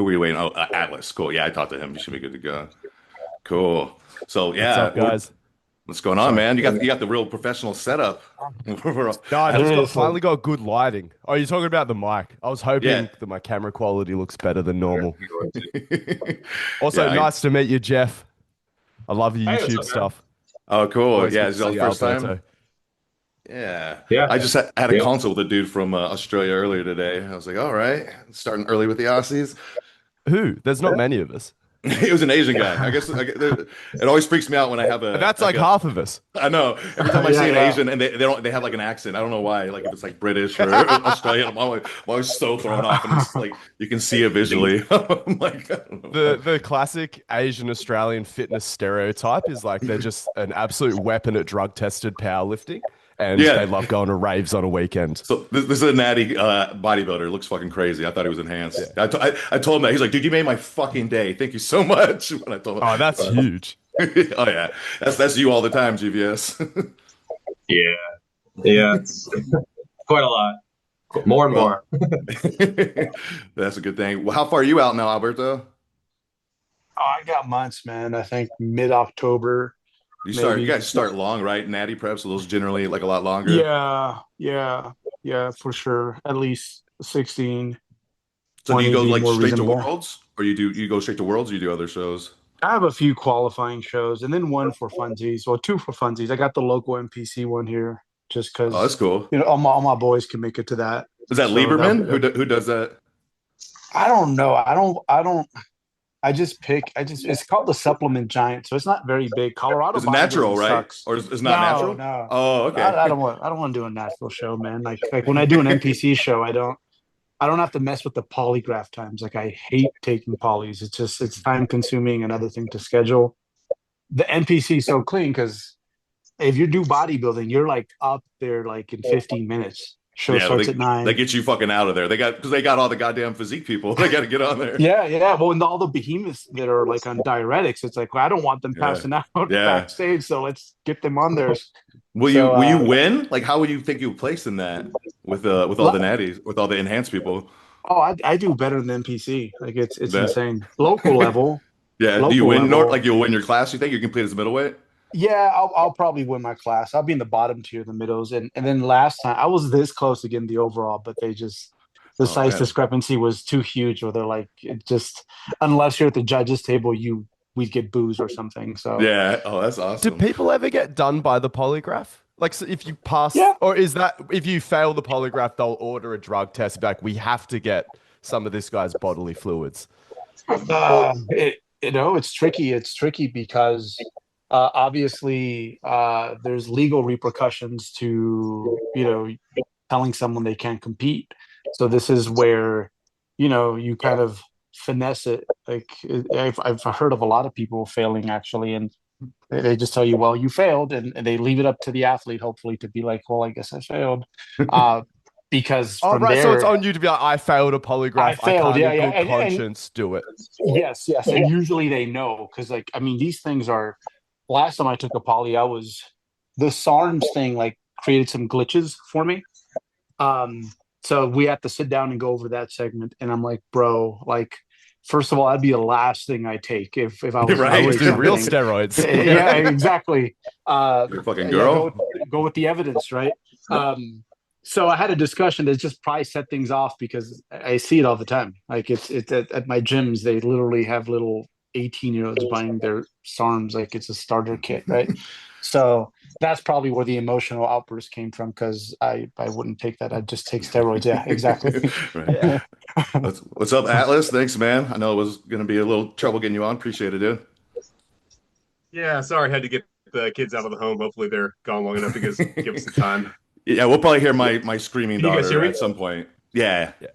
Who were you waiting? Oh, Atlas. Cool. Yeah, I talked to him. He should be good to go. Cool. So What's yeah, up, guys? what's going on, Sorry. man? You got the real professional setup. No, I just got Seriously. finally got good lighting. Oh, you're talking about the mic. I was Yeah. hoping that my camera quality looks better than normal. Also, Yeah. nice to meet you, Jeff. I love your Hey, what's YouTube up, man? stuff. Oh, cool. Always Yeah, good to is that see the you, first time? Alberto. Yeah. Yeah, I just had a yeah. consult with a dude from Australia earlier today. I was like, all right, starting early with the Aussies. Who? There's not many of us. He was an Asian guy. It always freaks me out when I have That's like a half of us. I know. Every time I Yeah, see an yeah. Asian and they have like an accent. I don't know why. Like if it's like British or Australian, I'm always so thrown off, and it's like you can see it visually. I'm like, I don't know why. The classic Asian Australian fitness stereotype is like they're just an absolute weapon at drug tested powerlifting, and they Yeah. love going to raves on a weekend. So this is a natty bodybuilder. Looks fucking crazy. I thought he was Yeah. enhanced. I told him that. He's like, dude, you made my fucking day. Thank you so much. When I told Oh, that's him, huge. oh yeah, that's you all the time, GVS. Yeah, yeah, it's quite a lot. More and Well, more. that's a good thing. Well, how far are you out now, Alberto? Oh, I got months, man. I think mid-October, You maybe. guys start long, right? Natty preps, so those generally like a lot longer. Yeah, yeah, yeah, for sure. At least 16, So do you 20 go be like more straight to reasonable. Worlds, or you go straight to Worlds, or you do other shows? I have a few qualifying shows and then one for funsies. Well, two for funsies. I got the local NPC one here just Oh, that's because, cool. all my boys can make it to that. Is that So Lieberman? that Who does that? I don't know. I just pick. I just it's called the Supplement Giant, so it's not very big. Colorado Is it natural, bodybuilding right? sucks. Or is not No, natural? no, Oh, okay. I don't want to do a natural show, man. Like when I do an NPC show, I don't have to mess with the polygraph times. Like I hate taking polys. It's time consuming, another thing to schedule. The NPC is so clean because if you do bodybuilding, you're like up there like in 15 minutes. Show Yeah, starts at they 9. get you fucking out of there. Because they got all the goddamn physique people. They got to get on there. Yeah, yeah. Well, and all the behemoths that are like on diuretics, it's like, well, I don't want them Yeah, passing out yeah. backstage, so let's get them on there. Will you win? Like, how would you think you place in that with all the oh, natties, with all the enhanced people? I do better than NPC. Like it's That insane. yeah. Do you Local win? level. Like you'll win your class? You think you complete as middleweight? Yeah, I'll probably win my class. I'll be in the bottom tier, the middles, and then last time I was this close to getting the overall, but they just the Oh size man. discrepancy was too huge. Where they're like, it just unless you're at the judges table, we get booze or something. So Yeah. Oh, that's Do awesome. people ever get done by the polygraph? Like, so if you pass, yeah, or is that if you fail the polygraph, they'll order a drug test back? We have to get some of this guy's bodily fluids. it's tricky. It's tricky because obviously there's legal repercussions to telling someone they can't compete. So this is where you kind of finesse it. Like I've heard of a lot of people failing actually, and they just tell you, well, you failed, and they leave it up to the athlete, hopefully, to be like, well, I guess I failed. Uh, because Oh, from right. So it's there, on you to be like, I failed a I polygraph. I failed. can't Yeah, in yeah. good And conscience do it. yes, yes. And usually they know because, like, I mean, these things are. Last time I took a poly, the SARMs thing like created some glitches for me. So we have to sit down and go over that segment, and I'm like, bro, like, first of all, that'd be the last thing I take if I was going I to would Right. take do real something. steroids. Yeah, exactly. You're a fucking Yeah, girl. go with the evidence, right? So I had a discussion that just probably set things off because I see it all the time. Like it's at my gyms, they literally have little 18-year-olds buying their SARMs like it's a starter kit, right? So that's probably where the emotional outburst came from because I wouldn't take that. I'd just take steroids. Yeah, exactly. Right. Yeah. What's up, Atlas? Thanks, man. I know it was gonna be a little trouble getting you on. Appreciate it, dude. Yeah, sorry, had to get the kids out of the home. Hopefully they're gone long enough to give us some time. Yeah, we'll probably hear my screaming Can you guys hear daughter me? at some point. Yeah. Yeah.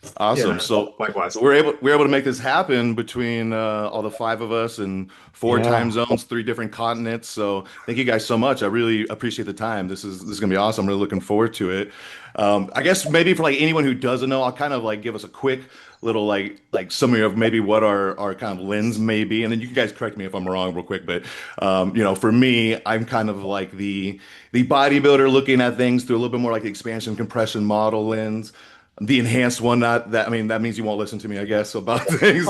Yeah, Awesome. man. So Likewise. we're able to make this happen between all the five of us and four time Yeah. zones, three different continents. So thank you guys so much. I really appreciate the time. This is gonna be awesome. I'm really looking forward to it. I guess maybe for like anyone who doesn't know, I'll kind of like give us a quick little like summary of maybe what our kind of lens may be, and then you guys correct me if I'm wrong real quick. But for me, I'm kind of like the bodybuilder looking at things through a little bit more like the expansion compression model lens. The enhanced one, not that. I mean, that means you won't listen to me, I guess, about things.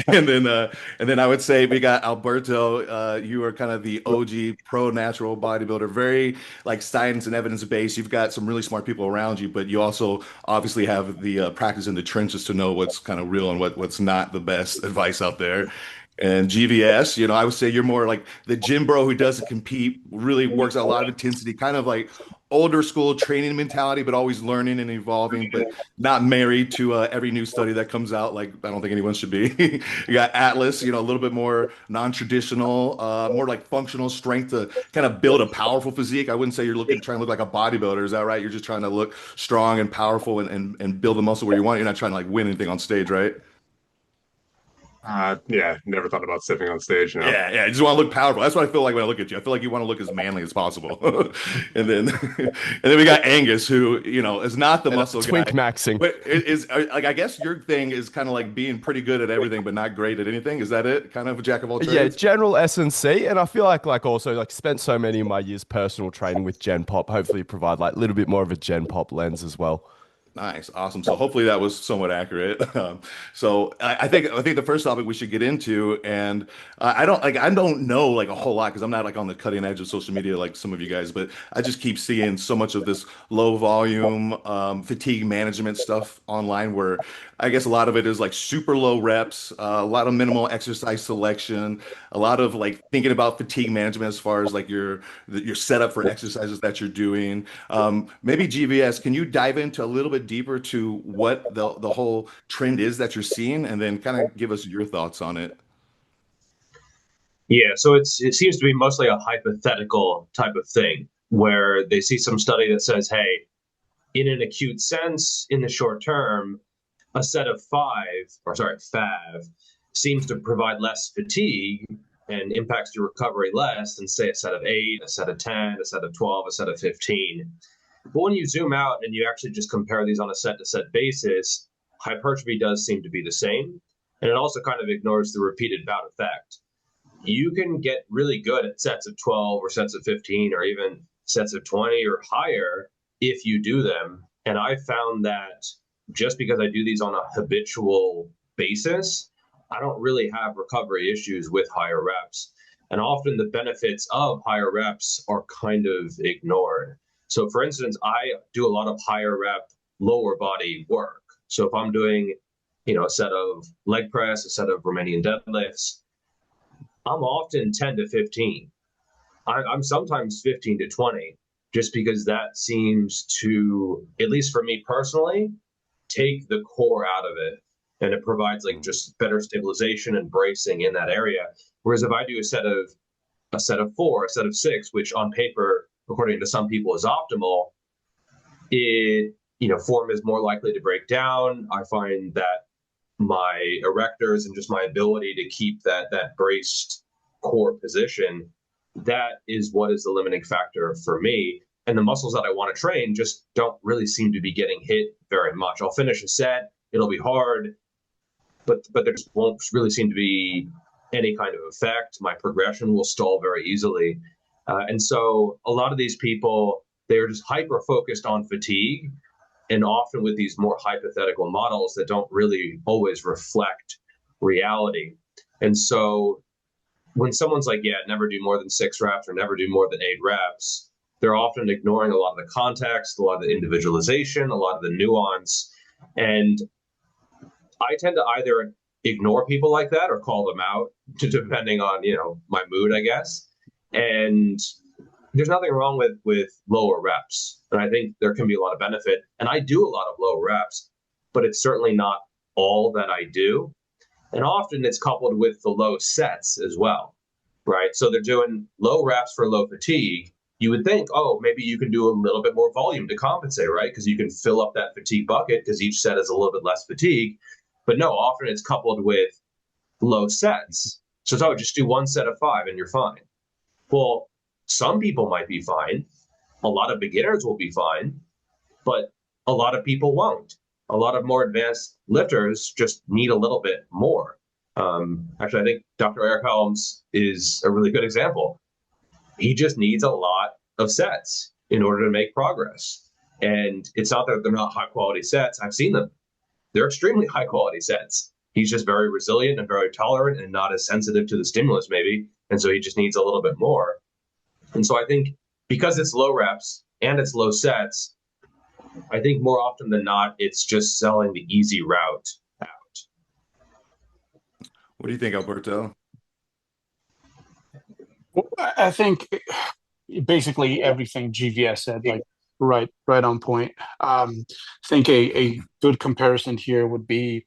And then I would say we got Alberto. You are kind of the OG pro natural bodybuilder, very like science and evidence based. You've got some really smart people around you, but you also obviously have the practice in the trenches to know what's kind of real and what's not the best advice out there. And GVS, I would say you're more like the gym bro who doesn't compete, really works out a lot of intensity, kind of like older school training mentality, but always learning and evolving, but not married to every new study that comes out. Like I don't think anyone should be. You got Atlas, a little bit more non-traditional, more like functional strength to kind of build a powerful physique. I wouldn't say you're looking trying to look like a bodybuilder. Is that right? You're just trying to look strong and powerful and build the muscle where you want. You're not trying to like win anything on stage, right? Yeah, never thought about stepping on stage now. Yeah, yeah. You just want to look powerful. That's what I feel like when I look at you. I feel like you want to look as manly as possible. And then and then we got Angus, who, is not the And muscle twink guy. maxing. But it is like I guess your thing is kind of like being pretty good at everything, but not great at anything. Is that it? Kind of a jack of all Yeah, trades? general S&C, and I feel like also like spent so many of my years personal training with Gen Pop. Hopefully, provide like a little bit more of a Gen Pop lens as well. Nice, awesome. So hopefully that was somewhat accurate. So I think the first topic we should get into, and I don't know like a whole lot because I'm not like on the cutting edge of social media like some of you guys, but I just keep seeing so much of this low volume fatigue management stuff online where I guess a lot of it is like super low reps, a lot of minimal exercise selection, a lot of like thinking about fatigue management as far as like your setup for exercises that you're doing. Maybe GVS, can you dive into a little bit deeper to what the whole trend is that you're seeing, and then kind of give us your thoughts on it? Yeah, so it seems to be mostly a hypothetical type of thing where they see some study that says, hey, in an acute sense, in the short term, a set of FAV seems to provide less fatigue and impacts your recovery less than, say, a set of 8, a set of 10, a set of 12, a set of 15. But when you zoom out and you actually just compare these on a set to set basis, hypertrophy does seem to be the same. And it also kind of ignores the repeated bout effect. You can get really good at sets of 12 or sets of 15 or even sets of 20 or higher if you do them. And I found that just because I do these on a habitual basis, I don't really have recovery issues with higher reps. And often the benefits of higher reps are kind of ignored. So for instance, I do a lot of higher rep lower body work. So if I'm doing, a set of leg press, a set of Romanian deadlifts, I'm often 10 to 15. I'm sometimes 15 to 20, just because that seems to, at least for me personally, take the core out of it. And it provides like just better stabilization and bracing in that area. Whereas if I do a set of 4, a set of 6, which on paper, according to some people, is optimal, form is more likely to break down. I find that my erectors and just my ability to keep that braced core position, that is what is the limiting factor for me. And the muscles that I want to train just don't really seem to be getting hit very much. I'll finish a set, it'll be hard, but there just won't really seem to be any kind of effect. My progression will stall very easily. And so a lot of these people, they're just hyper focused on fatigue, and often with these more hypothetical models that don't really always reflect reality. And so when someone's like, yeah, never do more than 6 reps or never do more than 8 reps, they're often ignoring a lot of the context, a lot of the individualization, a lot of the nuance. And I tend to either ignore people like that or call them out, depending on, my mood, I guess. And there's nothing wrong with lower reps. And I think there can be a lot of benefit. And I do a lot of low reps, but it's certainly not all that I do. And often it's coupled with the low sets as well, right? So they're doing low reps for low fatigue. You would think, oh, maybe you can do a little bit more volume to compensate, right? Because you can fill up that fatigue bucket because each set is a little bit less fatigue. But no, often it's coupled with low sets. So it's, oh, just do 1 set of 5 and you're fine. Well, some people might be fine. A lot of beginners will be fine, but a lot of people won't. A lot of more advanced lifters just need a little bit more. Actually, I think Dr. Eric Helms is a really good example. He just needs a lot of sets in order to make progress. And it's not that they're not high quality sets. I've seen them. They're extremely high quality sets. He's just very resilient and very tolerant and not as sensitive to the stimulus, maybe. And so he just needs a little bit more. And so I think because it's low reps and it's low sets, I think more often than not, it's just selling the easy route out. What do you think, Alberto? I think basically everything GVS said, like right on point. I think a good comparison here would be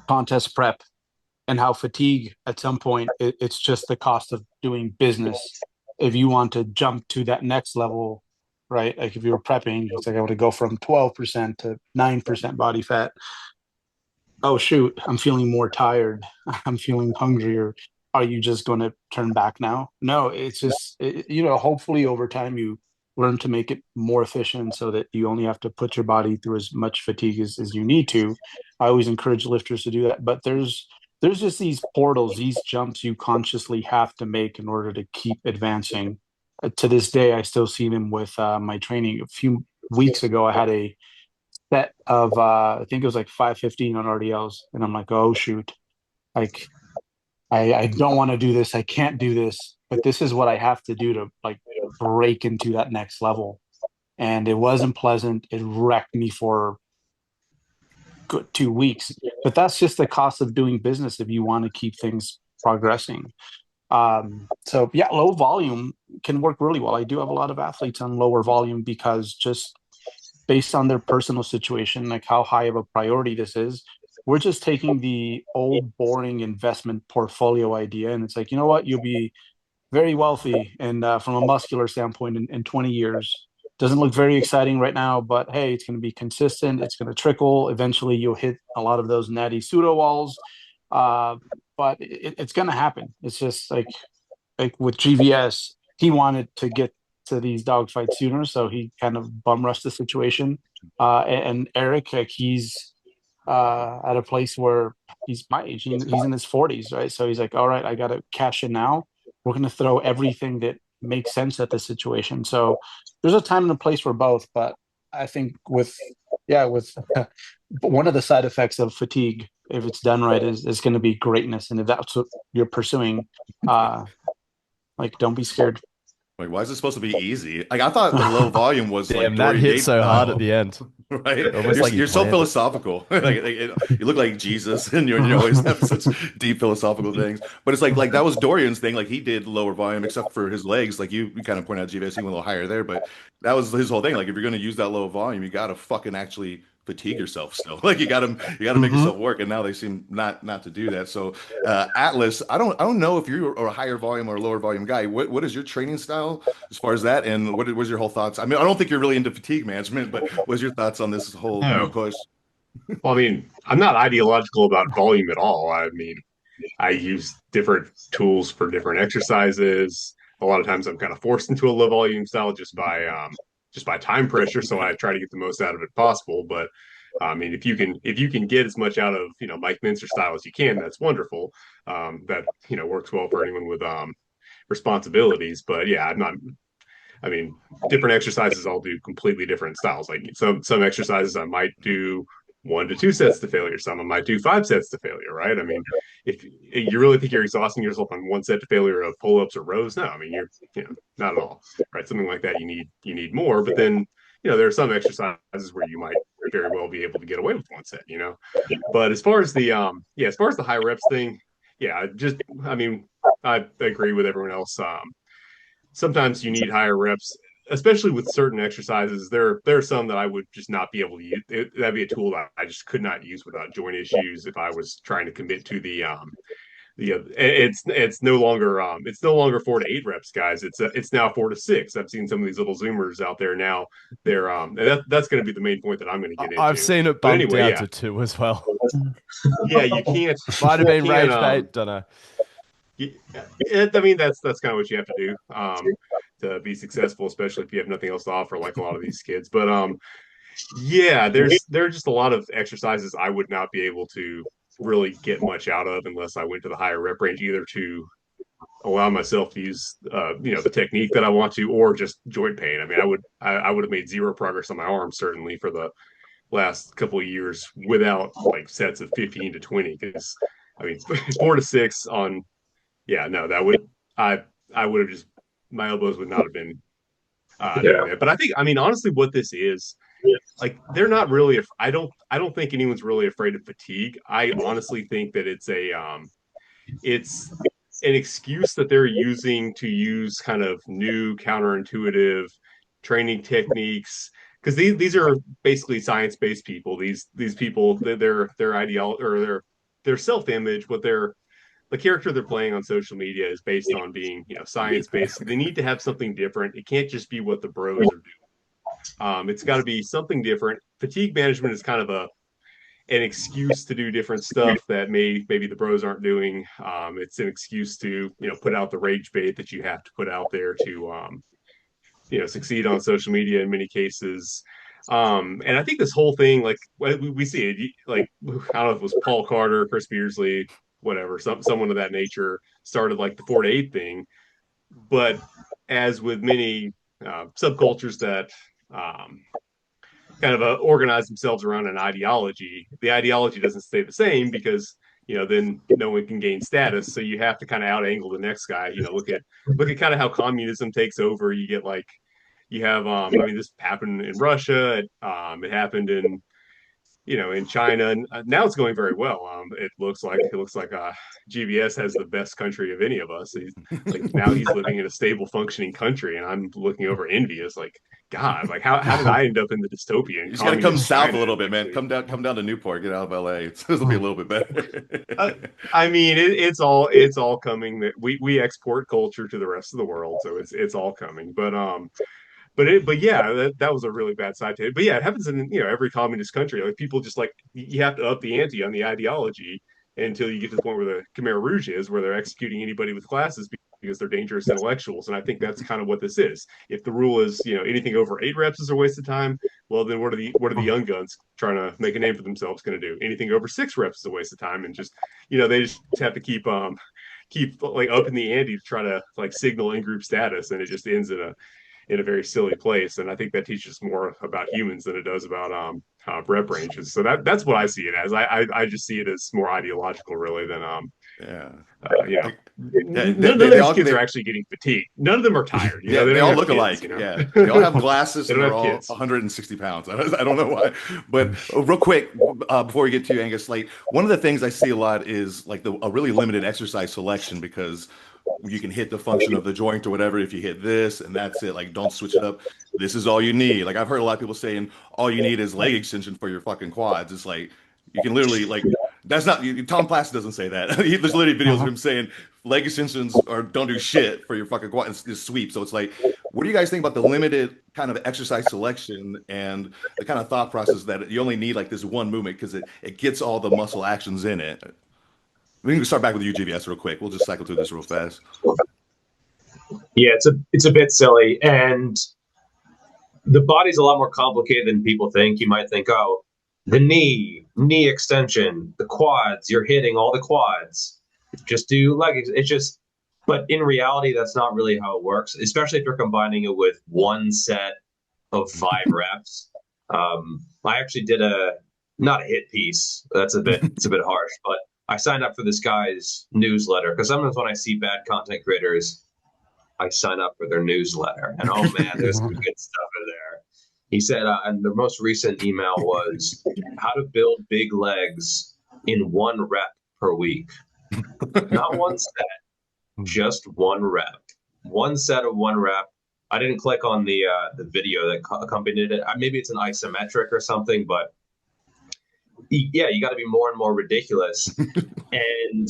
contest prep and how fatigue at some point it's just the cost of doing business. If you want to jump to that next level, right? Like if you were prepping, it's like I want to go from 12% to 9% body fat. Oh shoot, I'm feeling more tired. I'm feeling hungrier. Are you just going to turn back now? No, it's just hopefully over time you learn to make it more efficient so that you only have to put your body through as much fatigue as you need to. I always encourage lifters to do that, but there's just these portals, these jumps you consciously have to make in order to keep advancing. To this day, I still see them with my training. A few weeks ago, I had a set of I think it was like 515 on RDLs, and I'm like, oh shoot, like I don't want to do this. I can't do this, but this is what I have to do to like break into that next level. And it wasn't pleasant. It wrecked me for good 2 weeks. But that's just the cost of doing business if you want to keep things progressing. So yeah, low volume can work really well. I do have a lot of athletes on lower volume because just based on their personal situation, like how high of a priority this is. We're just taking the old, boring investment portfolio idea, and it's like, you know what? You'll be very wealthy, and from a muscular standpoint, in 20 years, doesn't look very exciting right now, but hey, it's going to be consistent. It's going to trickle. Eventually, you'll hit a lot of those natty pseudo walls, but it's going to happen. It's just like with GVS, he wanted to get to these dogfights sooner, so he kind of bum rushed the situation. And Eric, like he's at a place where he's my age. He's in his 40s, right? So he's like, all right, I got to cash in now. We're going to throw everything that makes sense at the situation. So there's a time and a place for both, but I think with one of the side effects of fatigue, if it's done right, is going to be greatness, and if that's what you're pursuing, like don't be scared. Like, why is it supposed to be easy? Like, I thought the low volume was Damn, like that Dorian hit Yates so hard style, at the end. right? Almost like he You're so planned it. philosophical. You look like Jesus, and you always have such deep philosophical things. But it's like that was Dorian's thing. Like he did lower volume, except for his legs. Like you kind of point out, GVS, he went a little higher there, but that was his whole thing. Like if you're going to use that low volume, you got to fucking actually fatigue yourself still. Like you got to make Mhm. yourself work. And now they seem not to do that. So Atlas, I don't know if you're a higher volume or a lower volume guy. What is your training style as far as that? And what was your whole thoughts? I mean, I don't think you're really into fatigue management, but what's your thoughts on this whole new No. push? Well, I mean, I'm not ideological about volume at all. I mean, I use different tools for different exercises. A lot of times I'm kind of forced into a low volume style just by time pressure, so I try to get the most out of it possible. But I mean, if you can get as much out of Mike Mincer style as you can, that's wonderful. That works well for anyone with responsibilities. But yeah, I'm not. I mean, different exercises I'll do completely different styles. Like some exercises I might do 1 to 2 sets to failure. Some I might do 5 sets to failure. Right? I mean, if you really think you're exhausting yourself on 1 set to failure of pull ups or rows, no. I mean, you're not at all. Right? Something like that you need more. But then there are some exercises where you might very well be able to get away with 1 set. But as far as the as far as the high reps thing, yeah, just I mean, I agree with everyone else. Sometimes you need higher reps, especially with certain exercises. There are some that I would just not be able to use. That'd be a tool that I just could not use without joint issues if I was trying to commit to it's no longer 4 to 8 reps, guys. It's now 4 to 6. I've seen some of these little zoomers out there now. That's going to be the main point that I'm going to get I've into. seen it But bumped anyway, down yeah, to 2 as well. yeah, you can't Might have you been can't rage bait, don't know. I mean, that's kind of what you have to do to be successful, especially if you have nothing else to offer, like a lot of these kids. But yeah, there are just a lot of exercises I would not be able to really get much out of unless I went to the higher rep range, either to allow myself to use the technique that I want to, or just joint pain. I mean, I would have made zero progress on my arm certainly for the last couple of years without like sets of 15 to 20. Because I mean, 4 to 6 on, yeah, no, that would I would have just, my elbows would not have been doing Yeah. that. But I think, I mean, honestly, what this is, like, they're not really. I don't think anyone's really afraid of fatigue. I honestly think that it's an excuse that they're using to use kind of new counterintuitive training techniques, because these are basically science-based people. These people, their ideology or their self-image, what they're the character they're playing on social media is based on being, science-based. So they need to have something different. It can't just be what the bros are doing. It's got to be something different. Fatigue management is kind of an excuse to do different stuff that maybe the bros aren't doing. It's an excuse to put out the rage bait that you have to put out there to succeed on social media in many cases. And I think this whole thing, like we see it, like I don't know if it was Paul Carter, Chris Beardsley, whatever, someone of that nature started like the 4 to 8 thing. But as with many subcultures that kind of organize themselves around an ideology, the ideology doesn't stay the same because then no one can gain status. So you have to kind of out angle the next guy. Look at kind of how communism takes over. You get like you have I mean, this happened in Russia. It happened in China, and now it's going very well. It looks like GVS has the best country of any of us. Now he's living in a stable, functioning country, and I'm looking over envious, like, God, like how did I end up in the dystopian? You just got to come south China? a little bit, man. Come down to Newport. Get out of LA. This will be a little bit better. I mean, it's all coming. That we export culture to the rest of the world, so it's all coming. But yeah, that was a really bad side to it. But yeah, it happens in every communist country. Like, people just, like, you have to up the ante on the ideology until you get to the point where the Khmer Rouge is, where they're executing anybody with glasses because they're dangerous intellectuals. And I think that's kind of what this is. If the rule is anything over 8 reps is a waste of time, well, then what are the young guns trying to make a name for themselves going to do? Anything over 6 reps is a waste of time, and just they just have to keep like up in the ante to try to like signal in group status, and it just ends in a very silly place. And I think that teaches more about humans than it does about rep ranges. So that's what I see it as. I just see it as more ideological, really, than Yeah. None of these kids are actually getting fatigued. None of them are tired. Yeah, they all look alike. Yeah, they all have glasses They and don't they're have all kids. 160 pounds. I don't know why. But real quick, before we get to you, Angus, like, one of the things I see a lot is like a really limited exercise selection, because you can hit the function of the joint or whatever if you hit this and that's it. Like, don't switch it up. This is all you need. Like, I've heard a lot of people saying all you need is leg extension for your fucking quads. It's like you can literally, like, that's not Tom Placid doesn't say that. There's literally videos of him saying leg extensions or don't do shit for your fucking quad. It's sweep. So it's like, what do you guys think about the limited kind of exercise selection and the kind of thought process that you only need like this one movement because it gets all the muscle actions in it? We can start back with UGVS real quick. We'll just cycle through this real fast. Yeah, it's a bit silly, and the body's a lot more complicated than people think. You might think, oh, the knee extension, the quads, you're hitting all the quads. Just do leg. It's just, but in reality, that's not really how it works. Especially if you're combining it with one set of 5 reps. I actually did not a hit piece. It's a bit harsh, but I signed up for this guy's newsletter because sometimes when I see bad content creators, I sign up for their newsletter, and oh man, there's some good stuff in there. He said, and the most recent email was how to build big legs in 1 rep per week. Not one set, just 1 rep. 1 set of 1 rep. I didn't click on the video that accompanied it. Maybe it's an isometric or something, but yeah, you got to be more and more ridiculous. And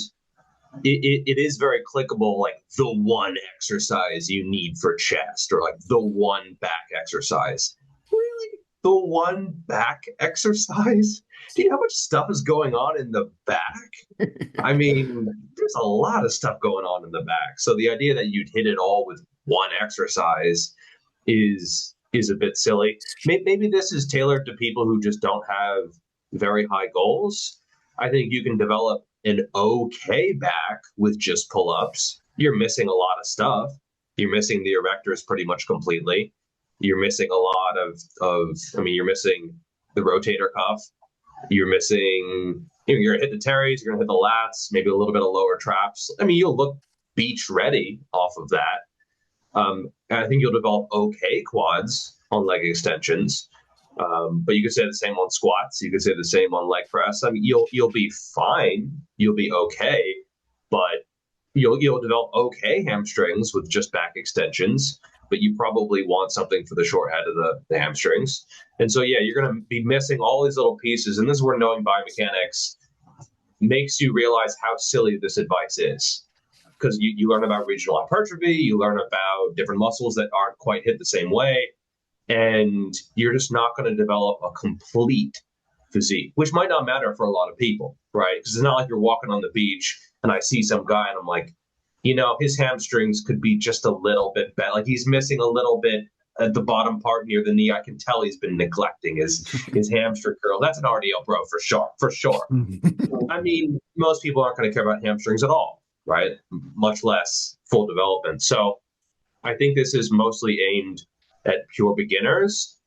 it is very clickable, like the one exercise you need for chest, or like the one back exercise. Really? The one back exercise? Do you know how much stuff is going on in the back? I mean, there's a lot of stuff going on in the back. So the idea that you'd hit it all with one exercise is a bit silly. Maybe this is tailored to people who just don't have very high goals. I think you can develop an okay back with just pull-ups. you're missing a lot of stuff. You're missing the erectors pretty much completely. You're missing a lot I mean, you're missing the rotator cuff. You're missing, you're gonna hit the teres, you're gonna hit the lats, maybe a little bit of lower traps. I mean, you'll look beach ready off of that. And I think you'll develop okay quads on leg extensions. But you could say the same on squats. You could say the same on leg press. I mean, you'll be fine. You'll be okay, but you'll develop okay hamstrings with just back extensions. But you probably want something for the short head of the hamstrings. And so, yeah, you're going to be missing all these little pieces. And this is where knowing biomechanics makes you realize how silly this advice is. Because you learn about regional hypertrophy, you learn about different muscles that aren't quite hit the same way, and you're just not going to develop a complete physique, which might not matter for a lot of people, right? Because it's not like you're walking on the beach and I see some guy and I'm like, his hamstrings could be just a little bit better. Like he's missing a little bit at the bottom part near the knee. I can tell he's been neglecting his hamstring curl. That's an RDL bro for sure. I mean, most people aren't going to care about hamstrings at all, right? Much less full development. So I think this is mostly aimed at pure beginners.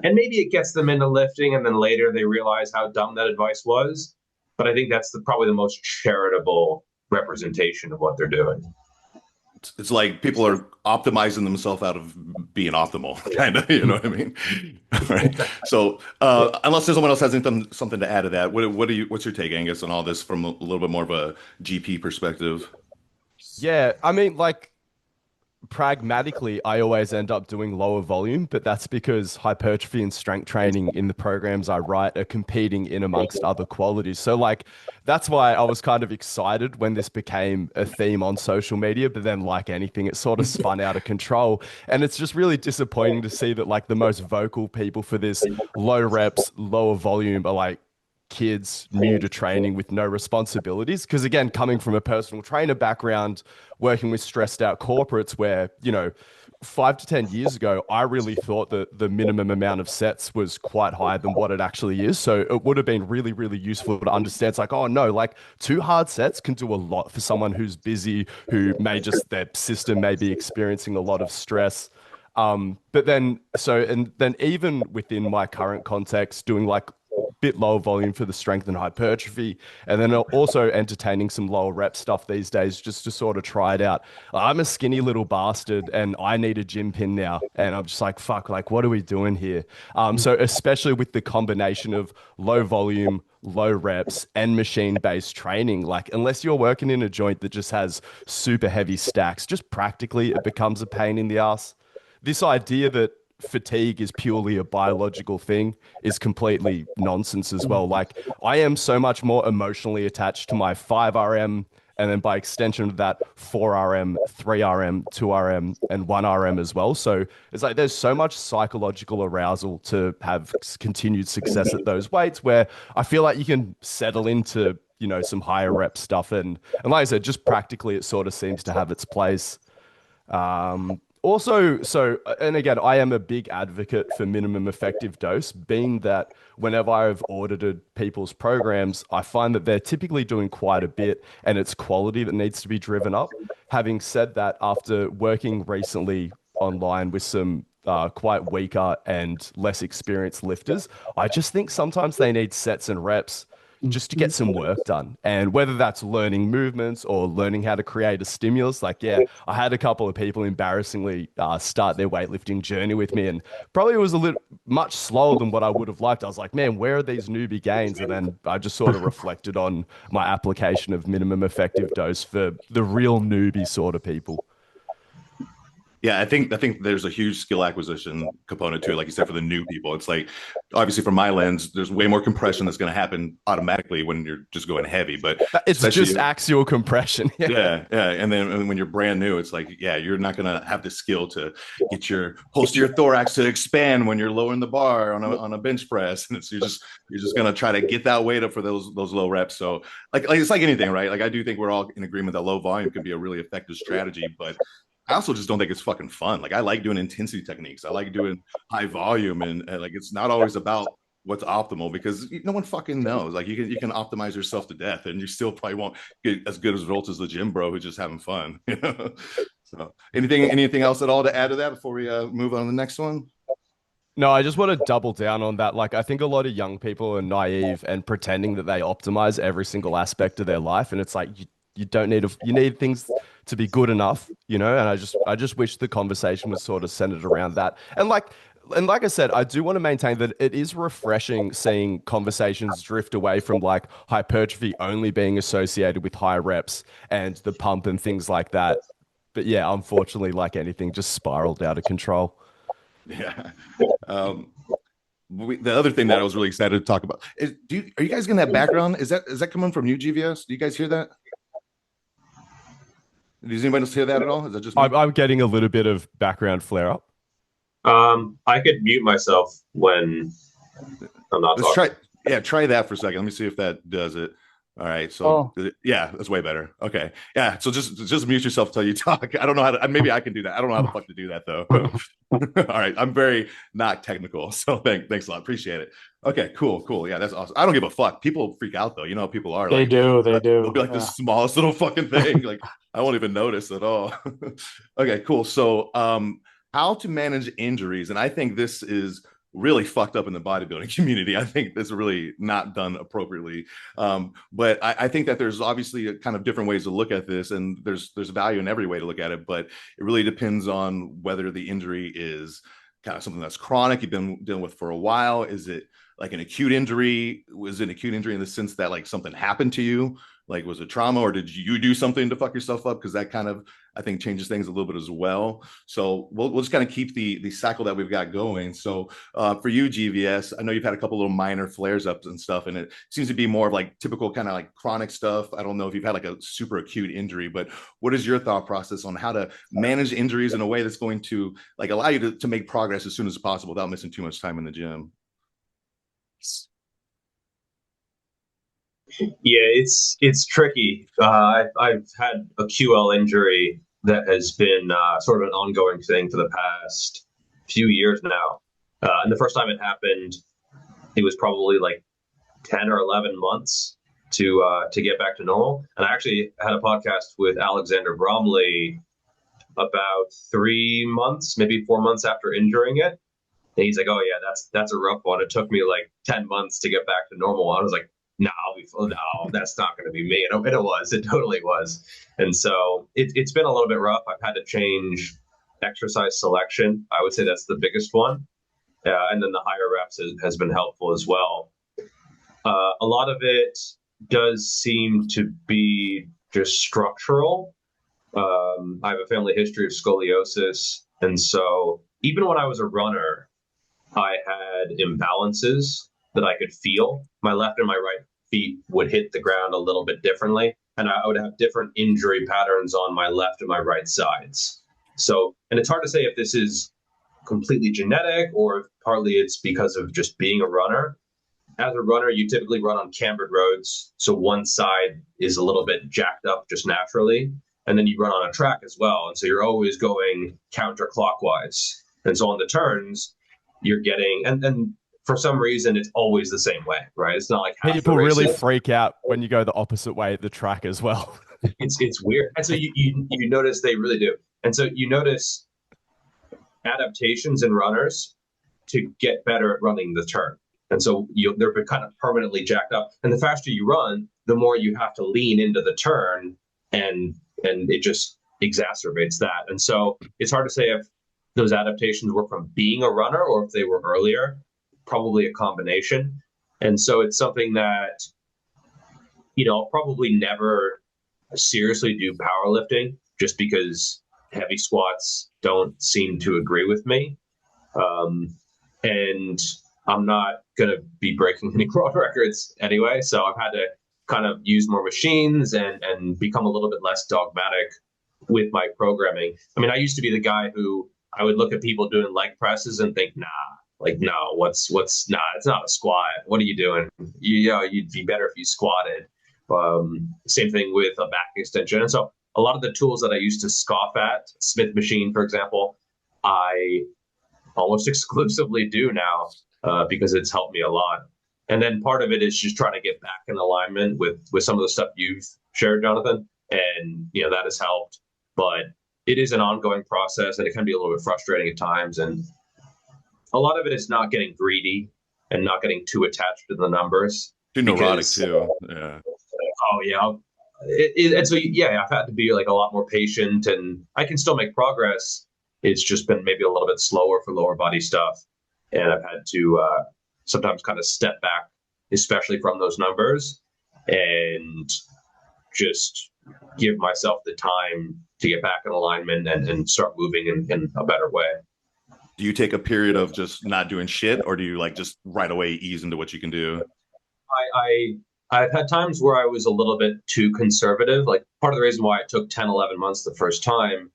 And maybe it gets them into lifting and then later they realize how dumb that advice was. But I think that's probably the most charitable representation of what they're doing. It's like people are optimizing themselves out of being optimal, kind of, you know what I mean? Right. So, unless there's someone else has something to add to that, what's your take, Angus, on all this from a little bit more of a GP perspective? Yeah, I mean, like, pragmatically, I always end up doing lower volume, but that's because hypertrophy and strength training in the programs I write are competing in amongst other qualities. So like, that's why I was kind of excited when this became a theme on social media, but then like anything, it sort of spun out of control. And it's just really disappointing to see that like the most vocal people for this low reps, lower volume are like kids new to training with no responsibilities. Because again, coming from a personal trainer background, working with stressed out corporates where, 5 to 10 years ago, I really thought that the minimum amount of sets was quite higher than what it actually is. So it would have been really, really useful to understand. It's like, oh no, like 2 hard sets can do a lot for someone who's busy, who may just, their system may be experiencing a lot of stress. But then, and then even within my current context, doing like bit lower volume for the strength and hypertrophy, and then also entertaining some lower rep stuff these days just to sort of try it out. I'm a skinny little bastard and I need a gym pin now, and I'm just like, fuck, like what are we doing here? So especially with the combination of low volume, low reps and machine-based training, like unless you're working in a joint that just has super heavy stacks, just practically it becomes a pain in the ass. This idea that fatigue is purely a biological thing is completely nonsense as well. Like I am so much more emotionally attached to my 5RM and then by extension of that 4RM, 3RM, 2RM and 1RM as well. So it's like there's so much psychological arousal to have continued success at those weights where I feel like you can settle into, some higher rep stuff and like I said, just practically it sort of seems to have its place. Also, and again, I am a big advocate for minimum effective dose, being that whenever I've audited people's programs, I find that they're typically doing quite a bit and it's quality that needs to be driven up. Having said that, after working recently online with some quite weaker and less experienced lifters, I just think sometimes they need sets and reps just to get some work done. And whether that's learning movements or learning how to create a stimulus, like, yeah, I had a couple of people embarrassingly start their weightlifting journey with me and probably was a little much slower than what I would have liked. I was like, man, where are these newbie gains? And then I just sort of reflected on my application of minimum effective dose for the real newbie sort of people. Yeah, I think there's a huge skill acquisition component to it, like you said, for the new people. It's like obviously from my lens, there's way more compression that's going to happen automatically when you're just going heavy. But it's just axial compression. Yeah. And then when you're brand new, it's like, yeah, you're not going to have the skill to get your posterior thorax to expand when you're lowering the bar on a bench press, and you're just going to try to get that weight up for those low reps. So like it's like anything, right? Like I do think we're all in agreement that low volume can be a really effective strategy, but I also just don't think it's fucking fun. Like I like doing intensity techniques. I like doing high volume and like it's not always about what's optimal, because no one fucking knows. Like you can optimize yourself to death and you still probably won't get as good as results as the gym bro who's just having fun. So anything else at all to add to that before we move on to the next one? No, I just want to double down on that. Like, I think a lot of young people are naive and pretending that they optimize every single aspect of their life, and it's like you don't need you need things to be good enough, you know. And I just wish the conversation was sort of centered around that. And like I said, I do want to maintain that it is refreshing seeing conversations drift away from like hypertrophy only being associated with high reps and the pump and things like that. But yeah, unfortunately, like anything, just spiraled out of control. Yeah. Um, the other thing that I was really excited to talk about is, are you guys getting that background? Is that coming from you, GVS? Do you guys hear that? Does anybody else hear that at all? Is that just me? I'm getting a little bit of background flare up. I could mute myself when I'm not Let's talking. try that for a second. Let me see if that does it. All right, so yeah, that's way better. Okay, yeah, so just mute yourself until you talk. I don't know how to. Maybe I can do that. I don't know how the fuck to do that though. All right, I'm very not technical, so thanks a lot. Appreciate it. Okay, cool. Yeah, that's awesome. I don't give a fuck. People freak out though. You know how people are. They Like do. they'll be like the smallest little fucking thing. Like I won't even notice at all. Okay, cool. So how to manage injuries, and I think this is really fucked up in the bodybuilding community. I think this is really not done appropriately. But I think that there's obviously a kind of different ways to look at this, and there's value in every way to look at it. But it really depends on whether the injury is kind of something that's chronic, you've been dealing with for a while. Is it like an acute injury? Was it an acute injury in the sense that like something happened to you? Like was it trauma, or did you do something to fuck yourself up? Because that kind of, I think, changes things a little bit as well. So we'll just kind of keep the cycle that we've got going. So for you, GVS, I know you've had a couple little minor flares ups and stuff, and it seems to be more of like typical kind of like chronic stuff. I don't know if you've had like a super acute injury, but what is your thought process on how to manage injuries in a way that's going to like allow you to make progress as soon as possible without missing too much time in the gym? Yeah, it's tricky. I've had a QL injury that has been sort of an ongoing thing for the past few years now. And the first time it happened, it was probably like 10 or 11 months to get back to normal. And I actually had a podcast with Alexander Bromley about 3 months, maybe 4 months after injuring it. And he's like, "Oh yeah, that's a rough one. It took me like 10 months to get back to normal." I was like, "No, that's not going to be me." And it was. It totally was. And so it's been a little bit rough. I've had to change exercise selection. I would say that's the biggest one. And then the higher reps has been helpful as well. A lot of it does seem to be just structural. I have a family history of scoliosis. And so even when I was a runner, I had imbalances that I could feel. My left and my right feet would hit the ground a little bit differently, and I would have different injury patterns on my left and my right sides. So, and it's hard to say if this is completely genetic or if partly it's because of just being a runner. As a runner, you typically run on cambered roads, so one side is a little bit jacked up just naturally, and then you run on a track as well, and so you're always going counterclockwise. And so on the turns, you're getting, and for some reason, it's always the same way, right? It's not like people really freak out when you go the opposite way at the track as well. It's weird. And so you notice they really do. And so you notice adaptations in runners to get better at running the turn. And so they're kind of permanently jacked up. And the faster you run, the more you have to lean into the turn, and it just exacerbates that. And so it's hard to say if those adaptations were from being a runner or if they were earlier, probably a combination. And so it's something that, I'll probably never seriously do powerlifting just because heavy squats don't seem to agree with me. And I'm not going to be breaking any world records anyway. So I've had to kind of use more machines and become a little bit less dogmatic with my programming. I mean, I used to be the guy who I would look at people doing leg presses and think, no, it's not a squat. What are you doing? You'd be better if you squatted. Same thing with a back extension. And so a lot of the tools that I used to scoff at, Smith machine, for example, I almost exclusively do now. because it's helped me a lot. And then part of it is just trying to get back in alignment with some of the stuff you've shared, Jonathan, and that has helped. But it is an ongoing process, and it can be a little bit frustrating at times. And a lot of it is not getting greedy and not getting too attached to the numbers. Too neurotic too. Yeah. Oh yeah. And so yeah, I've had to be like a lot more patient, and I can still make progress. It's just been maybe a little bit slower for lower body stuff, and I've had to sometimes kind of step back, especially from those numbers, and just give myself the time to get back in alignment and start moving in a better way. Do you take a period of just not doing shit, or do you like just right away ease into what you can do? I've had times where I was a little bit too conservative. Like part of the reason why it took 10, 11 months the first time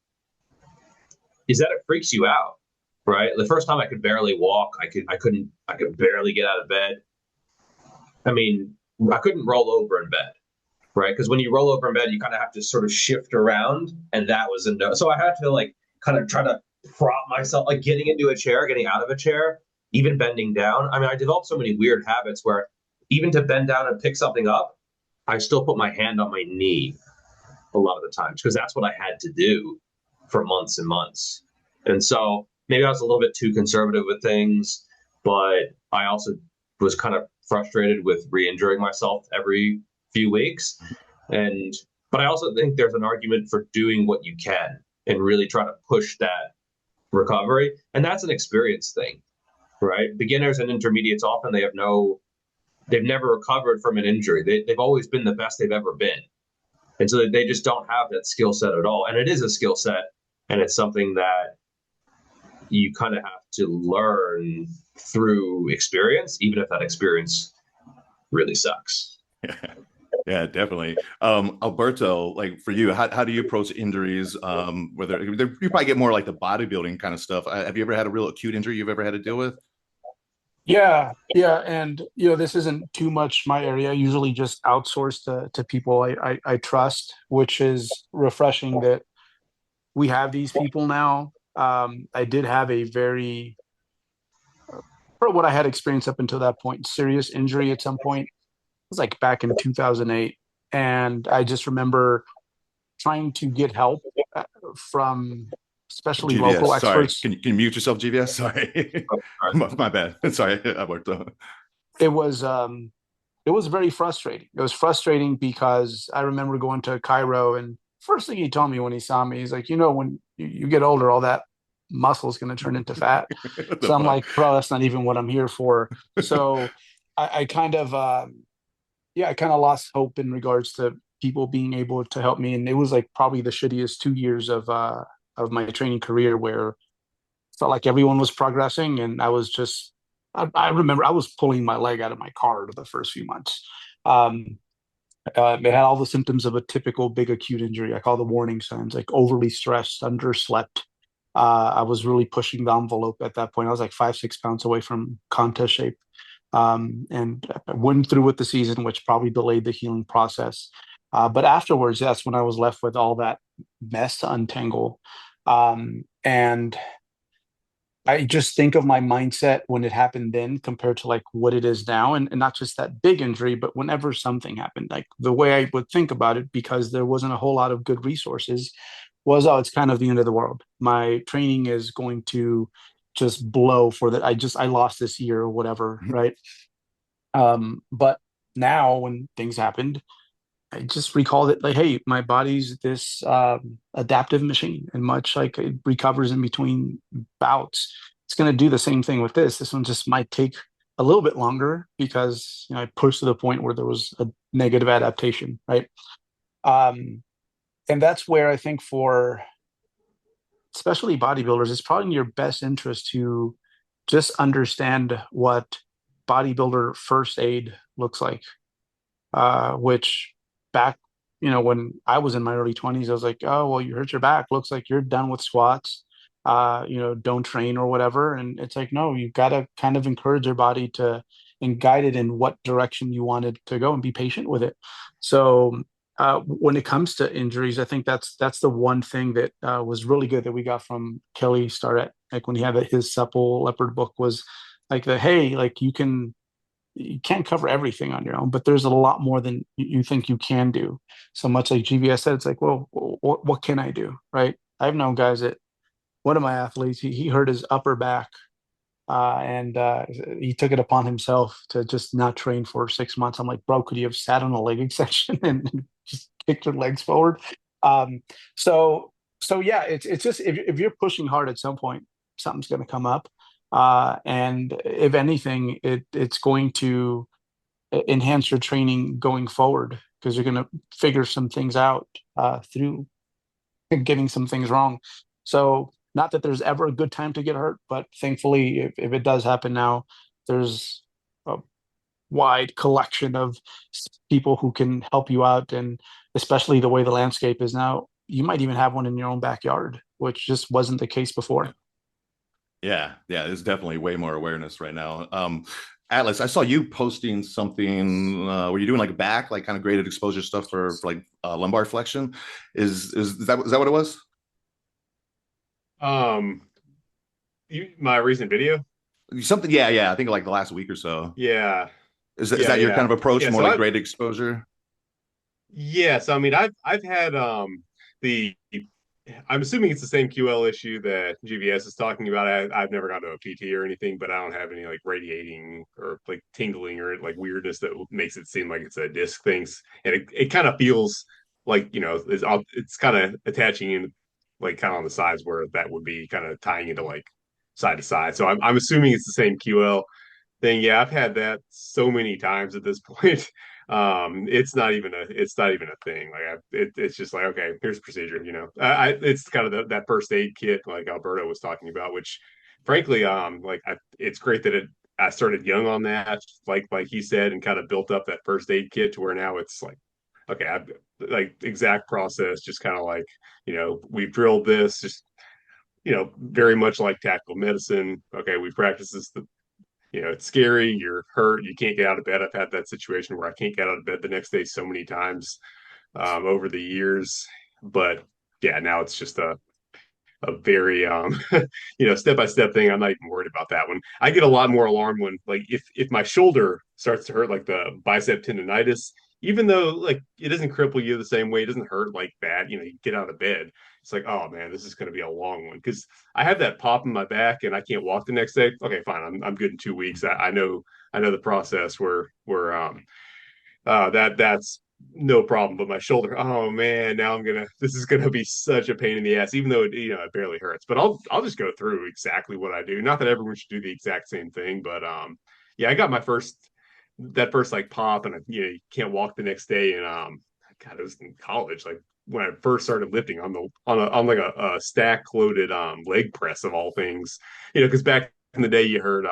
is that it freaks you out, right? The first time I could barely walk. I could barely get out of bed. I mean, I couldn't roll over in bed, right? Because when you roll over in bed, you kind of have to sort of shift around, and that was a no. So I had to like kind of try to prop myself, like getting into a chair, getting out of a chair, even bending down. I mean, I developed so many weird habits where even to bend down and pick something up, I still put my hand on my knee a lot of the times because that's what I had to do for months and months. And so maybe I was a little bit too conservative with things, but I also was kind of frustrated with re-injuring myself every few weeks. But I also think there's an argument for doing what you can and really try to push that recovery. And that's an experience thing, right? Beginners and intermediates, often they've never recovered from an injury. They've always been the best they've ever been. And so they just don't have that skill set at all. And it is a skill set, and it's something that you kind of have to learn through experience, even if that experience really sucks. Yeah, definitely. Alberto, like for you, how do you approach injuries? Whether you probably get more like the bodybuilding kind of stuff. Have you ever had a real acute injury you've ever had to deal with? Yeah, and this isn't too much my area. I usually just outsource to people I trust, which is refreshing that we have these people now. I did have a very, for what I had experienced up until that point, serious injury at some point. It was like back in 2008, and I just remember trying to get help from especially GVS, local sorry. experts. Can you mute yourself, GVS? Sorry. My bad. Sorry, Alberto. It was very frustrating. It was frustrating because I remember going to Cairo, and first thing he told me when he saw me, he's like, when you get older, all that muscle is going to turn into fat. So I'm like, bro, that's not even what I'm here for. So I kind of lost hope in regards to people being able to help me. And it was like probably the shittiest 2 years of my training career, where it felt like everyone was progressing, and I was just, I remember I was pulling my leg out of my car the first few months. It had all the symptoms of a typical big acute injury. I call the warning signs, like overly stressed, underslept. I was really pushing the envelope at that point. I was like 5, 6 pounds away from contest shape. And I went through with the season, which probably delayed the healing process. But afterwards, that's when I was left with all that mess to untangle. And I just think of my mindset when it happened then compared to like what it is now, and not just that big injury, but whenever something happened, like the way I would think about it, because there wasn't a whole lot of good resources, was, oh, it's kind of the end of the world. My training is going to just blow for that. I lost this year or whatever, right? But now when things happened, I just recalled it like, hey, my body's this adaptive machine, and much like it recovers in between bouts, it's going to do the same thing with this. This one just might take a little bit longer because I pushed to the point where there was a negative adaptation, right? And that's where I think for especially bodybuilders, it's probably in your best interest to just understand what bodybuilder first aid looks like, which back, when I was in my early 20s, I was like, oh, well, you hurt your back. Looks like you're done with squats. Don't train or whatever. And it's like, no, you've got to kind of encourage your body to and guide it in what direction you want it to go, and be patient with it. So when it comes to injuries, I think that's the one thing that was really good that we got from Kelly Starrett. Like when he had his Supple Leopard book, was like the hey, like you can't cover everything on your own, but there's a lot more than you think you can do. So much like GVS said, it's like, well, what can I do, right? I've known guys that one of my athletes, he hurt his upper back, and he took it upon himself to just not train for 6 months. I'm like, bro, could you have sat on a leg extension and just kicked your legs forward? Um, so so yeah, it's just if you're pushing hard at some point, something's going to come up, and if anything, it's going to enhance your training going forward because you're going to figure some things out through getting some things wrong. So, not that there's ever a good time to get hurt, but thankfully, if it does happen now, there's a wide collection of people who can help you out. And especially the way the landscape is now, you might even have one in your own backyard, which just wasn't the case before. Yeah, yeah, there's definitely way more awareness right now. Atlas, I saw you posting something. Were you doing like back, like kind of graded exposure stuff for like lumbar flexion? Is that what it was? Um, my recent video. Something, yeah, yeah. I think like the last week or so. Yeah, Is that your kind of approach, yeah. more So like graded exposure? yes, I mean I've had the I'm assuming it's the same QL issue that GVS is talking about. I've never gone to a PT or anything, but I don't have any like radiating or like tingling or like weirdness that makes it seem like it's a disc things. And it kind of feels like, it's kind of attaching in like kind of on the sides where that would be kind of tying into like side to side. So I'm assuming it's the same QL thing. Yeah, I've had that so many times at this point. It's not even a thing. Like it's just like, okay, here's procedure. It's kind of that first aid kit like Alberto was talking about, which frankly, it's great that I started young on that, like he said, and kind of built up that first aid kit to where now it's like, okay, I've like exact process, just kind of like, we've drilled this, just very much like tactical medicine. Okay, we practice this it's scary. You're hurt. You can't get out of bed. I've had that situation where I can't get out of bed the next day so many times over the years. But yeah, now it's just a very step by step thing. I'm not even worried about that one. I get a lot more alarmed when like if my shoulder starts to hurt, like the bicep tendonitis, even though like it doesn't cripple you the same way, it doesn't hurt like bad. You get out of bed. It's like, oh man, this is going to be a long one because I have that pop in my back and I can't walk the next day. Okay, fine, I'm good in 2 weeks. I know the process where that's no problem. But my shoulder, oh man, now this is gonna be such a pain in the ass, even though it barely hurts. But I'll just go through exactly what I do. Not that everyone should do the exact same thing, but yeah, I got that first like pop, and you can't walk the next day. And God, it was in college, like when I first started lifting on like a stack loaded leg press of all things, because back in the day you heard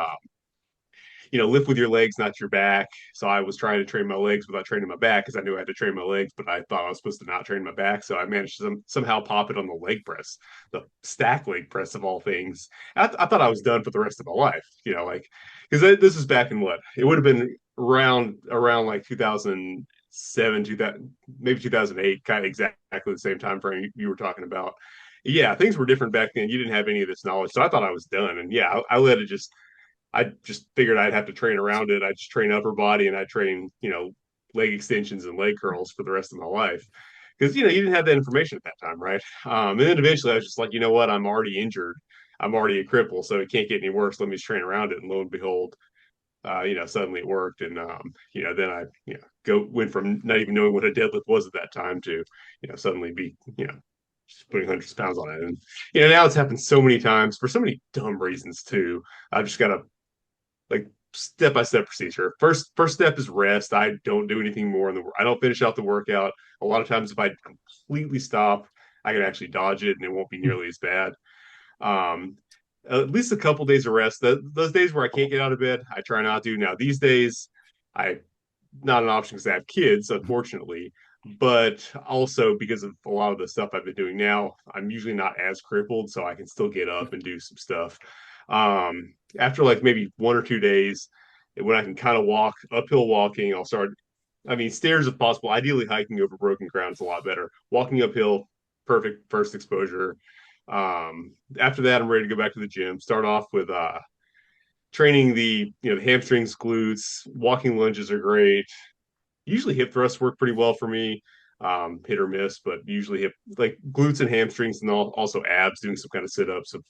lift with your legs, not your back. So I was trying to train my legs without training my back because I knew I had to train my legs, but I thought I was supposed to not train my back. So I managed to somehow pop it on the leg press, the stack leg press of all things. I thought I was done for the rest of my life, like because this is back in what it would have been around like 2007, 2000, maybe 2008, kind of exactly the same time frame you were talking about. Yeah, things were different back then. You didn't have any of this knowledge, so I thought I was done. And yeah, I let it I just figured I'd have to train around it. I'd just train upper body and I'd train, leg extensions and leg curls for the rest of my life. Because, you didn't have that information at that time, right? And then eventually I was just like, you know what? I'm already injured. I'm already a cripple, so it can't get any worse. Let me just train around it. And lo and behold, suddenly it worked. And, then I, went from not even knowing what a deadlift was at that time to, suddenly be, just putting hundreds of pounds on it. And, now it's happened so many times for so many dumb reasons too. I've just got to like step by step procedure. First step is rest. I don't do anything more I don't finish out the workout. A lot of times if I completely stop, I can actually dodge it and it won't be nearly as bad. Um, at least a couple days of rest. Those days where I can't get out of bed, I try not to. Now these days, I not an option because I have kids, unfortunately. But also because of a lot of the stuff I've been doing now, I'm usually not as crippled, so I can still get up and do some stuff. After like maybe 1 or 2 days, when I can kind of walk, uphill walking, I'll start. I mean, stairs if possible. Ideally, hiking over broken ground is a lot better. Walking uphill, perfect first exposure. After that, I'm ready to go back to the gym. Start off with training the hamstrings, glutes, walking lunges are great. Usually hip thrusts work pretty well for me, hit or miss, but usually hip, like glutes and hamstrings, and also abs, doing some kind of sit-ups of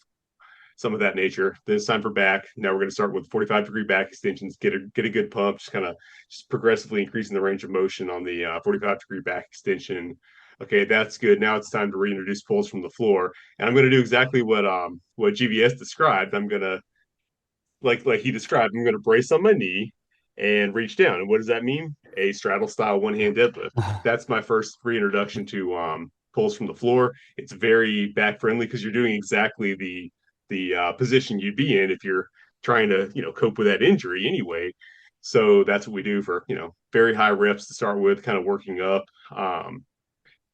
some of that nature. Then it's time for back. Now we're going to start with 45-degree back extensions, get a good pump, just progressively increasing the range of motion on the 45-degree back extension. Okay, that's good. Now it's time to reintroduce pulls from the floor, and I'm going to do exactly what GVS described. I'm going to like he described, I'm going to brace on my knee and reach down. And what does that mean? A straddle style one hand deadlift. That's my first reintroduction to pulls from the floor. It's very back friendly because you're doing exactly the position you'd be in if you're trying to cope with that injury anyway. So that's what we do for very high reps to start with, kind of working up.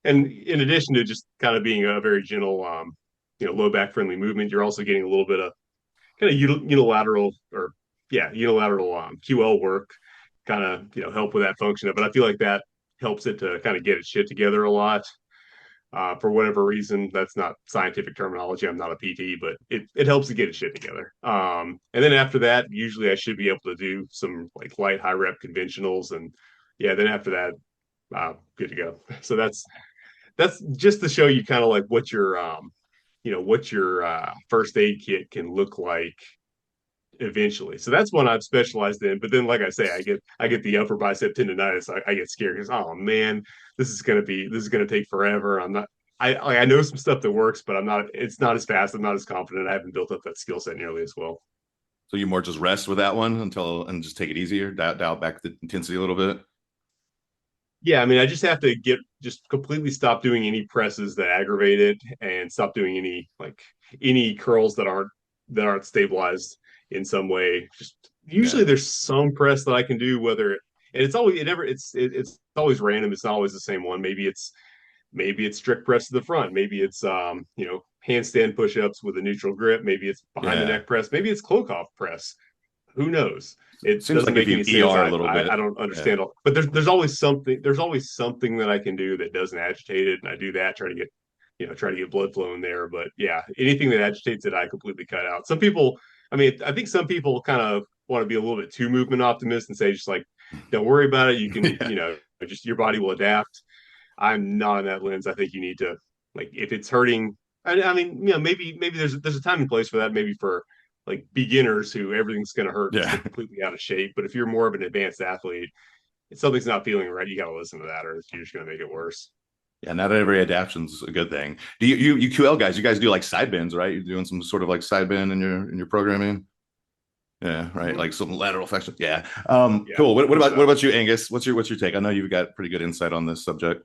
And in addition to just kind of being a very gentle, low back friendly movement, you're also getting a little bit of kind of unilateral QL work, kind of help with that function. But I feel like that helps it to kind of get its shit together a lot. For whatever reason, that's not scientific terminology. I'm not a PT, but it helps to get its shit together. And then after that, usually I should be able to do some like light high rep conventionals, and yeah, then after that, good to go. So that's just to show you kind of like what your first aid kit can look like eventually. So that's one I've specialized in. But then, like I say, I get the upper bicep tendonitis. I get scared because, oh man, this is gonna take forever. I know some stuff that works, but it's not as fast. I'm not as confident. I haven't built up that skill set nearly as well. So you more just rest with that one and just take it easier, dial back the intensity a little bit. Yeah, I mean, I just have to just completely stop doing any presses that aggravate it, and stop doing any curls that aren't stabilized in some way. Just usually there's some press that I can do, and it's always random. It's not always the same one. Maybe it's strict press to the front. Maybe it's handstand push-ups with a neutral grip. Maybe it's behind the neck press. Maybe it's Klokov press. Who knows? It seems doesn't like make any sense. ER a little bit. I don't understand. But there's always something. There's always something that I can do that doesn't agitate it, and I do that. Try to get blood flow in there. But yeah, anything that agitates it, I completely cut out. Some people, I mean, I think some people kind of want to be a little bit too movement optimist and say just like, don't worry about it. You can, just your body will adapt. I'm not on that lens. I think you need to, like, if it's hurting. I mean, maybe there's a time and place for that. Maybe for like beginners who everything's going to hurt, completely out of shape. But if you're more of an advanced athlete, if something's not feeling right, you got to listen to that, or you're just going to make it worse. Yeah, not every adaptation's a good thing. Do you QL guys? You guys do like side bends, right? You're doing some sort of like side bend in your programming. Yeah, right. Like some lateral flexion. Yeah. Cool. What about you, Angus? What's your take? I know you've got pretty good insight on this subject.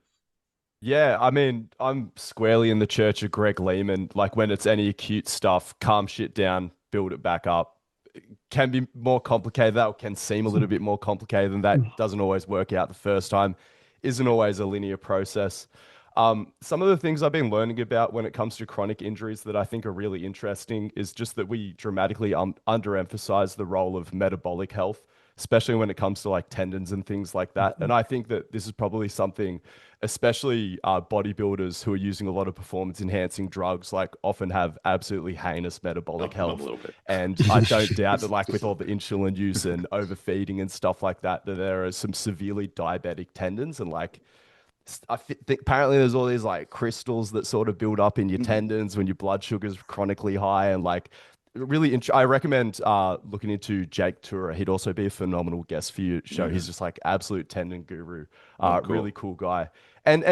Yeah, I mean, I'm squarely in the church of Greg Lehman. Like when it's any acute stuff, calm shit down, build it back up. It can be more complicated. That can seem a little bit more complicated than that. Doesn't always work out the first time. Isn't always a linear process. Some of the things I've been learning about when it comes to chronic injuries that I think are really interesting is just that we dramatically underemphasize the role of metabolic health, especially when it comes to like tendons and things like that. And I think that this is probably something, especially bodybuilders who are using a lot of performance enhancing drugs, like often have absolutely heinous metabolic health. And I don't doubt that like with all the insulin use and overfeeding and stuff like that, that there are some severely diabetic tendons. And like, I think apparently there's all these like crystals that sort of build up in your tendons when your blood sugar's chronically high. And like really, I recommend looking into Jake Tura. He'd also be a phenomenal guest for your show. He's just like absolute tendon guru. Cool. Really cool guy. And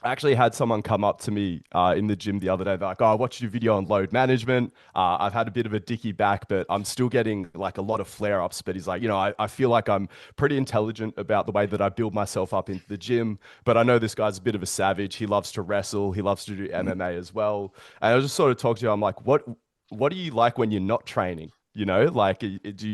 I actually had someone come up to me in the gym the other day. They're like, oh, I watched your video on load management. I've had a bit of a dicky back, but I'm still getting like a lot of flare-ups. But he's like, I feel like I'm pretty intelligent about the way that I build myself up into the gym. But I know this guy's a bit of a savage. He loves to wrestle. He loves to do MMA as well. And I just sort of talked to you. I'm like, what do you like when you're not training? Like,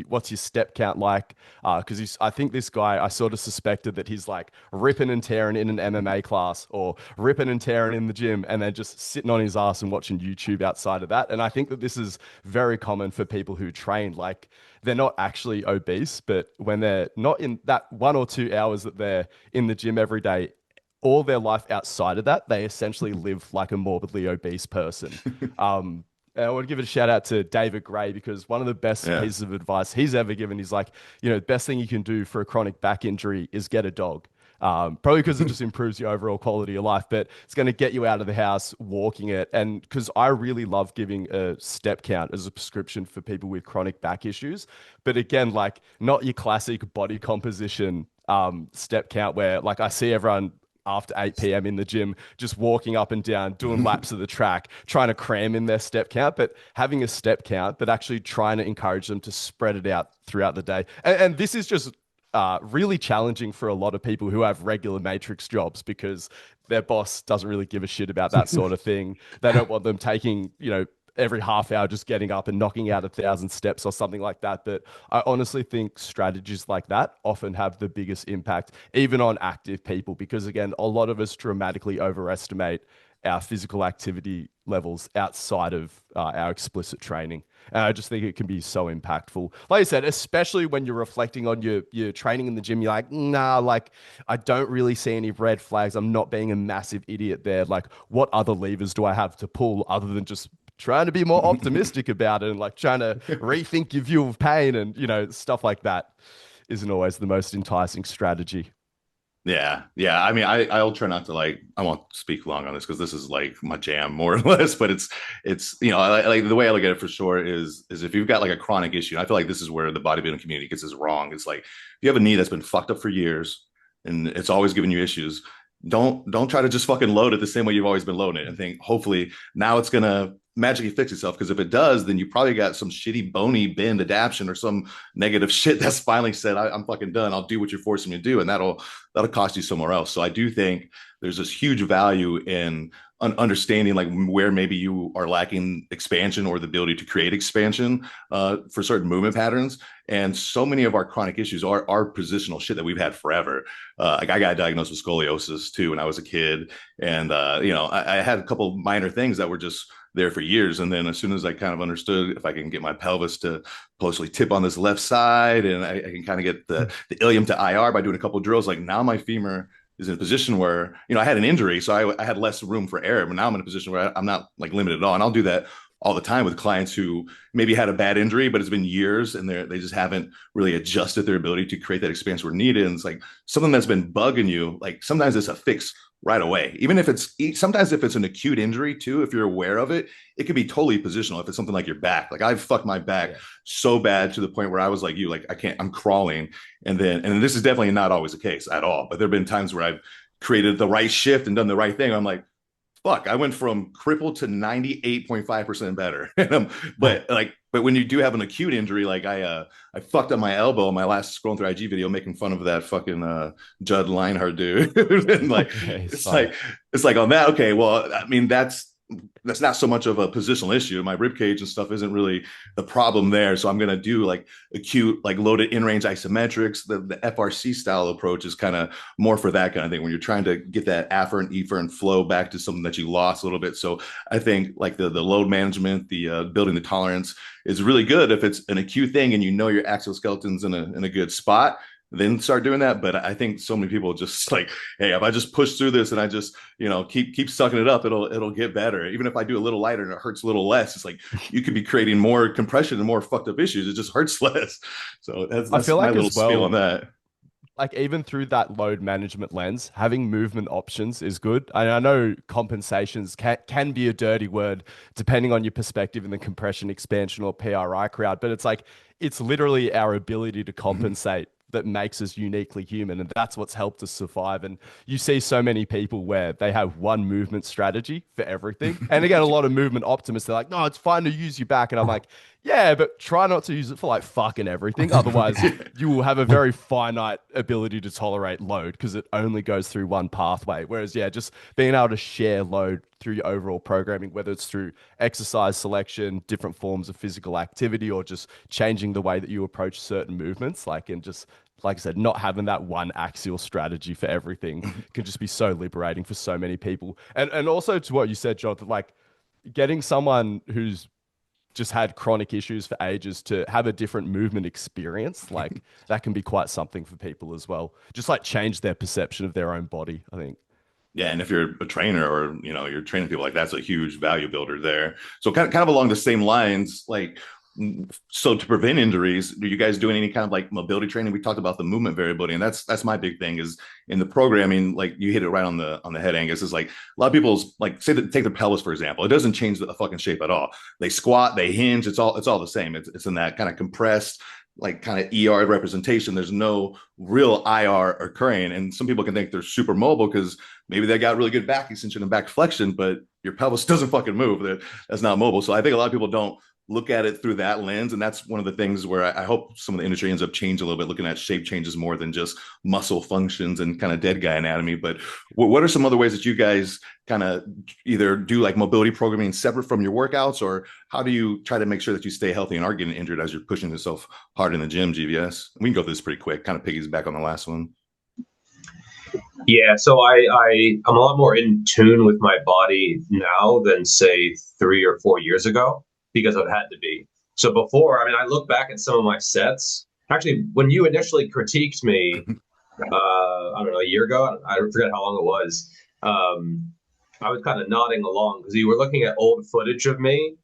what's your step count like? Because I think this guy, I sort of suspected that he's like ripping and tearing in an MMA class or ripping and tearing in the gym and then just sitting on his ass and watching YouTube outside of that. And I think that this is very common for people who train. Like, they're not actually obese, but when they're not in that 1 or 2 hours that they're in the gym every day, all their life outside of that, they essentially live like a morbidly obese person. And I want to give it a shout out to David Gray because one of the best Yeah. pieces of advice he's ever given is like, the best thing you can do for a chronic back injury is get a dog. Probably because it just improves your overall quality of life, but it's going to get you out of the house walking it. And because I really love giving a step count as a prescription for people with chronic back issues. But again, like not your classic body composition step count where like I see everyone after 8 p.m. in the gym, just walking up and down, doing laps of the track, trying to cram in their step count, but having a step count, but actually trying to encourage them to spread it out throughout the day. And this is just really challenging for a lot of people who have regular matrix jobs because their boss doesn't really give a shit about that sort of thing. They don't want them taking, every half hour just getting up and knocking out 1,000 steps or something like that. But I honestly think strategies like that often have the biggest impact, even on active people, because again, a lot of us dramatically overestimate our physical activity levels outside of our explicit training. And I just think it can be so impactful. Like I said, especially when you're reflecting on your training in the gym, you're like, nah, like I don't really see any red flags. I'm not being a massive idiot there. Like, what other levers do I have to pull other than just trying to be more optimistic about it and like trying to rethink your view of pain and, stuff like that isn't always the most enticing strategy. Yeah, yeah. I mean, I'll try not to like. I won't speak long on this because this is like my jam more or less. But it's like the way I look at it for sure is if you've got like a chronic issue, and I feel like this is where the bodybuilding community gets this wrong. It's like if you have a knee that's been fucked up for years and it's always giving you issues. Don't try to just fucking load it the same way you've always been loading it and think hopefully now it's gonna magically fix itself. Because if it does, then you probably got some shitty bony bend adaptation or some negative shit that's finally said, I'm fucking done. I'll do what you're forcing me to do, and that'll cost you somewhere else. So I do think there's this huge value in understanding like where maybe you are lacking expansion or the ability to create expansion for certain movement patterns. And so many of our chronic issues are positional shit that we've had forever. Like I got diagnosed with scoliosis too when I was a kid, and I had a couple minor things that were just there for years. And then as soon as I kind of understood if I can get my pelvis to closely tip on this left side and I can kind of get the ilium to IR by doing a couple of drills, like now my femur is in a position where, I had an injury, so I had less room for error, but now I'm in a position where I'm not like limited at all. And I'll do that all the time with clients who maybe had a bad injury, but it's been years and they just haven't really adjusted their ability to create that expansion where needed. And it's like something that's been bugging you. Like sometimes it's a fix right away. Even if sometimes if it's an acute injury too, if you're aware of it, it could be totally positional. If it's something like your back, like I've fucked my back so bad to the point where I was like you, like I'm crawling. And this is definitely not always the case at all. But there've been times where I've created the right shift and done the right thing. I'm like, fuck, I went from crippled to 98.5% better. But when you do have an acute injury, like I fucked up my elbow in my last scrolling through IG video, making fun of that fucking Judd Leinhardt dude. And like, it's like on that. Okay, well, I mean, that's not so much of a positional issue. My rib cage and stuff isn't really the problem there. So I'm going to do like acute, like loaded in range isometrics. The FRC style approach is kind of more for that kind of thing when you're trying to get that afferent efferent flow back to something that you lost a little bit. So I think like the load management, the building the tolerance is really good if it's an acute thing and your axial skeleton's in a good spot. Then start doing that. But I think so many people just like, hey, if I just push through this and I just, keep sucking it up, it'll get better. Even if I do a little lighter and it hurts a little less, it's like you could be creating more compression and more fucked up issues. It just hurts less. So that's I feel my like little as well, spiel on that. like even through that load management lens, having movement options is good. And I know compensations can be a dirty word depending on your perspective in the compression, expansion, or PRI crowd, but it's literally our ability to compensate that makes us uniquely human. And that's what's helped us survive. And you see so many people where they have one movement strategy for everything. And again, a lot of movement optimists, they're like, no, it's fine to use your back. And I'm like, yeah, but try not to use it for like fucking everything. Otherwise, you will have a very finite ability to tolerate load because it only goes through one pathway. Whereas, just being able to share load through your overall programming, whether it's through exercise selection, different forms of physical activity, or just changing the way that you approach certain movements, like I said, not having that one axial strategy for everything can just be so liberating for so many people. And also to what you said, Jonathan, like getting someone who's just had chronic issues for ages to have a different movement experience, like that can be quite something for people as well. Just like change their perception of their own body, I think. Yeah, and if you're a trainer or you're training people, like that's a huge value builder there. So kind of along the same lines, like so to prevent injuries, are you guys doing any kind of like mobility training? We talked about the movement variability, and that's my big thing is in the programming, like you hit it right on the head, Angus, is like a lot of people's like say that take their pelvis, for example. It doesn't change the fucking shape at all. They squat, they hinge, it's all the same. It's in that kind of compressed like kind of ER representation. There's no real IR occurring. And some people can think they're super mobile because maybe they got really good back extension and back flexion, but your pelvis doesn't fucking move. That's not mobile. So I think a lot of people don't look at it through that lens. And that's one of the things where I hope some of the industry ends up changing a little bit, looking at shape changes more than just muscle functions and kind of dead guy anatomy. But what are some other ways that you guys kind of either do like mobility programming separate from your workouts, or how do you try to make sure that you stay healthy and aren't getting injured as you're pushing yourself hard in the gym, GVS? We can go through this pretty quick, kind of piggies back on the last one. Yeah, so I'm a lot more in tune with my body now than say 3 or 4 years ago because I've had to be. So before, I mean, I look back at some of my sets. Actually, when you initially critiqued me, I don't know, a year ago, I forget how long it was. I was kind of nodding along because you were looking at old footage of me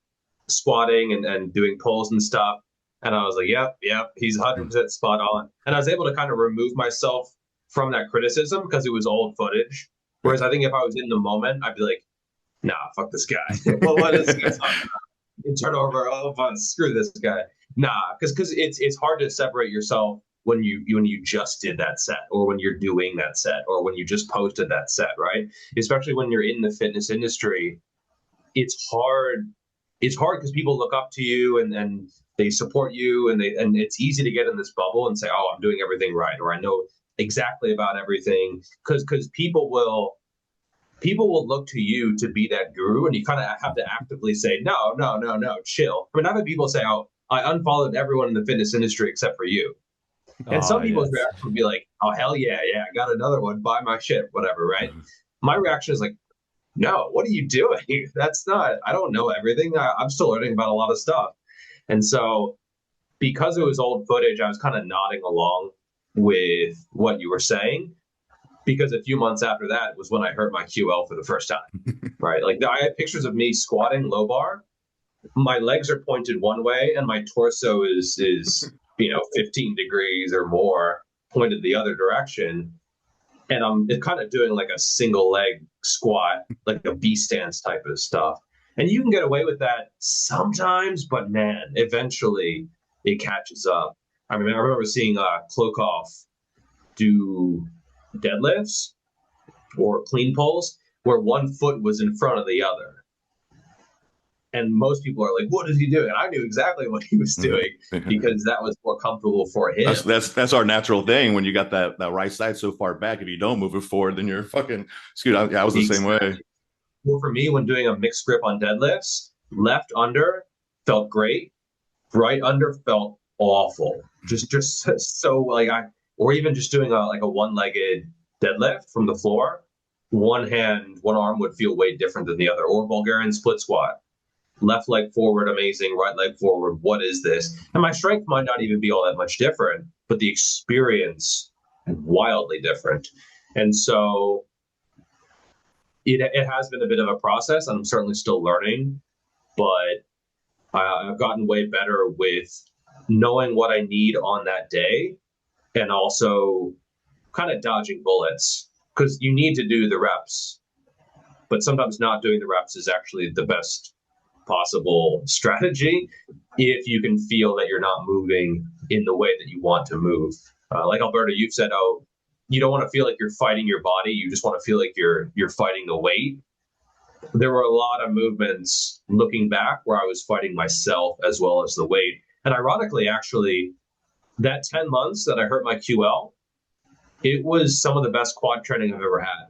squatting and doing pulls and stuff. And I was like, yep, he's 100% spot on. And I was able to kind of remove myself from that criticism because it was old footage. Whereas I think if I was in the moment, I'd be like, nah, fuck this guy. Well, what is this guy? Turn over. Oh, fun. Screw this guy. Nah, because it's hard to separate yourself when you just did that set, or when you're doing that set, or when you just posted that set, right? Especially when you're in the fitness industry, it's hard. It's hard because people look up to you and they support you, and it's easy to get in this bubble and say, oh, I'm doing everything right, or I know exactly about everything, because people will look to you to be that guru, and you kind of have to actively say, no, chill. I mean, I've had people say, oh, I unfollowed everyone in the fitness industry except for you. And some people's reaction would be like, oh, hell yeah, I got another one, buy my shit, whatever, right? My reaction is like, no, what are you doing? That's not, I don't know everything. I'm still learning about a lot of stuff. And so because it was old footage, I was kind of nodding along with what you were saying, because a few months after that was when I hurt my QL for the first time, right? Like I had pictures of me squatting low bar. My legs are pointed one way and my torso is 15 degrees or more pointed the other direction. And I'm kind of doing like a single leg squat, like a B stance type of stuff. And you can get away with that sometimes, but man, eventually it catches up. I mean, I remember seeing Klokov do deadlifts or clean pulls where one foot was in front of the other. And most people are like, what is he doing? And I knew exactly what he was doing because that was more comfortable for him. That's our natural thing. When you got that right side so far back, if you don't move it forward, then you're fucking screwed. I was the same way. Well, for me, when doing a mixed grip on deadlifts, left under felt great. Right under felt awful. Just so like or even just doing a one-legged deadlift from the floor, one arm would feel way different than the other. Or Bulgarian split squat. Left leg forward, amazing. Right leg forward, what is this? And my strength might not even be all that much different, but the experience wildly different. And so it has been a bit of a process, and I'm certainly still learning, but I've gotten way better with knowing what I need on that day, and also kind of dodging bullets, because you need to do the reps, but sometimes not doing the reps is actually the best possible strategy if you can feel that you're not moving in the way that you want to move. Like Alberto, you've said, oh, you don't want to feel like you're fighting your body. You just want to feel like you're fighting the weight. There were a lot of movements looking back where I was fighting myself as well as the weight. And ironically, actually, that 10 months that I hurt my QL, it was some of the best quad training I've ever had,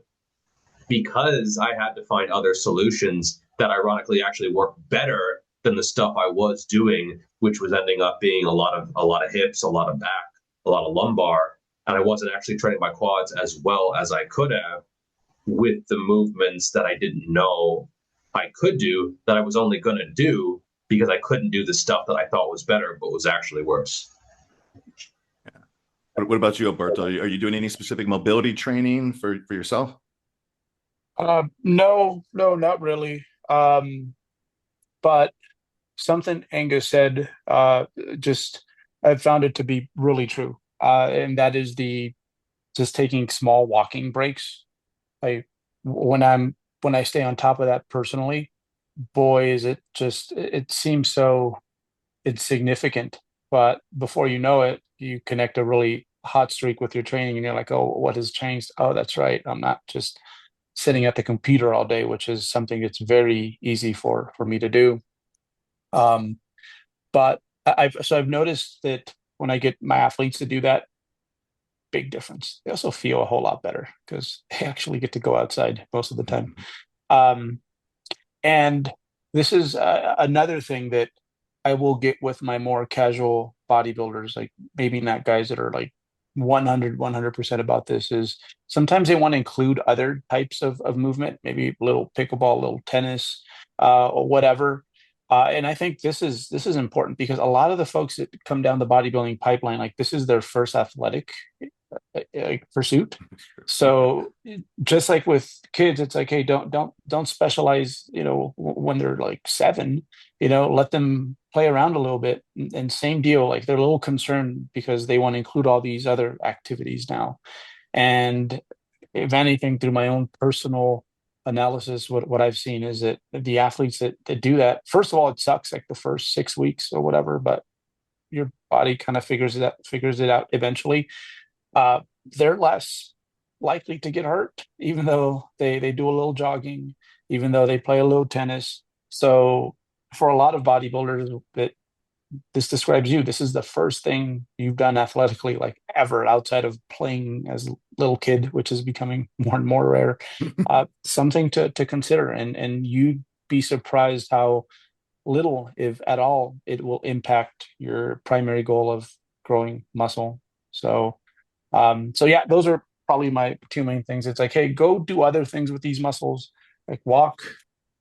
because I had to find other solutions that ironically actually worked better than the stuff I was doing, which was ending up being a lot of hips, a lot of back, a lot of lumbar. And I wasn't actually training my quads as well as I could have with the movements that I didn't know I could do, that I was only going to do because I couldn't do the stuff that I thought was better, but was actually worse. Yeah. What about you, Alberto? Are you doing any specific mobility training for yourself? No, not really. But something Angus said, just I've found it to be really true. And that is the just taking small walking breaks. I when I stay on top of that personally, boy, is it just it seems so insignificant. But before you know it, you connect a really hot streak with your training, and you're like, oh, what has changed? Oh, that's right. I'm not just sitting at the computer all day, which is something that's very easy for me to do. Um, but I've noticed that when I get my athletes to do that, big difference. They also feel a whole lot better because they actually get to go outside most of the time. Um, and this is another thing that I will get with my more casual bodybuilders, like maybe not guys that are like 100% about this, is sometimes they want to include other types of movement, maybe a little pickleball, a little tennis, or whatever. And I think this is important because a lot of the folks that come down the bodybuilding pipeline, like this is their first athletic pursuit. So just like with kids, it's like, hey, don't specialize, when they're like 7, let them play around a little bit. And same deal, like they're a little concerned because they want to include all these other activities now. And if anything, through my own personal analysis, what I've seen is that the athletes that do that, first of all, it sucks like the first 6 weeks or whatever, but your body kind of figures it out eventually. uh, they're less likely to get hurt, even though they do a little jogging, even though they play a little tennis. So for a lot of bodybuilders, that this describes you. This is the first thing you've done athletically, like ever, outside of playing as a little kid, which is becoming more and more rare. Something to consider, and you'd be surprised how little, if at all, it will impact your primary goal of growing muscle. So yeah, those are probably my two main things. It's like, hey, go do other things with these muscles, like walk,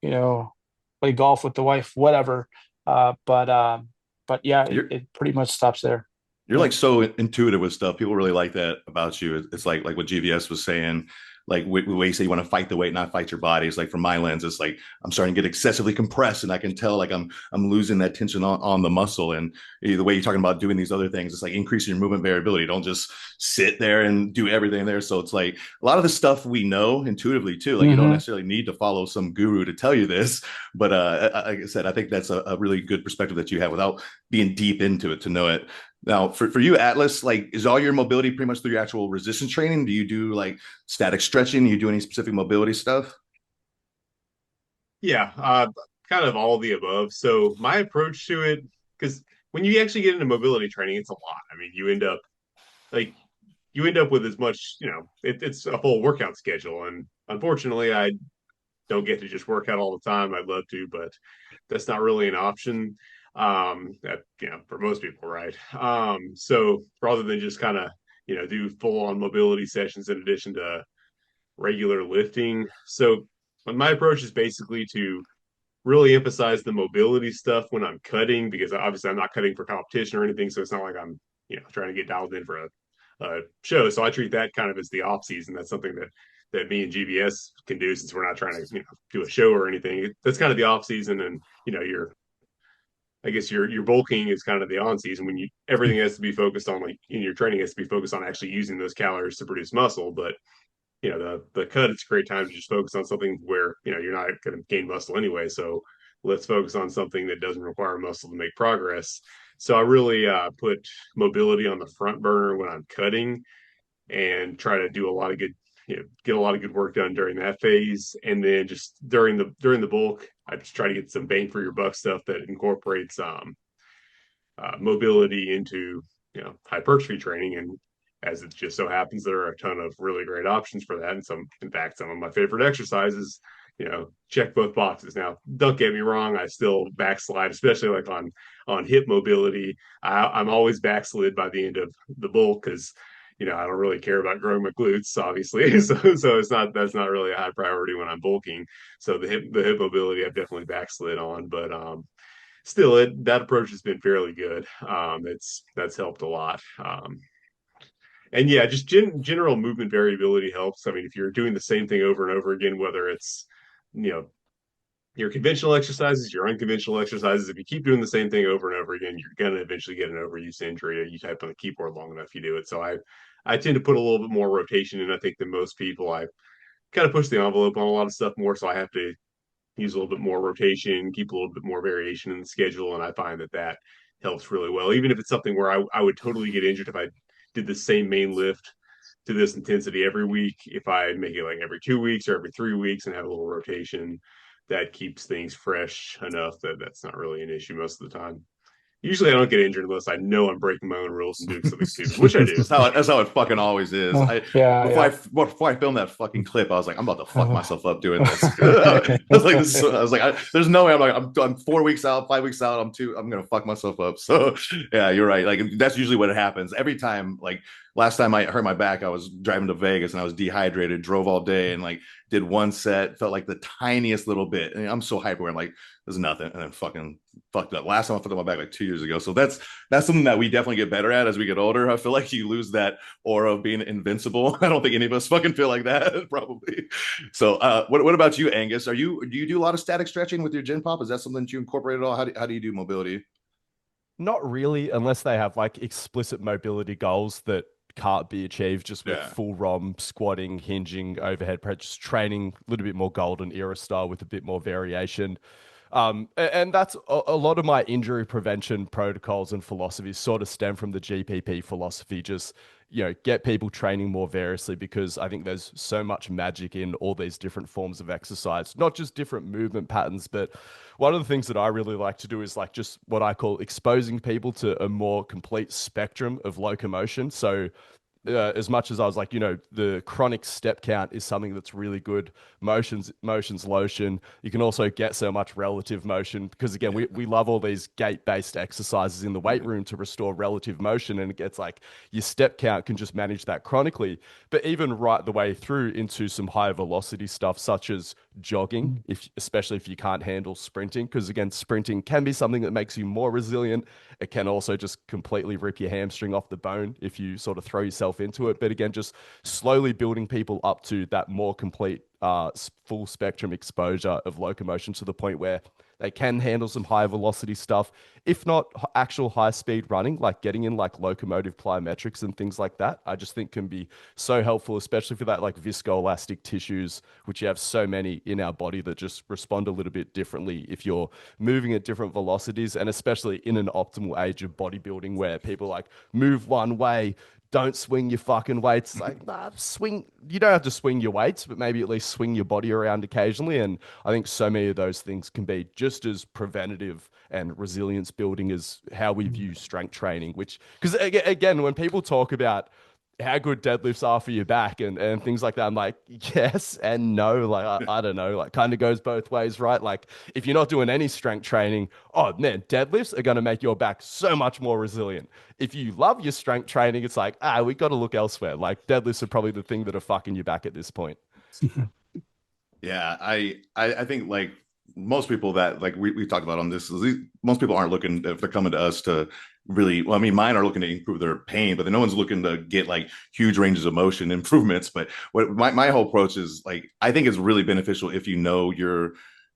you know, play golf with the wife, whatever. But yeah, it, You're it pretty much stops there. You're Yeah. like so intuitive with stuff. People really like that about you. It's like what GVS was saying, like the way you say you want to fight the weight, not fight your body. It's like from my lens, it's like I'm starting to get excessively compressed, and I can tell like I'm losing that tension on the muscle. And the way you're talking about doing these other things, it's like increasing your movement variability. Don't just sit there and do everything there. So it's like a lot of the stuff we know intuitively too. Like you don't Hmm. necessarily need to follow some guru to tell you this, but like I said, I think that's a really good perspective that you have without being deep into it to know it. Now, for you, Atlas, like, is all your mobility pretty much through your actual resistance training? Do you do like static stretching? Do you do any specific mobility stuff? Yeah, kind of all of the above. So my approach to it, because when you actually get into mobility training, it's a lot. I mean, like you end up with as much, it's a full workout schedule, and unfortunately, I don't get to just work out all the time. I'd love to, but that's not really an option. For most people, right? So rather than just kind of do full on mobility sessions in addition to regular lifting, so my approach is basically to really emphasize the mobility stuff when I'm cutting, because obviously I'm not cutting for competition or anything, so it's not like I'm trying to get dialed in for a show. So I treat that kind of as the off season. That's something that me and GVS can do, since we're not trying to do a show or anything. That's kind of the off season, and your I guess your bulking is kind of the on season, when everything has to be focused on, like in your training has to be focused on actually using those calories to produce muscle. But the cut, it's a great time to just focus on something where you're not going to gain muscle anyway. So let's focus on something that doesn't require muscle to make progress. So I really put mobility on the front burner when I'm cutting, and try to do a lot of good, get a lot of good work done during that phase. And then just during the bulk, I just try to get some bang for your buck stuff that incorporates mobility into hypertrophy training. And as it just so happens, there are a ton of really great options for that. And in fact, some of my favorite exercises, check both boxes. Now, don't get me wrong, I still backslide, especially like on hip mobility. I'm always backslid by the end of the bulk, because I don't really care about growing my glutes, obviously. So that's not really a high priority when I'm bulking. So the hip mobility I've definitely backslid on, but still, that approach has been fairly good. That's helped a lot. And yeah, just general movement variability helps. I mean, if you're doing the same thing over and over again, whether it's, you know, your conventional exercises, your unconventional exercises, if you keep doing the same thing over and over again, you're going to eventually get an overuse injury. You type on the keyboard long enough, you do it. So I tend to put a little bit more rotation in, I think, than most people. I kind of push the envelope on a lot of stuff more. So I have to use a little bit more rotation, keep a little bit more variation in the schedule. And I find that that helps really well. Even if it's something where I would totally get injured if I did the same main lift to this intensity every week. If I make it like every 2 weeks or every 3 weeks and have a little rotation, that keeps things fresh enough that that's not really an issue most of the time. Usually I don't get injured unless I know I'm breaking my own rules and doing something stupid, which I do. That's how it fucking always is. Yeah. Before I filmed that fucking clip, I was like, I'm about to fuck myself up doing this. I was like, there's no way. I'm 4 weeks out, 5 weeks out. I'm gonna fuck myself up. So yeah, you're right. Like that's usually what happens every time. Like last time I hurt my back, I was driving to Vegas and I was dehydrated, drove all day and like did one set, felt like the tiniest little bit. And I'm so hyper, I'm like, there's nothing, and then fucking fucked up. Last time I fucked up my back like 2 years ago. So that's something that we definitely get better at as we get older. I feel like you lose that aura of being invincible. I don't think any of us fucking feel like that, probably. So what about you, Angus? Do you do a lot of static stretching with your gym pop? Is that something that you incorporate at all? How do you do mobility? Not really, unless they have like explicit mobility goals that can't be achieved just with Yeah. full ROM, squatting, hinging, overhead press, just training a little bit more golden era style with a bit more variation. And that's a lot of my injury prevention protocols and philosophies sort of stem from the GPP philosophy. Just, get people training more variously because I think there's so much magic in all these different forms of exercise, not just different movement patterns, but one of the things that I really like to do is like just what I call exposing people to a more complete spectrum of locomotion. So as much as I was like, the chronic step count is something that's really good. Motions lotion. You can also get so much relative motion because again, we love all these gait-based exercises in the weight room to restore relative motion. And it gets like your step count can just manage that chronically. But even right the way through into some high velocity stuff, such as jogging, especially if you can't handle sprinting, because again, sprinting can be something that makes you more resilient. It can also just completely rip your hamstring off the bone if you sort of throw yourself into it. But again, just slowly building people up to that more complete full spectrum exposure of locomotion to the point where they can handle some high velocity stuff, if not actual high speed running, like getting in like locomotive plyometrics and things like that. I just think can be so helpful, especially for that like viscoelastic tissues, which you have so many in our body that just respond a little bit differently if you're moving at different velocities, and especially in an optimal age of bodybuilding where people like move one way, don't swing your fucking weights. Like, nah, swing. You don't have to swing your weights, but maybe at least swing your body around occasionally. And I think so many of those things can be just as preventative and resilience building as how we view strength training, which, because again, when people talk about how good deadlifts are for your back and things like that, I'm like, yes and no. Like, I don't know, like kind of goes both ways, right? Like if you're not doing any strength training, oh man, deadlifts are going to make your back so much more resilient. If you love your strength training, it's like, we got to look elsewhere. Like deadlifts are probably the thing that are fucking your back at this point. Yeah, I think like most people that like we talked about on this, most people aren't looking, if they're coming to us to really, well, I mean, mine are looking to improve their pain, but no one's looking to get like huge ranges of motion improvements. But what my whole approach is like, I think it's really beneficial if you know your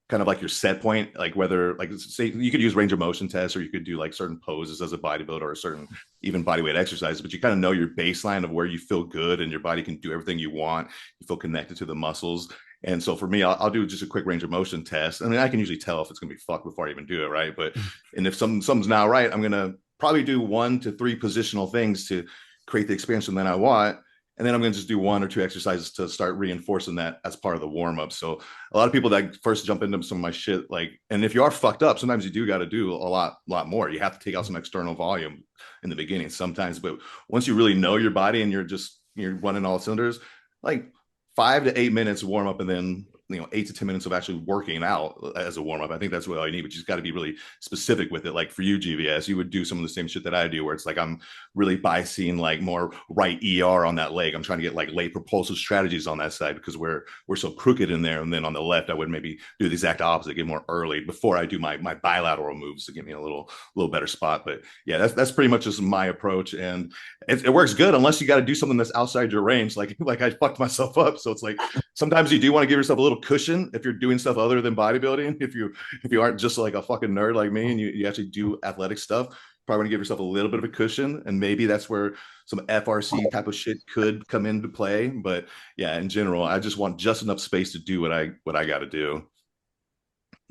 kind of like your set point, like whether like say you could use range of motion tests or you could do like certain poses as a bodybuilder or certain even body weight exercises, but you kind of know your baseline of where you feel good and your body can do everything you want. You feel connected to the muscles. And so for me, I'll do just a quick range of motion test. I mean, I can usually tell if it's going to be fucked before I even do it, right? But and if something's now right, I'm going to probably do 1 to 3 positional things to create the expansion that I want. And then I'm going to just do 1 or 2 exercises to start reinforcing that as part of the warm up. So a lot of people that first jump into some of my shit, like, and if you are fucked up, sometimes you do got to do a lot more. You have to take out some external volume in the beginning sometimes. But once you really know your body and you're running all cylinders, like 5 to 8 minutes warm up and then 8 to 10 minutes of actually working out as a warm up. I think that's what I need, but you just got to be really specific with it. Like for you, GVS, you would do some of the same shit that I do, where it's like I'm really biasing like more right ER on that leg. I'm trying to get like late propulsive strategies on that side because we're so crooked in there. And then on the left, I would maybe do the exact opposite, get more early before I do my bilateral moves to get me a little better spot. But yeah, that's pretty much just my approach, and it works good unless you got to do something that's outside your range. Like I fucked myself up, so it's like sometimes you do want to give yourself a little cushion if you're doing stuff other than bodybuilding. If you aren't just like a fucking nerd like me and you actually do athletic stuff, probably want to give yourself a little bit of a cushion, and maybe that's where some FRC type of shit could come into play. But yeah, in general, I just want just enough space to do what I got to do.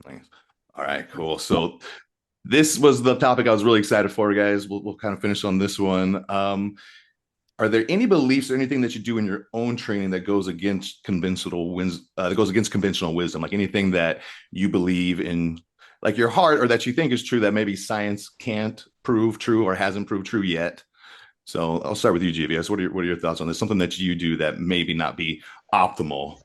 Nice. All right, cool. So this was the topic I was really excited for, guys. We'll kind of finish on this one. Are there any beliefs or anything that you do in your own training that goes against conventional wisdom? Like anything that you believe in, like your heart, or that you think is true that maybe science can't prove true or hasn't proved true yet? So I'll start with you, GVS. What are your thoughts on this? Something that you do that maybe not be optimal?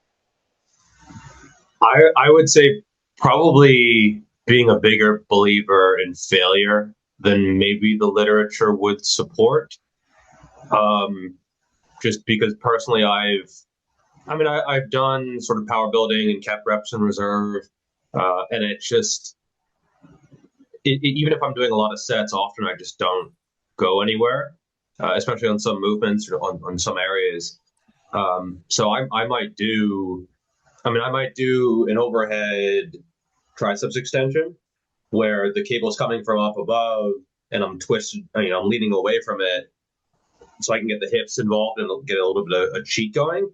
I would say probably being a bigger believer in failure than maybe the literature would support. Just because personally I've done sort of power building and kept reps in reserve. And it just, even if I'm doing a lot of sets, often I just don't go anywhere, especially on some movements or on some areas. So I might do an overhead triceps extension where the cable's coming from up above and I'm twisted, I'm leaning away from it so I can get the hips involved and get a little bit of a cheat going.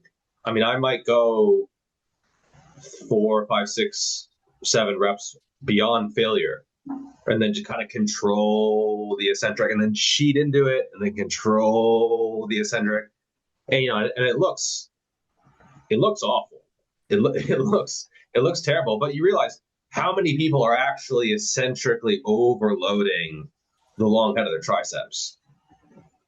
I might go 4, 5, 6, 7 reps beyond failure, and then just kind of control the eccentric, and then cheat into it, and then control the eccentric, and and it looks awful. It looks terrible, but you realize how many people are actually eccentrically overloading the long head of their triceps.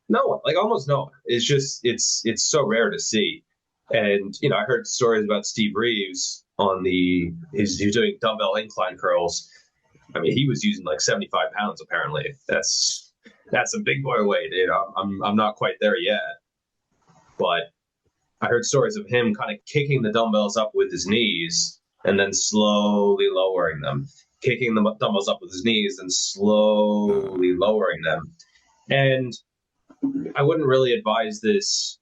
No one, like almost no one. It's just it's so rare to see. And I heard stories about Steve Reeves he's doing dumbbell incline curls. He was using like 75 pounds apparently. That's a big boy weight. I'm not quite there yet, but I heard stories of him kind of kicking the dumbbells up with his knees and then slowly lowering them, kicking the dumbbells up with his knees and slowly lowering them. And I wouldn't really advise this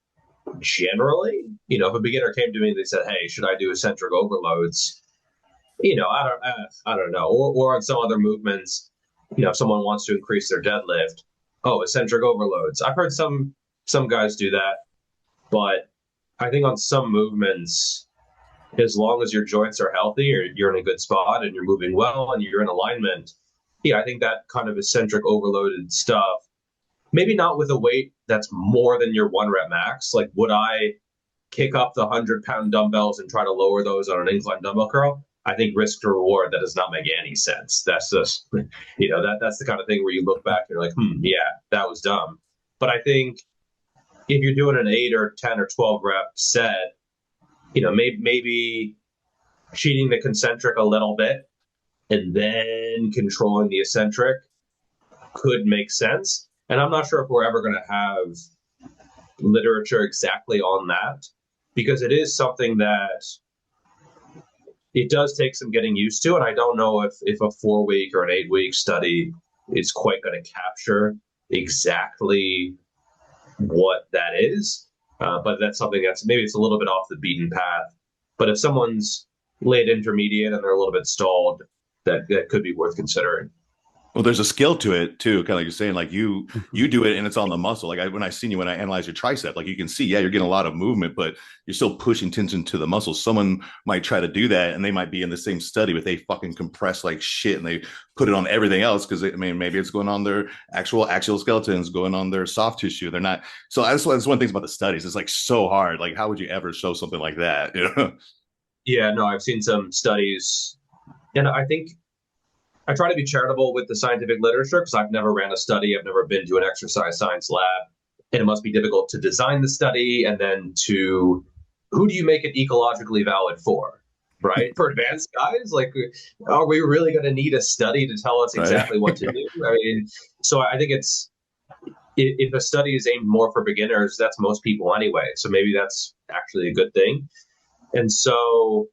generally. If a beginner came to me and they said, "Hey, should I do eccentric overloads?" I don't know. Or on some other movements, if someone wants to increase their deadlift, eccentric overloads. I've heard some guys do that, but I think on some movements, as long as your joints are healthy or you're in a good spot and you're moving well and you're in alignment, I think that kind of eccentric overloaded stuff, maybe not with a weight that's more than your 1 rep max. Like, would I kick up the 100-pound dumbbells and try to lower those on an incline dumbbell curl? I think risk to reward, that does not make any sense. That's just, that's the kind of thing where you look back and you're like, yeah, that was dumb. But I think if you're doing an 8 or 10 or 12 rep set, maybe cheating the concentric a little bit and then controlling the eccentric could make sense. And I'm not sure if we're ever going to have literature exactly on that, because it is something that it does take some getting used to. And I don't know if a 4-week or an 8-week study is quite going to capture exactly what that is. But that's something that's maybe it's a little bit off the beaten path. But if someone's late intermediate and they're a little bit stalled, that could be worth considering. Well, there's a skill to it too, kind of like you're saying, like you do it and it's on the muscle. Like when I analyze your tricep, like you can see, yeah, you're getting a lot of movement, but you're still pushing tension to the muscle. Someone might try to do that and they might be in the same study, but they fucking compress like shit and they put it on everything else because maybe it's going on their actual axial skeletons, going on their soft tissue. They're not. So that's one of the things about the studies. It's like so hard. Like how would you ever show something like that? Yeah, no, I've seen some studies, and I think I try to be charitable with the scientific literature because I've never ran a study. I've never been to an exercise science lab. And it must be difficult to design the study and then who do you make it ecologically valid for? right? For advanced guys, like, are we really going to need a study to tell us Right. exactly what to do? I mean, so I think if a study is aimed more for beginners, that's most people anyway. So maybe that's actually a good thing. And so,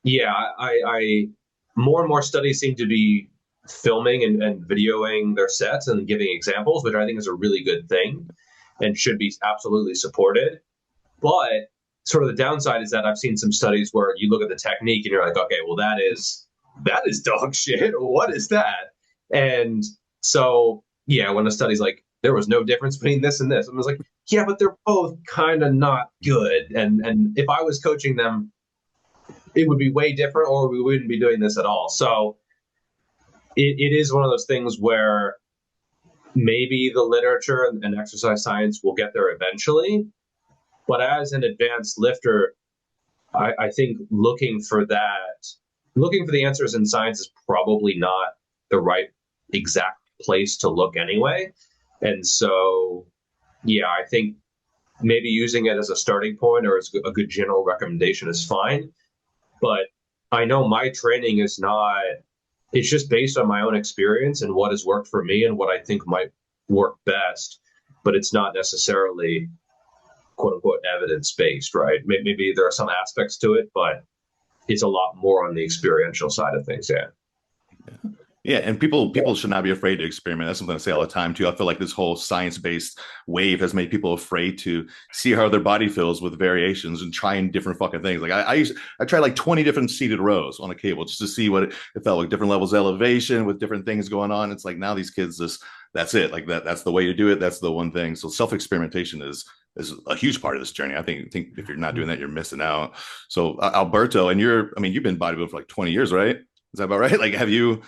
yeah, I more and more studies seem to be filming and videoing their sets and giving examples, which I think is a really good thing and should be absolutely supported. But sort of the downside is that I've seen some studies where you look at the technique and you're like, okay, well, that is dog shit. What is that? And so, yeah, when a study's like, there was no difference between this and this, I was like, yeah, but they're both kind of not good. And if I was coaching them, it would be way different, or we wouldn't be doing this at all. So it is one of those things where maybe the literature and exercise science will get there eventually. But as an advanced lifter, I think looking for the answers in science is probably not the right exact place to look anyway. And so, yeah, I think maybe using it as a starting point or as a good general recommendation is fine. But I know my training is not, it's just based on my own experience and what has worked for me and what I think might work best. But it's not necessarily quote unquote evidence based, right? Maybe there are some aspects to it, but it's a lot more on the experiential side of things. Yeah. Yeah, and people should not be afraid to experiment. That's something I say all the time too. I feel like this whole science-based wave has made people afraid to see how their body feels with variations and trying different fucking things. Like I tried like 20 different seated rows on a cable just to see what it felt like, different levels of elevation with different things going on. It's like now these kids that's it. Like that's the way to do it. That's the one thing. So self-experimentation is a huge part of this journey. I think if you're not doing that, you're missing out. So Alberto, and you've been bodybuilding for like 20 years, right? Is that about right? Like have you?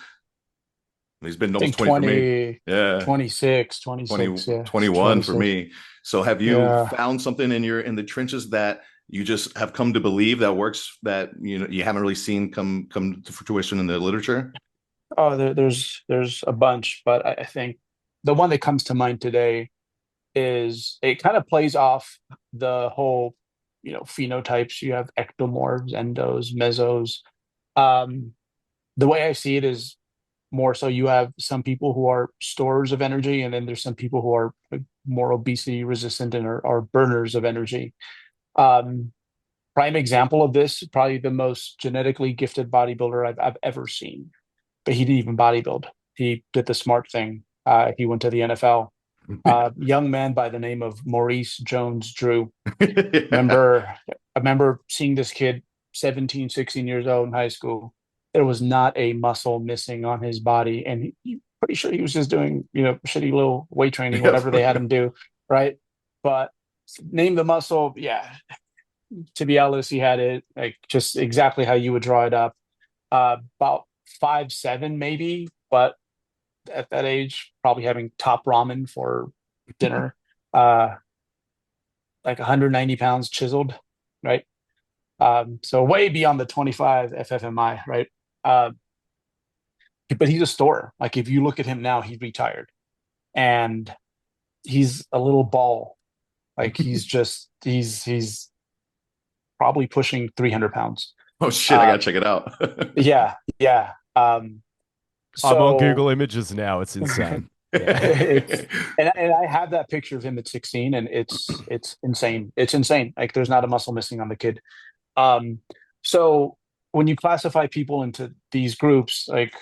He's been almost 20 for me. Yeah. 26, 20, yeah. 21 for 26. me. So have you found something in the trenches that you just have come to believe that works, that you haven't really seen come to fruition in the literature? Oh, there's a bunch, but I think the one that comes to mind today is it kind of plays off the whole, phenotypes. You have ectomorphs, endos, mesos. The way I see it is more so you have some people who are storers of energy, and then there's some people who are more obesity resistant and are burners of energy. Prime example of this, probably the most genetically gifted bodybuilder I've ever seen, but he didn't even bodybuild. He did the smart thing. He went to the NFL. Young man by the name of Maurice Jones-Drew. I remember seeing this kid, 17, 16 years old in high school. There was not a muscle missing on his body, and pretty sure he was just doing, shitty little weight training, whatever they had him do, right? But name the muscle, yeah. Tibialis, he had it like just exactly how you would draw it up. About 5'7" maybe, but at that age, probably having top ramen for dinner. Like 190 pounds chiseled, right? So way beyond the 25 FFMI, right? But he's a storer. Like if you look at him now, he's retired, and he's a little ball. Like he's probably pushing 300 pounds. Oh shit! I gotta check it out. Yeah. I'm So on Google Images now. It's insane. and I have that picture of him at 16, and it's insane. It's insane. Like there's not a muscle missing on the kid. So when you classify people into these groups, like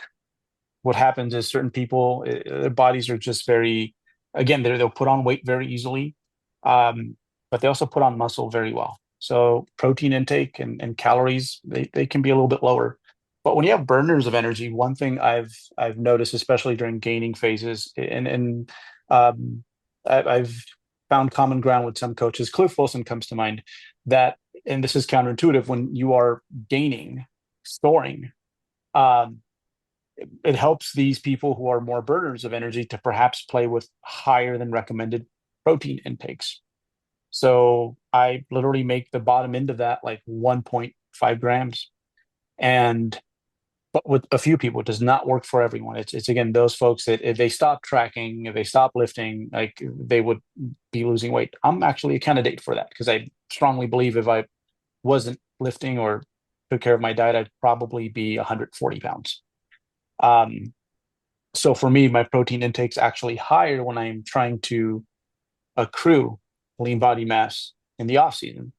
what happens is certain people, their bodies are just very, again, they'll put on weight very easily, but they also put on muscle very well. So protein intake and calories, they can be a little bit lower. But when you have burners of energy, one thing I've noticed, especially during gaining phases, and I've found common ground with some coaches. Cliff Wilson comes to mind. That, and this is counterintuitive, when you are gaining, storing, it helps these people who are more burners of energy to perhaps play with higher than recommended protein intakes. So I literally make the bottom end of that like 1.5 grams. But with a few people, it does not work for everyone. It's again, those folks that if they stop tracking, if they stop lifting, like they would be losing weight. I'm actually a candidate for that because I strongly believe if I wasn't lifting or took care of my diet, I'd probably be 140 pounds. Um, so for me, my protein intake's actually higher when I'm trying to accrue lean body mass in the off season.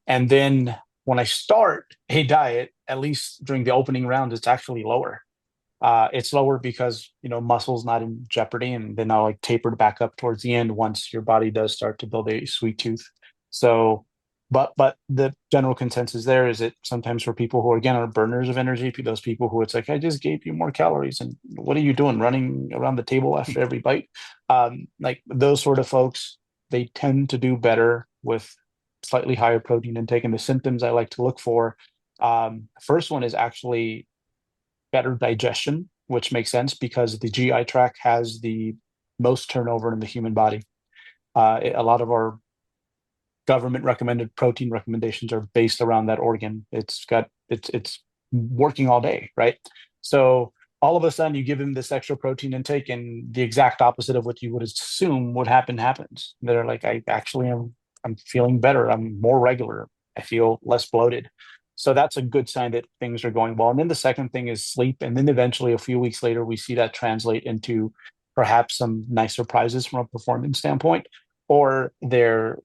And then when I start a diet, at least during the opening rounds, it's actually lower. It's lower because muscle's not in jeopardy, and then I'll like taper back up towards the end once your body does start to build a sweet tooth. So, but the general consensus there is that sometimes for people who again are burners of energy, those people who it's like I just gave you more calories, and what are you doing running around the table after every bite? Like those sort of folks, they tend to do better with slightly higher protein intake. And the symptoms I like to look for, first one is actually better digestion, which makes sense because the GI tract has the most turnover in the human body. A lot of our government recommended protein recommendations are based around that organ. It's working all day, right? So all of a sudden you give them this extra protein intake and the exact opposite of what you would assume would happen happens. They're like, I'm feeling better. I'm more regular. I feel less bloated. So that's a good sign that things are going well. And then the second thing is sleep. And then eventually a few weeks later, we see that translate into perhaps some nice surprises from a performance standpoint, or their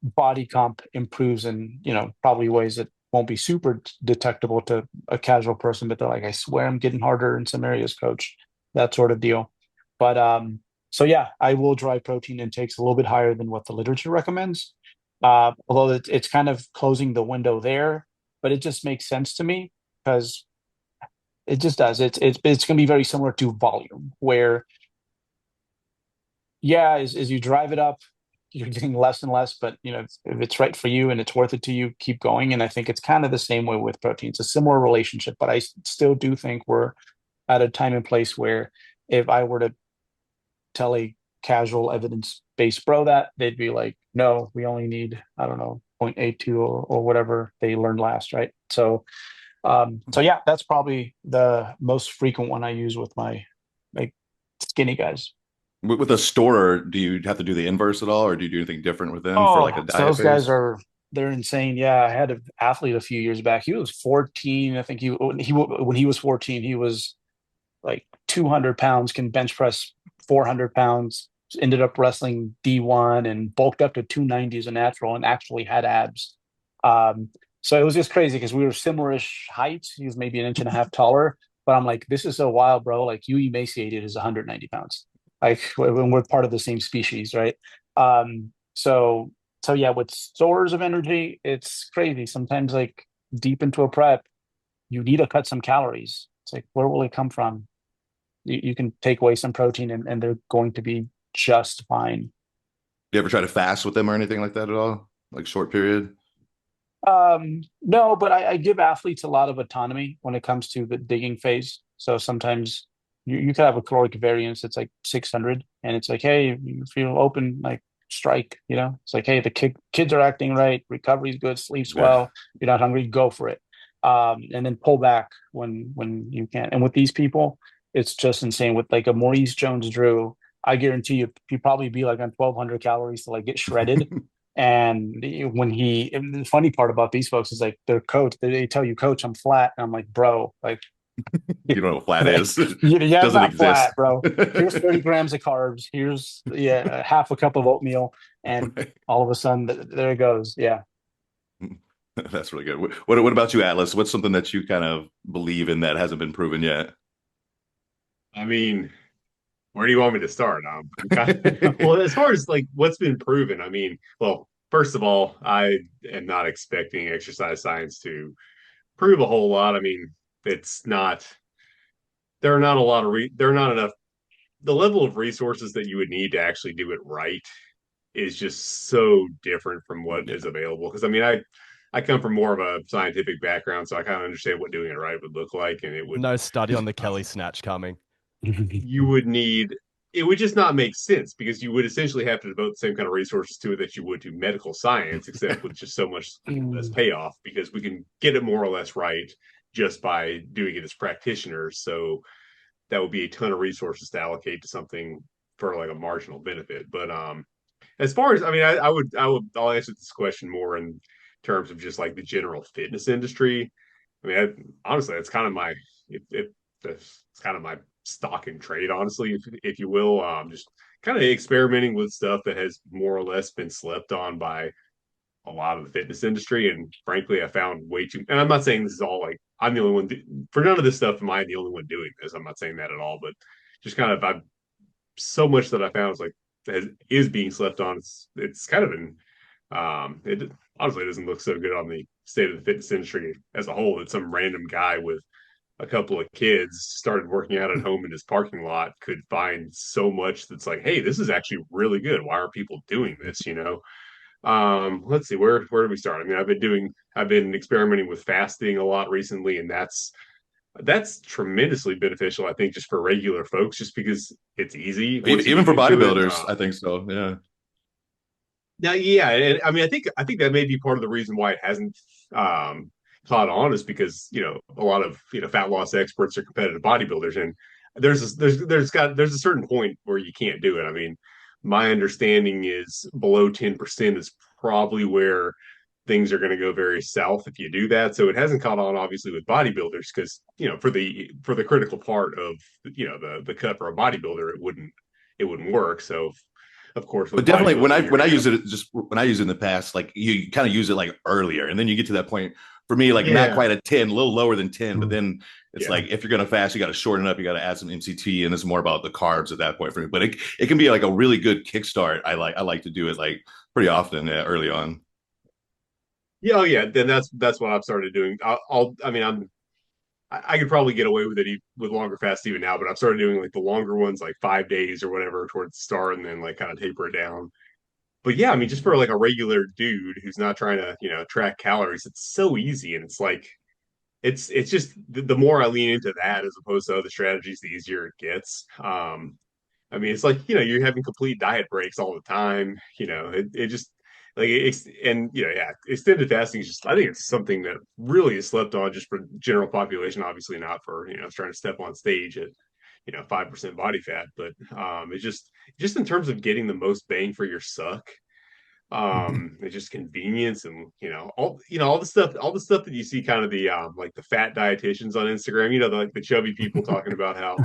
body comp improves in, probably ways that won't be super detectable to a casual person, but they're like, I swear I'm getting harder in some areas, coach, that sort of deal. But so yeah, I will drive protein intakes a little bit higher than what the literature recommends. Although it's kind of closing the window there, but it just makes sense to me because it just does. It's going to be very similar to volume, where yeah, as you drive it up, you're getting less and less. But if it's right for you and it's worth it to you, keep going. And I think it's kind of the same way with protein. It's a similar relationship, but I still do think we're at a time and place where if I were to tell a casual evidence-based bro that, they'd be like, no, we only need, I don't know, 0.82 or whatever they learned last, right? So yeah, that's probably the most frequent one I use with my skinny guys. With a store, do you have to do the inverse at all, or do you do anything different with them for like a Oh, so diet those guys base? they're insane. Yeah, I had an athlete a few years back. He was 14. I think when he was 14, he was like 200 pounds, can bench press 400 pounds, ended up wrestling D1 and bulked up to 290 as a natural and actually had abs. Um, so it was just crazy because we were similar-ish heights. He was maybe an inch and a half taller, but I'm like, this is so wild, bro. Like you emaciated is 190 pounds. Like when we're part of the same species, right? So yeah, with stores of energy, it's crazy. Sometimes like deep into a prep, you need to cut some calories. It's like, where will it come from? You can take away some protein and they're going to be just fine. Do you ever try to fast with them or anything like that at all? Like short period? No, but I give athletes a lot of autonomy when it comes to the digging phase. So sometimes you could have a caloric variance that's like 600, and it's like, hey, you feel open, like strike. It's like, hey, the kids are acting right, recovery's good, sleeps Yeah. well, you're not hungry, go for it. And then pull back when you can. And with these people, it's just insane. With like a Maurice Jones-Drew, I guarantee you probably be like on 1,200 calories to like get shredded. And and the funny part about these folks is like their coach, they tell you, coach, I'm flat. And I'm like, bro, like, You don't know what flat is. yeah, I'm Doesn't not exist. flat, bro. Here's 30 grams of carbs. Here's, yeah, half a cup of oatmeal. And Right. all of a sudden, there it goes. Yeah. That's really good. What about you, Atlas? What's something that you kind of believe in that hasn't been proven yet? I mean, where do you want me to start? Well, as far as like what's been proven, I mean, well, first of all, I am not expecting exercise science to prove a whole lot. I mean, it's not, there are not a lot of, there are not enough, the level of resources that you would need to actually do it right is just so different from what Yeah. is available. Because I mean, I come from more of a scientific background, so I kind of understand what doing it right would look like, and it would No study on the Kelly snatch coming. you would need it would just not make sense because you would essentially have to devote the same kind of resources to it that you would to medical science, except with just so much less payoff because we can get it more or less right just by doing it as practitioners. So that would be a ton of resources to allocate to something for like a marginal benefit. But as far as I mean, I'll answer this question more in terms of just like the general fitness industry. I mean, honestly, it's kind of my it's kind of my stock and trade, honestly, if you will. Just kind of experimenting with stuff that has more or less been slept on by a lot of the fitness industry. And frankly, I found way too. And I'm not saying this is all like I'm the only one for none of this stuff. Am I the only one doing this? I'm not saying that at all. But just kind of I've so much that I found is like that is being slept on. It's kind of an it honestly doesn't look so good on the state of the fitness industry as a whole that some random guy with a couple of kids started working out at home in his parking lot could find so much that's like, hey, this is actually really good. Why are people doing this? You know? Let's see, where do we start? I mean, I've been experimenting with fasting a lot recently, and that's tremendously beneficial, I think, just for regular folks, just because it's easy once you Even get for into it. bodybuilders, I think so. Yeah. Now, yeah, and I mean, I think that may be part of the reason why it hasn't caught on is because a lot of fat loss experts are competitive bodybuilders, and there's a certain point where you can't do it. I mean, my understanding is below 10% is probably where things are going to go very south if you do that. So it hasn't caught on obviously with bodybuilders because for the critical part of the cut for a bodybuilder it wouldn't work. So of course, But with definitely bodybuilding, you're when I gonna use it, just when I use it in the past, like you kind of use it like earlier, and then you get to that point for me, like not yeah, quite a 10, a little lower than 10, but then it's yeah, like if you're gonna fast, you got to shorten up, you got to add some MCT, and it's more about the carbs at that point for me. But it can be like a really good kickstart. I like to do it like pretty often early on. yeah, oh yeah. Then that's what I've started doing. I mean, I could probably get away with it with longer fasts even now, but I've started doing like the longer ones, like 5 days or whatever towards the start, and then like kind of taper it down. But yeah, I mean, just for like a regular dude who's not trying to track calories, it's so easy, and it's like it's just the more I lean into that as opposed to other strategies, the easier it gets. I mean, it's like, you're having complete diet breaks all the time. It just like it's and yeah, extended fasting is just I think it's something that really is slept on just for general population, obviously not for, trying to step on stage at 5% body fat, but it's just in terms of getting the most bang for your suck. It's just convenience and all the stuff that you see kind of the like the fat dietitians on Instagram, like the chubby people talking about how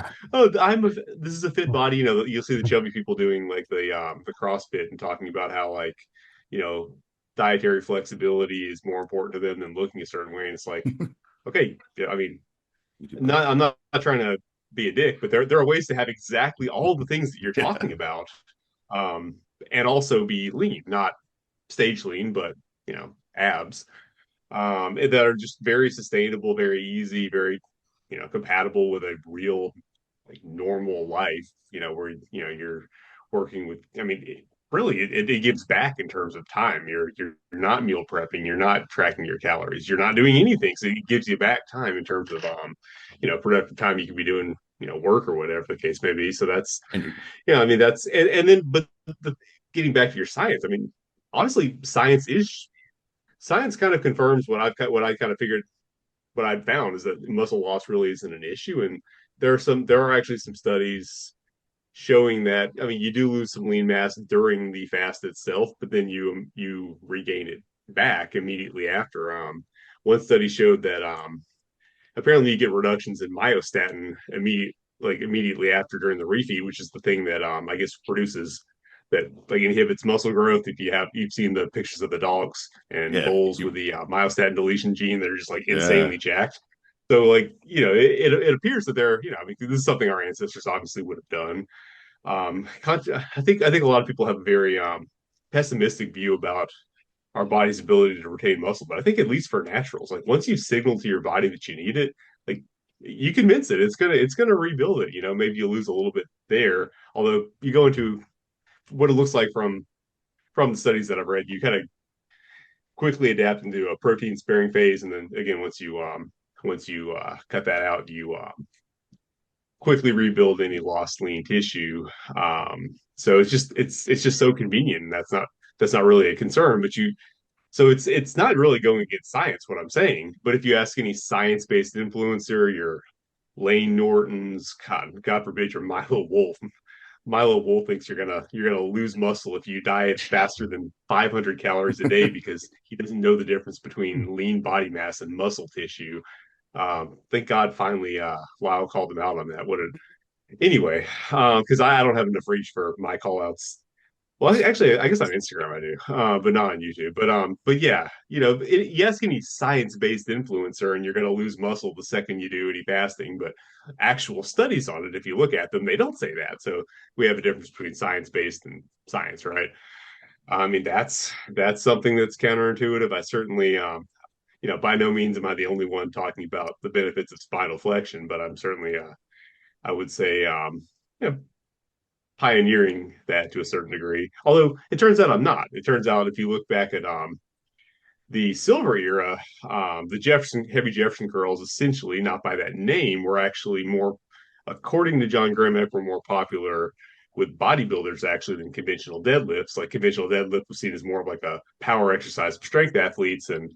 this is a fit body, you'll see the chubby people doing like the CrossFit and talking about how like you know dietary flexibility is more important to them than looking a certain way, and it's like, okay, yeah, I mean, I'm not trying to be a dick, but there are ways to have exactly all the things that you're Yeah. talking about, um, and also be lean, not stage lean, but abs, that are just very sustainable, very easy, very compatible with a real like normal life. Where you're working with. I mean, really, it gives back in terms of time. You're not meal prepping. You're not tracking your calories. You're not doing anything. So it gives you back time in terms of productive time you can be doing work or whatever the case may be. So that's And you I mean that's and then but the, getting back to your science. I mean, honestly, science kind of confirms what I kind of figured what I'd found is that muscle loss really isn't an issue, and there are actually some studies showing that I mean you do lose some lean mass during the fast itself, but then you regain it back immediately after. One study showed that apparently you get reductions in myostatin immediately after during the refeed, which is the thing that I guess produces that like inhibits muscle growth. If you've seen the pictures of the dogs and yeah, bulls with you the myostatin deletion gene that are just like yeah. insanely jacked. So like it appears that they're I mean this is something our ancestors obviously would have done. I think a lot of people have a very pessimistic view about our body's ability to retain muscle. But I think at least for naturals, like once you signal to your body that you need it, like you convince it, it's gonna rebuild it. Maybe you lose a little bit there. Although you go into what it looks like from the studies that I've read, you kind of quickly adapt into a protein sparing phase, and then again once you cut that out, you quickly rebuild any lost lean tissue. So it's just so convenient, and that's not really a concern. But so it's not really going against science what I'm saying. But if you ask any science-based influencer, your Lane Norton's, God forbid, your Milo Wolf. Milo Wolf thinks you're gonna lose muscle if you diet faster than 500 calories a day because he doesn't know the difference between lean body mass and muscle tissue. Thank God finally Lyle called him out on that. Anyway, because I don't have enough reach for my call outs. Well, actually, I guess on Instagram I do, but not on YouTube. But yeah, you ask any science-based influencer, and you're going to lose muscle the second you do any fasting. But actual studies on it, if you look at them, they don't say that. So we have a difference between science-based and science, right? I mean, that's something that's counterintuitive. I certainly, by no means am I the only one talking about the benefits of spinal flexion, but I'm certainly, I would say, you know, pioneering that to a certain degree. Although it turns out I'm not. It turns out if you look back at the silver era, the heavy Jefferson curls, essentially not by that name, were actually more, according to John Gremick, were more popular with bodybuilders actually than conventional deadlifts. Like conventional deadlift was seen as more of like a power exercise for strength athletes, and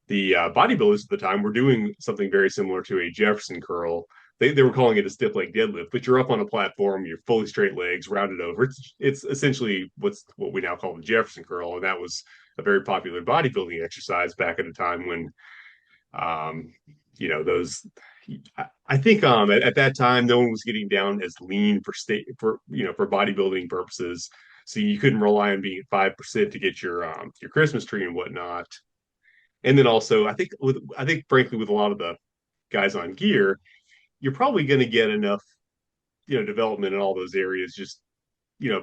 the bodybuilders at the time were doing something very similar to a Jefferson curl. They were calling it a stiff leg deadlift, but you're up on a platform, you're fully straight legs, rounded over. It's essentially what we now call the Jefferson curl, and that was a very popular bodybuilding exercise back at a time when, um, those. I think at that time no one was getting down as lean for bodybuilding purposes, so you couldn't rely on being at 5% to get your Christmas tree and whatnot. And then also, I think frankly, with a lot of the guys on gear, you're probably going to get enough, development in all those areas. Just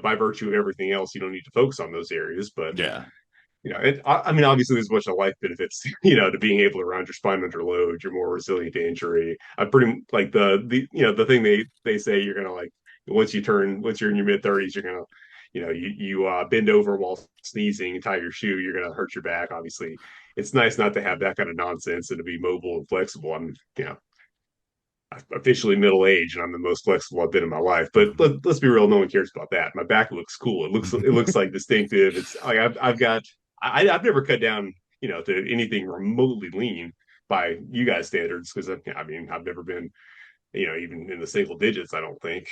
by virtue of everything else, you don't need to focus on those areas. But Yeah. I mean, obviously, there's a bunch of life benefits, to being able to round your spine under load. You're more resilient to injury. I pretty like the thing they say you're gonna like once you're in your mid 30s, you're gonna you bend over while sneezing and tie your shoe, you're gonna hurt your back. Obviously, it's nice not to have that kind of nonsense and to be mobile and flexible. I'm officially middle age and I'm the most flexible I've been in my life. But let's be real, no one cares about that. My back looks cool. It looks like distinctive. It's like I've never cut down, to anything remotely lean by you guys standards because I mean I've never been, even in the single digits, I don't think.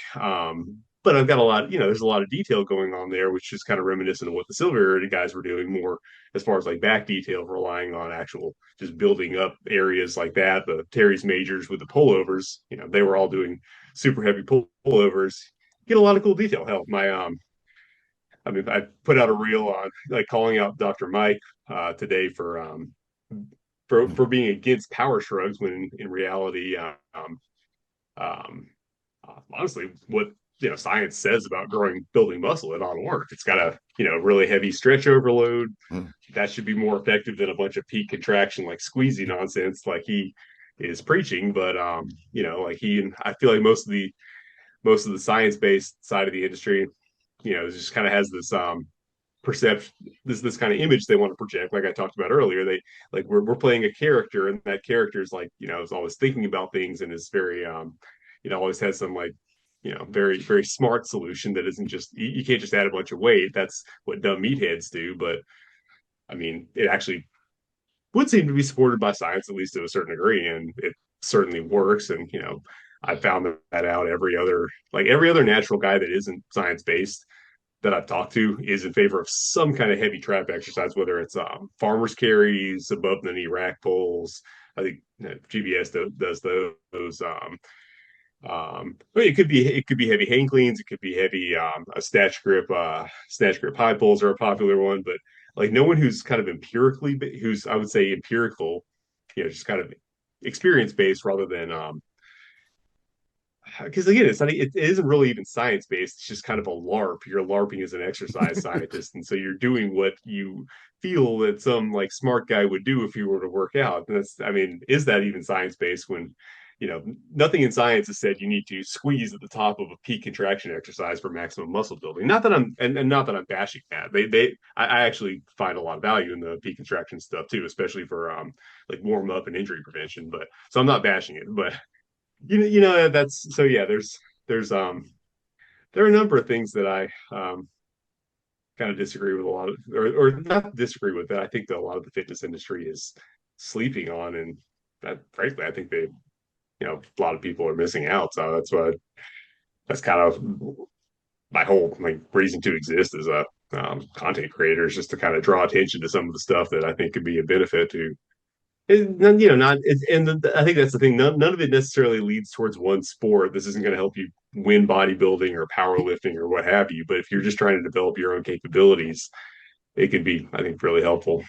But I've got a lot, there's a lot of detail going on there, which is kind of reminiscent of what the Silver Era guys were doing more as far as like back detail, relying on actual just building up areas like that. The Terry's Majors with the pullovers, they were all doing super heavy pullovers. Get a lot of cool detail. Hell, I mean, I put out a reel on like calling out Dr. Mike today for being against power shrugs when in reality, um, honestly, what science says about building muscle, it ought to work. It's got a really heavy stretch overload. Mm. That should be more effective than a bunch of peak contraction like squeezy nonsense like he is preaching. But like he and I feel like most of the science based side of the industry, just kind of has this perception, this kind of image they want to project. Like I talked about earlier, they like we're playing a character, and that character is like is always thinking about things and is very always has some like very very smart solution that isn't just you can't just add a bunch of weight. That's what dumb meatheads do. But I mean, it actually would seem to be supported by science, at least to a certain degree, and it certainly works. And I found that out. Every other natural guy that isn't science based that I've talked to is in favor of some kind of heavy trap exercise, whether it's farmers carries, above the knee rack pulls. I think GVS does those. But it could be heavy hang cleans, it could be heavy a snatch grip high pulls are a popular one, but like no one who's kind of who's I would say empirical, just kind of experience based rather than because again it isn't really even science based. It's just kind of a LARP. You're LARPing as an exercise scientist, and so you're doing what you feel that some like smart guy would do if he were to work out. And that's, I mean, is that even science based when nothing in science has said you need to squeeze at the top of a peak contraction exercise for maximum muscle building. Not that not that I'm bashing that. I actually find a lot of value in the peak contraction stuff too, especially for like warm up and injury prevention. But so I'm not bashing it, but that's so yeah. There's there are a number of things that I kind of disagree with a lot of, or not disagree with that. I think that a lot of the fitness industry is sleeping on, and frankly, I think a lot of people are missing out. So that's kind of my whole like reason to exist as a content creator, is just to kind of draw attention to some of the stuff that I think could be a benefit to You know, not it's, and I think that's the thing. None of it necessarily leads towards one sport. This isn't going to help you win bodybuilding or powerlifting or what have you. But if you're just trying to develop your own capabilities, it can be, I think, really helpful.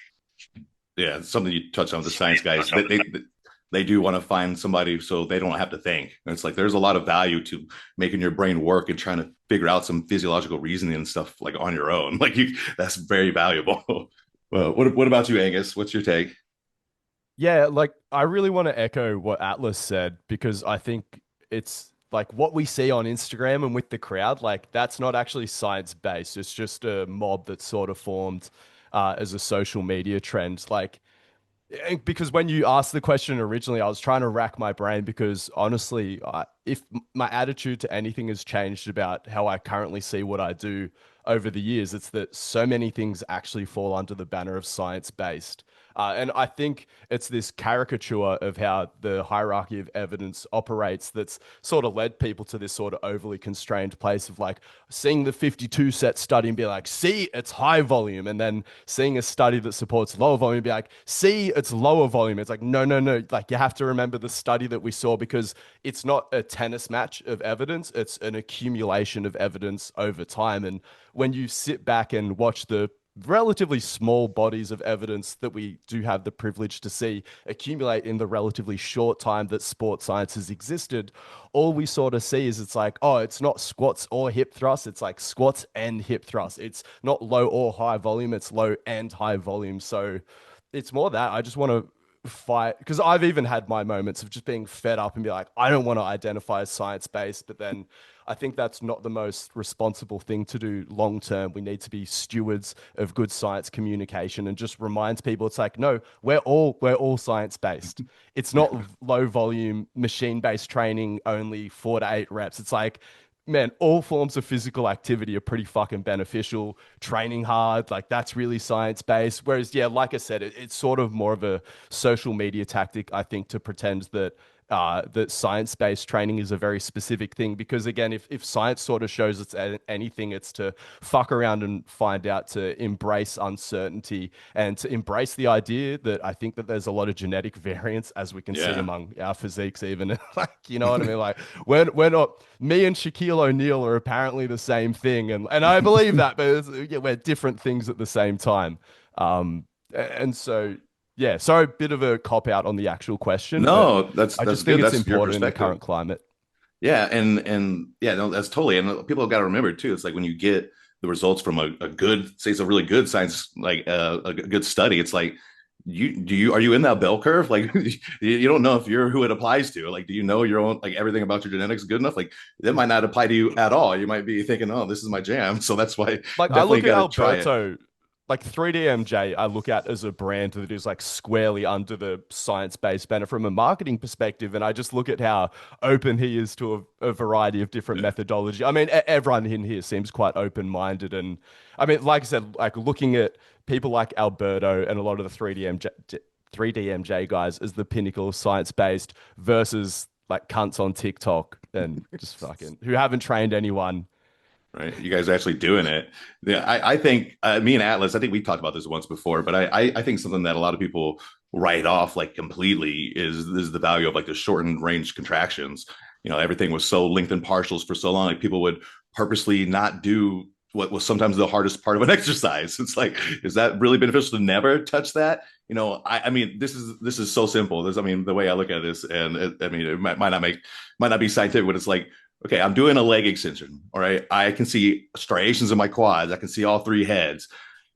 Yeah, it's something you touched on with the science guys. They do want to find somebody so they don't have to think. And it's like there's a lot of value to making your brain work and trying to figure out some physiological reasoning and stuff like on your own. Like you, that's very valuable. Well, what about you, Angus? What's your take? Yeah, like I really want to echo what Atlas said because I think it's like what we see on Instagram and with the crowd, like that's not actually science based. It's just a mob that's sort of formed as a social media trend. Like because when you asked the question originally, I was trying to rack my brain because honestly, if my attitude to anything has changed about how I currently see what I do over the years, it's that so many things actually fall under the banner of science based. And I think it's this caricature of how the hierarchy of evidence operates that's sort of led people to this sort of overly constrained place of like seeing the 52 set study and be like, see, it's high volume. And then seeing a study that supports lower volume and be like, see, it's lower volume. It's like, no, no, no. Like you have to remember the study that we saw because it's not a tennis match of evidence, it's an accumulation of evidence over time. And when you sit back and watch the relatively small bodies of evidence that we do have the privilege to see accumulate in the relatively short time that sports science has existed, all we sort of see is it's like, oh, it's not squats or hip thrusts, it's like squats and hip thrusts. It's not low or high volume, it's low and high volume. So it's more that I just want to fight because I've even had my moments of just being fed up and be like, I don't want to identify as science based, but then I think that's not the most responsible thing to do long term. We need to be stewards of good science communication and just reminds people it's like, no, we're all science based. It's not low volume machine based training only 4 to 8 reps. It's like, man, all forms of physical activity are pretty fucking beneficial. Training hard, like that's really science based. Whereas, yeah, like I said, it's sort of more of a social media tactic, I think, to pretend that that science-based training is a very specific thing. Because again, if science sort of shows it's anything, it's to fuck around and find out, to embrace uncertainty and to embrace the idea that I think that there's a lot of genetic variance, as we can see Yeah. among our physiques, even like you know what I mean. Like we're not me and Shaquille O'Neal are apparently the same thing, and I believe that, but yeah, we're different things at the same time. And so yeah, sorry, bit of a cop out on the actual question, but No, I that's just think good. it's That's your important in the perspective. current climate. Yeah, and yeah, no, that's totally. And people have got to remember too. It's like when you get the results from a good, say, it's a really good science, like a good study. It's like are you in that bell curve? Like you don't know if you're who it applies to. Like, do you know your own like everything about your genetics good enough? Like that might not apply to you at all. You might be thinking, oh, this is my jam. So that's why Like I definitely look at got to try it. Alberto, like 3DMJ, I look at as a brand that is like squarely under the science-based banner from a marketing perspective, and I just look at how open he is to a variety of different Yeah. methodology. I mean, everyone in here seems quite open-minded, and I mean, like I said, like looking at people like Alberto and a lot of the 3DMJ guys as the pinnacle of science-based versus like cunts on TikTok and just fucking who haven't trained anyone. Right. You guys are actually doing it. Yeah, I think me and Atlas, I think we talked about this once before, but I think something that a lot of people write off like completely is the value of like the shortened range contractions. You know, everything was so lengthened partials for so long, like people would purposely not do what was sometimes the hardest part of an exercise. It's like, is that really beneficial to never touch that? You know, I mean, this is so simple. I mean, the way I look at this, and I mean, it might not be scientific, but it's like okay, I'm doing a leg extension. All right. I can see striations in my quads. I can see all three heads.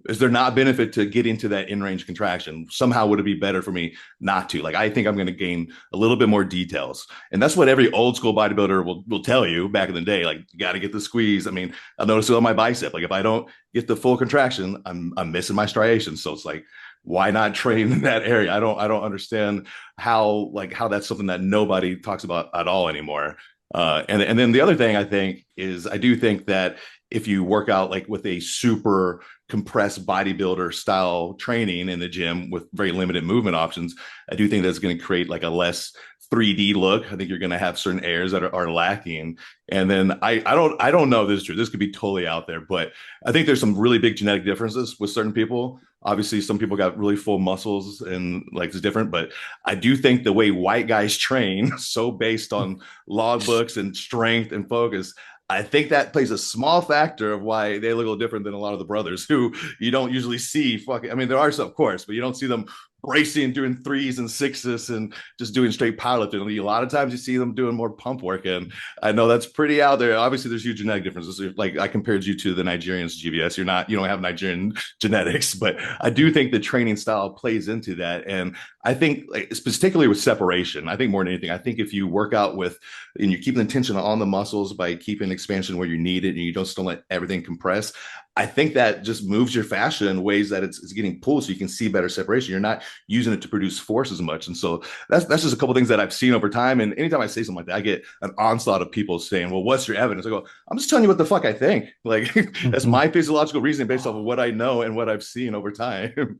Is there not benefit to getting to that in range contraction? Somehow would it be better for me not to? Like, I think I'm going to gain a little bit more details. And that's what every old school bodybuilder will tell you back in the day. Like, you got to get the squeeze. I mean, I notice it on my bicep. Like, if I don't get the full contraction, I'm missing my striations. So it's like, why not train in that area? I don't understand how that's something that nobody talks about at all anymore. And then the other thing I think is I do think that if you work out like with a super compressed bodybuilder style training in the gym with very limited movement options, I do think that's going to create like a less 3D look. I think you're going to have certain areas that are lacking. And then I don't know if this is true. This could be totally out there, but I think there's some really big genetic differences with certain people. Obviously, some people got really full muscles and like it's different, but I do think the way white guys train, so based on logbooks and strength and focus, I think that plays a small factor of why they look a little different than a lot of the brothers who you don't usually see. Fucking, I mean, there are some, of course, but you don't see them bracing, doing threes and sixes, and just doing straight powerlifting. A lot of times you see them doing more pump work, and I know that's pretty out there. Obviously, there's huge genetic differences. Like I compared you to the Nigerians GVS. You don't have Nigerian genetics, but I do think the training style plays into that, and I think like, particularly with separation. I think more than anything, I think if you work out with and you keep the tension on the muscles by keeping expansion where you need it, and you don't let everything compress, I think that just moves your fascia in ways that it's getting pulled so you can see better separation. You're not using it to produce force as much. And so that's just a couple of things that I've seen over time. And anytime I say something like that, I get an onslaught of people saying, well, what's your evidence? I go, I'm just telling you what the fuck I think. Like that's my physiological reasoning based off of what I know and what I've seen over time.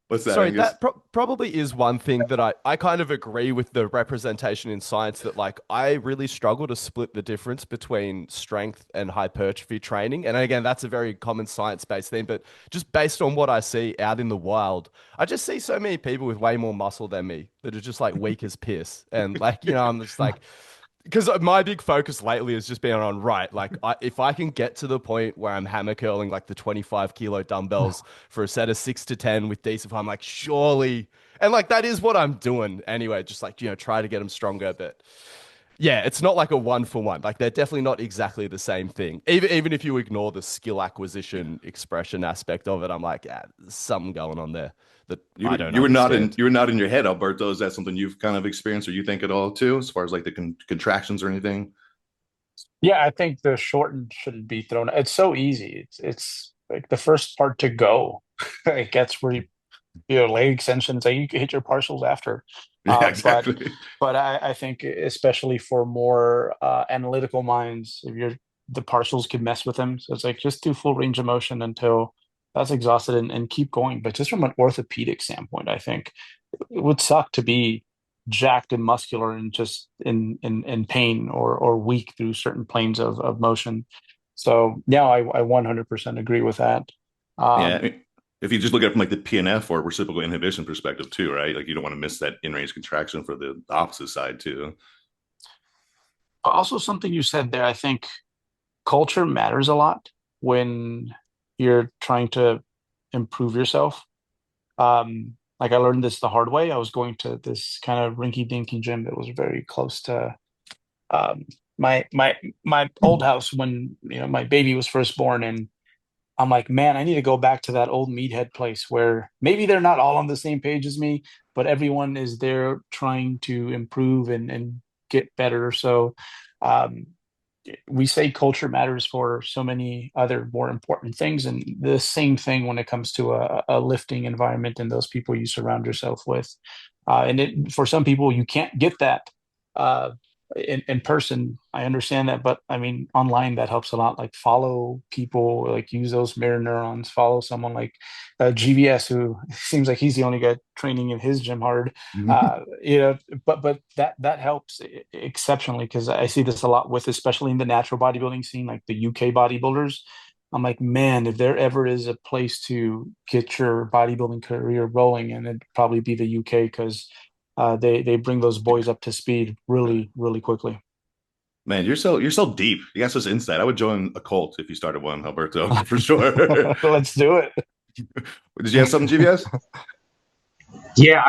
What's that, Sorry, Angus? that probably is one thing that I kind of agree with the representation in science that like I really struggle to split the difference between strength and hypertrophy training. And again, that's a very common science-based thing, but just based on what I see out in the wild, I just see so many people with way more muscle than me that are just like weak as piss. And like, I'm just like, because my big focus lately has just been on right. Like, if I can get to the point where I'm hammer curling like the 25 kilo dumbbells for a set of 6 to 10 with decent, I'm like, surely, and like that is what I'm doing anyway. Just like try to get them stronger, but yeah, it's not like a one for one. Like they're definitely not exactly the same thing. Even if you ignore the skill acquisition expression aspect of it, I'm like, yeah, there's something going on there that I don't understand. You were not in your head, Alberto. Is that something you've kind of experienced or you think at all too, as far as like the contractions or anything? Yeah, I think the shortened shouldn't be thrown. It's so easy. It's like the first part to go. It gets where leg extensions. Like you can hit your partials after. Yeah, But exactly. I think especially for more analytical minds, if you're the partials can mess with them. So it's like just do full range of motion until that's exhausted and keep going. But just from an orthopedic standpoint, I think it would suck to be jacked and muscular and just in pain or weak through certain planes of motion. So yeah, I 100% agree with that. Yeah. I Um, mean, if you just look at it from like the PNF or reciprocal inhibition perspective too, right? Like you don't want to miss that in-range contraction for the opposite side too. Also, something you said there, I think culture matters a lot when you're trying to improve yourself. Like I learned this the hard way. I was going to this kind of rinky-dinky gym that was very close to um, my old house when my baby was first born, and I'm like, man, I need to go back to that old meathead place where maybe they're not all on the same page as me, but everyone is there trying to improve and get better. So um, we say culture matters for so many other more important things, and the same thing when it comes to a lifting environment and those people you surround yourself with. For some people, you can't get that uh, in person. I understand that, but I mean, online that helps a lot. Like follow people, like use those mirror neurons. Follow someone like GVS, who seems like he's the only guy training in his gym hard. But that helps exceptionally because I see this a lot with, especially in the natural bodybuilding scene, like the UK bodybuilders. I'm like, man, if there ever is a place to get your bodybuilding career rolling, and it'd probably be the UK because they bring those boys up to speed really quickly. Man, you're so deep. You got such insight. I would join a cult if you started one, Alberto, for sure. Let's do it. Did you have something, GVS? Yeah,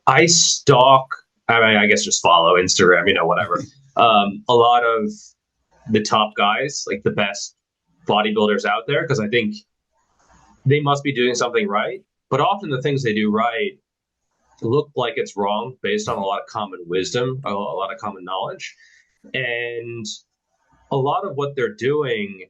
I stalk. I mean, I guess just follow Instagram, whatever. A lot of the top guys, like the best bodybuilders out there, because I think they must be doing something right. But often the things they do right look like it's wrong based on a lot of common wisdom, a lot of common knowledge, and a lot of what they're doing.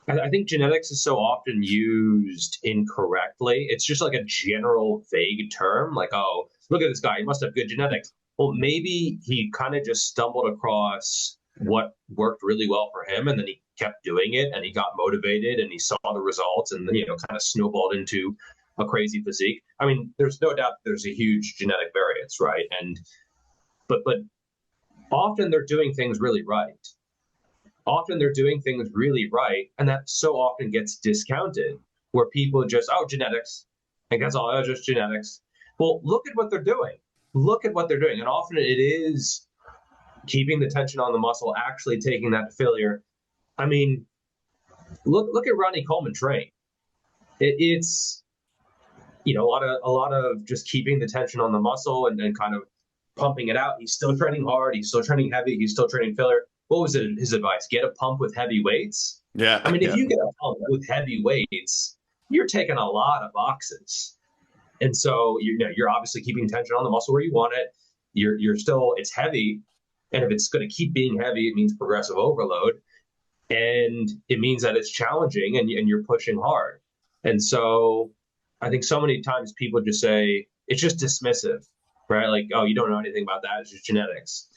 I think genetics is so often used incorrectly. It's just like a general vague term, like, oh, look at this guy, he must have good genetics. Well, maybe he kind of just stumbled across what worked really well for him, and then he kept doing it, and he got motivated, and he saw the results, and kind of snowballed into a crazy physique. I mean, there's no doubt there's a huge genetic variance, right? But often they're doing things really right. Often they're doing things really right, and that so often gets discounted, where people just, oh, genetics, I guess all just genetics. Well, look at what they're doing. Look at what they're doing, and often it is keeping the tension on the muscle, actually taking that to failure. I mean, look at Ronnie Coleman train. It's a lot of just keeping the tension on the muscle and kind of pumping it out. He's still training hard. He's still training heavy. He's still training failure. What was his advice? Get a pump with heavy weights. Yeah. I mean, if you get a pump with heavy weights, you're taking a lot of boxes. And so you're obviously keeping tension on the muscle where you want it. You're still, it's heavy. And if it's going to keep being heavy, it means progressive overload. And it means that it's challenging and you're pushing hard. And so I think so many times people just say, it's just dismissive, right? Like, oh, you don't know anything about that. It's just genetics.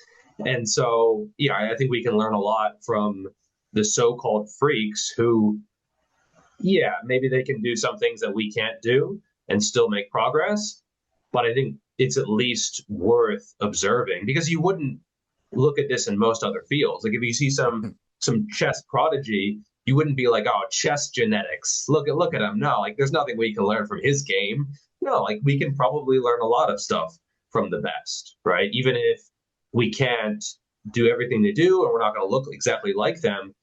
And so, I think we can learn a lot from the so-called freaks who, maybe they can do some things that we can't do and still make progress. But I think it's at least worth observing, because you wouldn't look at this in most other fields. Like if you see some chess prodigy, you wouldn't be like, oh, chess genetics. Look at him. No, like there's nothing we can learn from his game. No, like we can probably learn a lot of stuff from the best, right? Even if we can't do everything they do and we're not going to look exactly like them.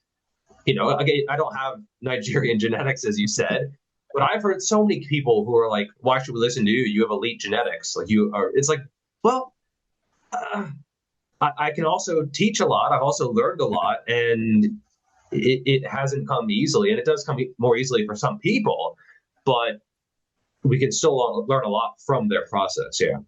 Again, I don't have Nigerian genetics, as you said, but I've heard so many people who are like, why should we listen to you? You have elite genetics. Like you are, it's like, well, I can also teach a lot. I've also learned a lot, and it hasn't come easily, and it does come more easily for some people, but we can still learn a lot from their process. Yeah.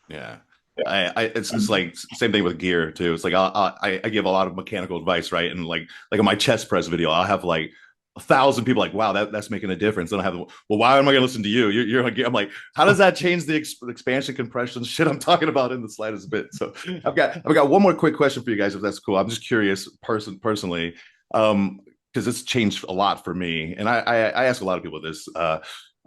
Yeah. It's just like same thing with gear too. It's like I give a lot of mechanical advice, right? And like on my chest press video, I'll have like 1,000 people like, wow, that's making a difference. Then I have, well, why am I going to listen to you? You're like, I'm like, how does that change the expansion compression shit I'm talking about in the slightest bit? So I've got one more quick question for you guys, if that's cool. I'm just curious, personally, because it's changed a lot for me, and I ask a lot of people this. I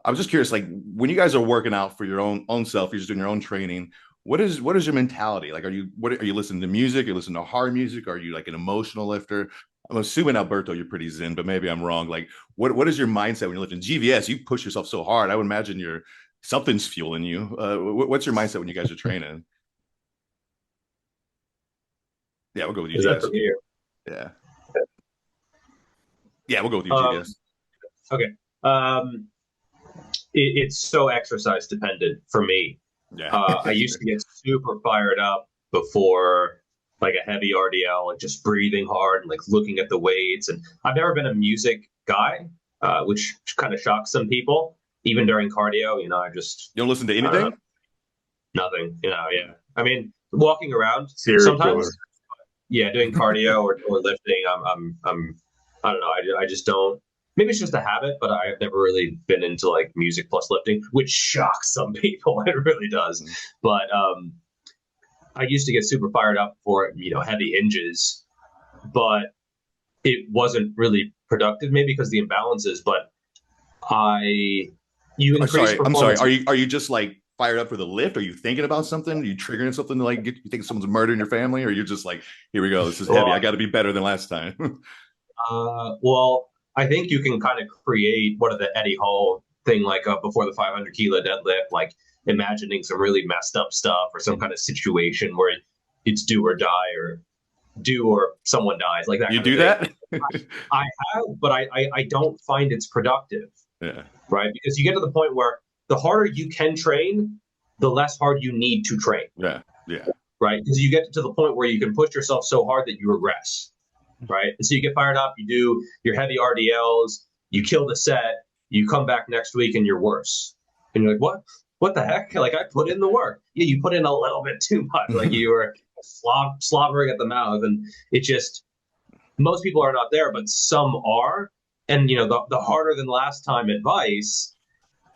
was just curious, like when you guys are working out for your own self, you're just doing your own training. What is your mentality? Like, are you listening to music? Are you listening to hard music? Are you like an emotional lifter? I'm assuming, Alberto, you're pretty zen, but maybe I'm wrong. Like, what is your mindset when you're lifting GVS? You push yourself so hard. I would imagine something's fueling you. What's your mindset when you guys are training? Yeah, we'll go with you, GVS. Yeah. Yeah, we'll go with you, GVS. Okay. It's so exercise dependent for me. Yeah. I used to get super fired up before like a heavy RDL, like just breathing hard and like looking at the weights. And I've never been a music guy, which kind of shocks some people. Even during cardio, I just you don't listen to anything. Nothing, yeah. I mean, walking around Serial sometimes, killer. Yeah, doing cardio or lifting. I don't know. I just don't. Maybe it's just a habit, but I've never really been into like music plus lifting, which shocks some people. It really does. But I used to get super fired up for heavy hinges, but it wasn't really productive. Maybe because the imbalances. But I'm sorry. Are you just like fired up for the lift? Are you thinking about something? Are you triggering something to like you think someone's murdering your family? Or you're just like, here we go. This is heavy. I got to be better than last time. Well, I think you can kind of create the Eddie Hall thing, like before the 500 kilo deadlift, like imagining some really messed up stuff or some kind of situation where it's do or die or someone dies, like that. You do that? I have, but I don't find it's productive. Yeah. Right. Because you get to the point where the harder you can train, the less hard you need to train. Yeah. Yeah. Right. Because you get to the point where you can push yourself so hard that you regress. Right. And so you get fired up, you do your heavy RDLs, you kill the set, you come back next week and you're worse. And you're like, what the heck? Like I put in the work. Yeah, you put in a little bit too much. Like you were slobbering at the mouth. And it just, most people are not there, but some are. And, the harder than last time advice,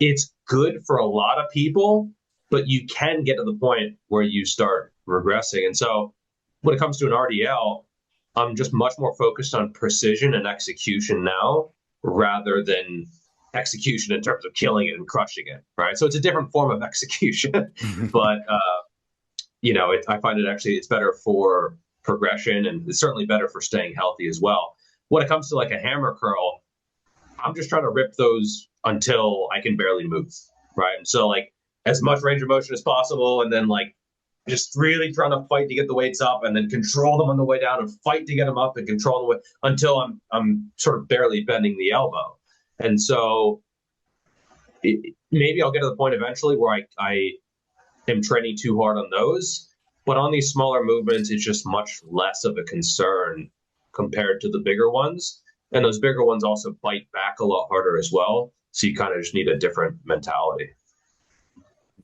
it's good for a lot of people, but you can get to the point where you start regressing. And so when it comes to an RDL, I'm just much more focused on precision and execution now rather than execution in terms of killing it and crushing it, right? So it's a different form of execution, but I find it actually it's better for progression and it's certainly better for staying healthy as well. When it comes to like a hammer curl, I'm just trying to rip those until I can barely move, right? And so like as much range of motion as possible, and then like just really trying to fight to get the weights up, and then control them on the way down, and fight to get them up, and control the way until I'm sort of barely bending the elbow. And so maybe I'll get to the point eventually where I am training too hard on those, but on these smaller movements, it's just much less of a concern compared to the bigger ones. And those bigger ones also bite back a lot harder as well. So you kind of just need a different mentality.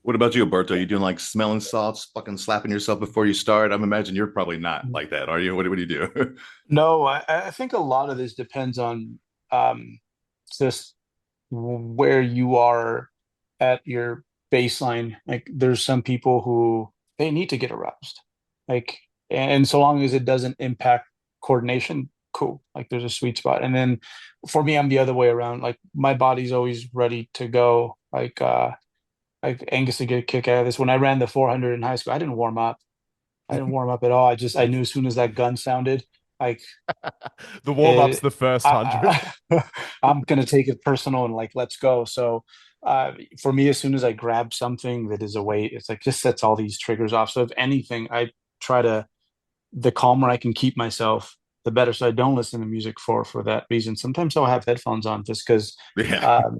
What about you, Alberto? You doing like smelling salts, fucking slapping yourself before you start? I'm imagining you're probably not like that, are you? What do you do? No, I think a lot of this depends on um, just where you are at your baseline. Like there's some people who they need to get aroused. Like, and so long as it doesn't impact coordination, cool. Like there's a sweet spot. And then for me, I'm the other way around. Like my body's always ready to go. Like Angus to get a kick out of this. When I ran the 400 in high school, I didn't warm up. I didn't warm up at all. I knew as soon as that gun sounded, like The warm-up's it, the first 100. I'm gonna take it personal and like let's go. So for me, as soon as I grab something that is a weight, it's like just sets all these triggers off. So if anything, I try to the calmer I can keep myself, the better. So I don't listen to music for that reason. Sometimes I'll have headphones on just because Yeah. um,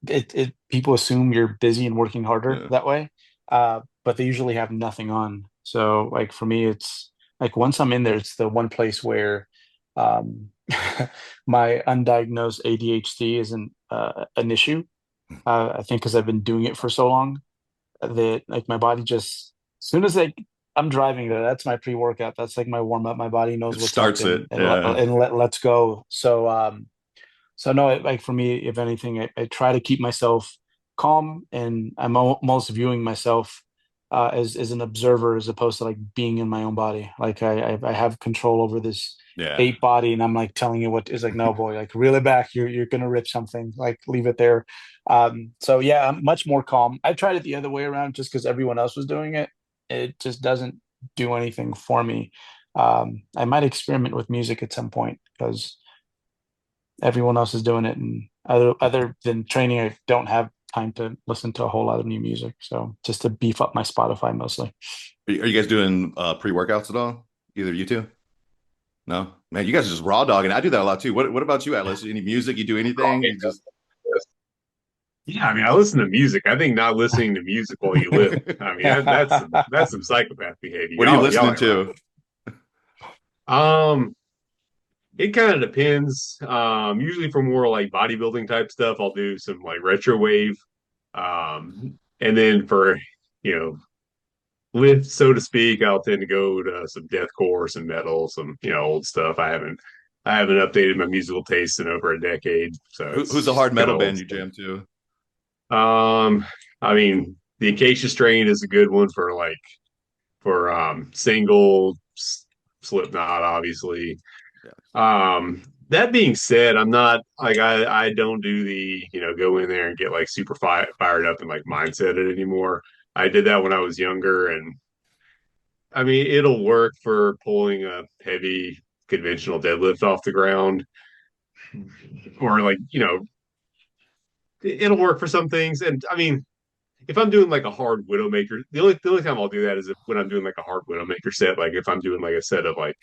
it people assume you're busy and working harder Yeah. that way, but they usually have nothing on. So like for me, it's like once I'm in there, it's the one place where um, my undiagnosed ADHD isn't an issue. I think because I've been doing it for so long that like my body just as soon as I'm driving there, that's my pre-workout. That's like my warm up. My body knows It what's up starts it. Yeah. and let's go. So no, like for me, if anything, I try to keep myself calm, and I'm almost viewing myself as an observer as opposed to like being in my own body. Like I have control over this Yeah. ape body, and I'm like telling you what is like, no, boy, like reel it back. You're gonna rip something. Like leave it there. So yeah, I'm much more calm. I tried it the other way around just because everyone else was doing it. It just doesn't do anything for me. I might experiment with music at some point because everyone else is doing it, and other than training, I don't have time to listen to a whole lot of new music. So just to beef up my Spotify mostly. Are you guys doing pre-workouts at all? Either of you two? No? Man, you guys are just raw dogging. I do that a lot too. What about you, Atlas? Any music? You do anything? You just Yeah, I mean, I listen to music. I think not listening to music while you lift. I mean, that's some psychopath behavior. what are you Y'all listening ain't right. to? It kind of depends. Usually for more like bodybuilding type stuff, I'll do some like retro wave. And then for you know lift, so to speak, I'll tend to go to some deathcore, some metal, some old stuff. I haven't updated my musical taste in over a decade, so Who's the it's hard kind metal of old band you stuff. jam to? I mean, the Acacia Strain is a good one for single Slipknot, obviously. Yeah. That being said, I'm not like I don't do the go in there and get like super fired up and like mindset it anymore. I did that when I was younger, and I mean it'll work for pulling a heavy conventional deadlift off the ground, or like it'll work for some things. And I mean, if I'm doing like a hard Widowmaker, the only time I'll do that is when I'm doing like a hard Widowmaker set. Like if I'm doing like a set of like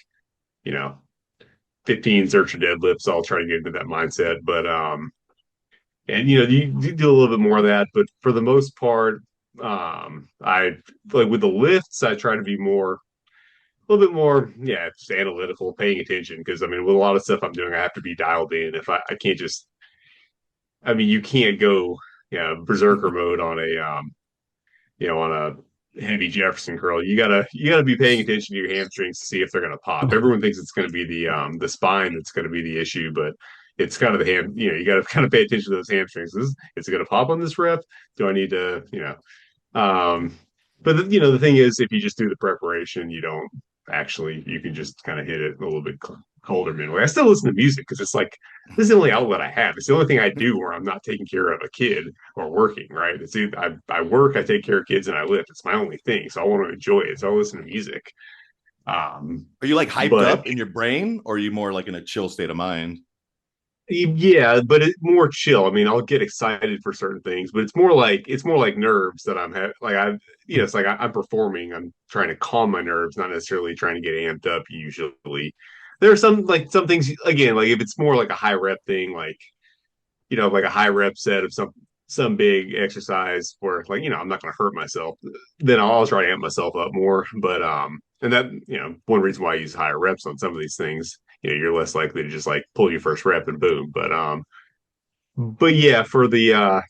you know 15 search and deadlifts, I'll try to get into that mindset. But and you do a little bit more of that, but for the most part, I like with the lifts, I try to be a little bit more, yeah, just analytical, paying attention. Because I mean, with a lot of stuff I'm doing, I have to be dialed in. If I can't just, I mean, you can't go, yeah, berserker mode on on a heavy Jefferson curl. You gotta be paying attention to your hamstrings to see if they're gonna pop. Everyone thinks it's gonna be the spine that's gonna be the issue, but it's kind of the ham. You gotta kind of pay attention to those hamstrings. Is it gonna pop on this rep? Do I need to? Um, but the thing is, if you just do the preparation, you don't. actually you can just kind of hit it a little bit colder midway. I still listen to music because it's like this is the only outlet I have. It's the only thing I do where I'm not taking care of a kid or working, right? It's either I work, I take care of kids, and I live. It's my only thing, so I want to enjoy it. So I listen to music. Are you like hyped But up in your brain, or are you more like in a chill state of mind? yeah, but it's more chill. I mean, I'll get excited for certain things, but it's more like nerves that I'm having. Like it's like I'm performing. I'm trying to calm my nerves, not necessarily trying to get amped up. Usually, there are some things again. Like if it's more like a high rep thing, like like a high rep set of some big exercise where like I'm not going to hurt myself, then I'll always try to amp myself up more. But and that one reason why I use higher reps on some of these things, you're less likely to just like pull your first rep and boom. But yeah, for and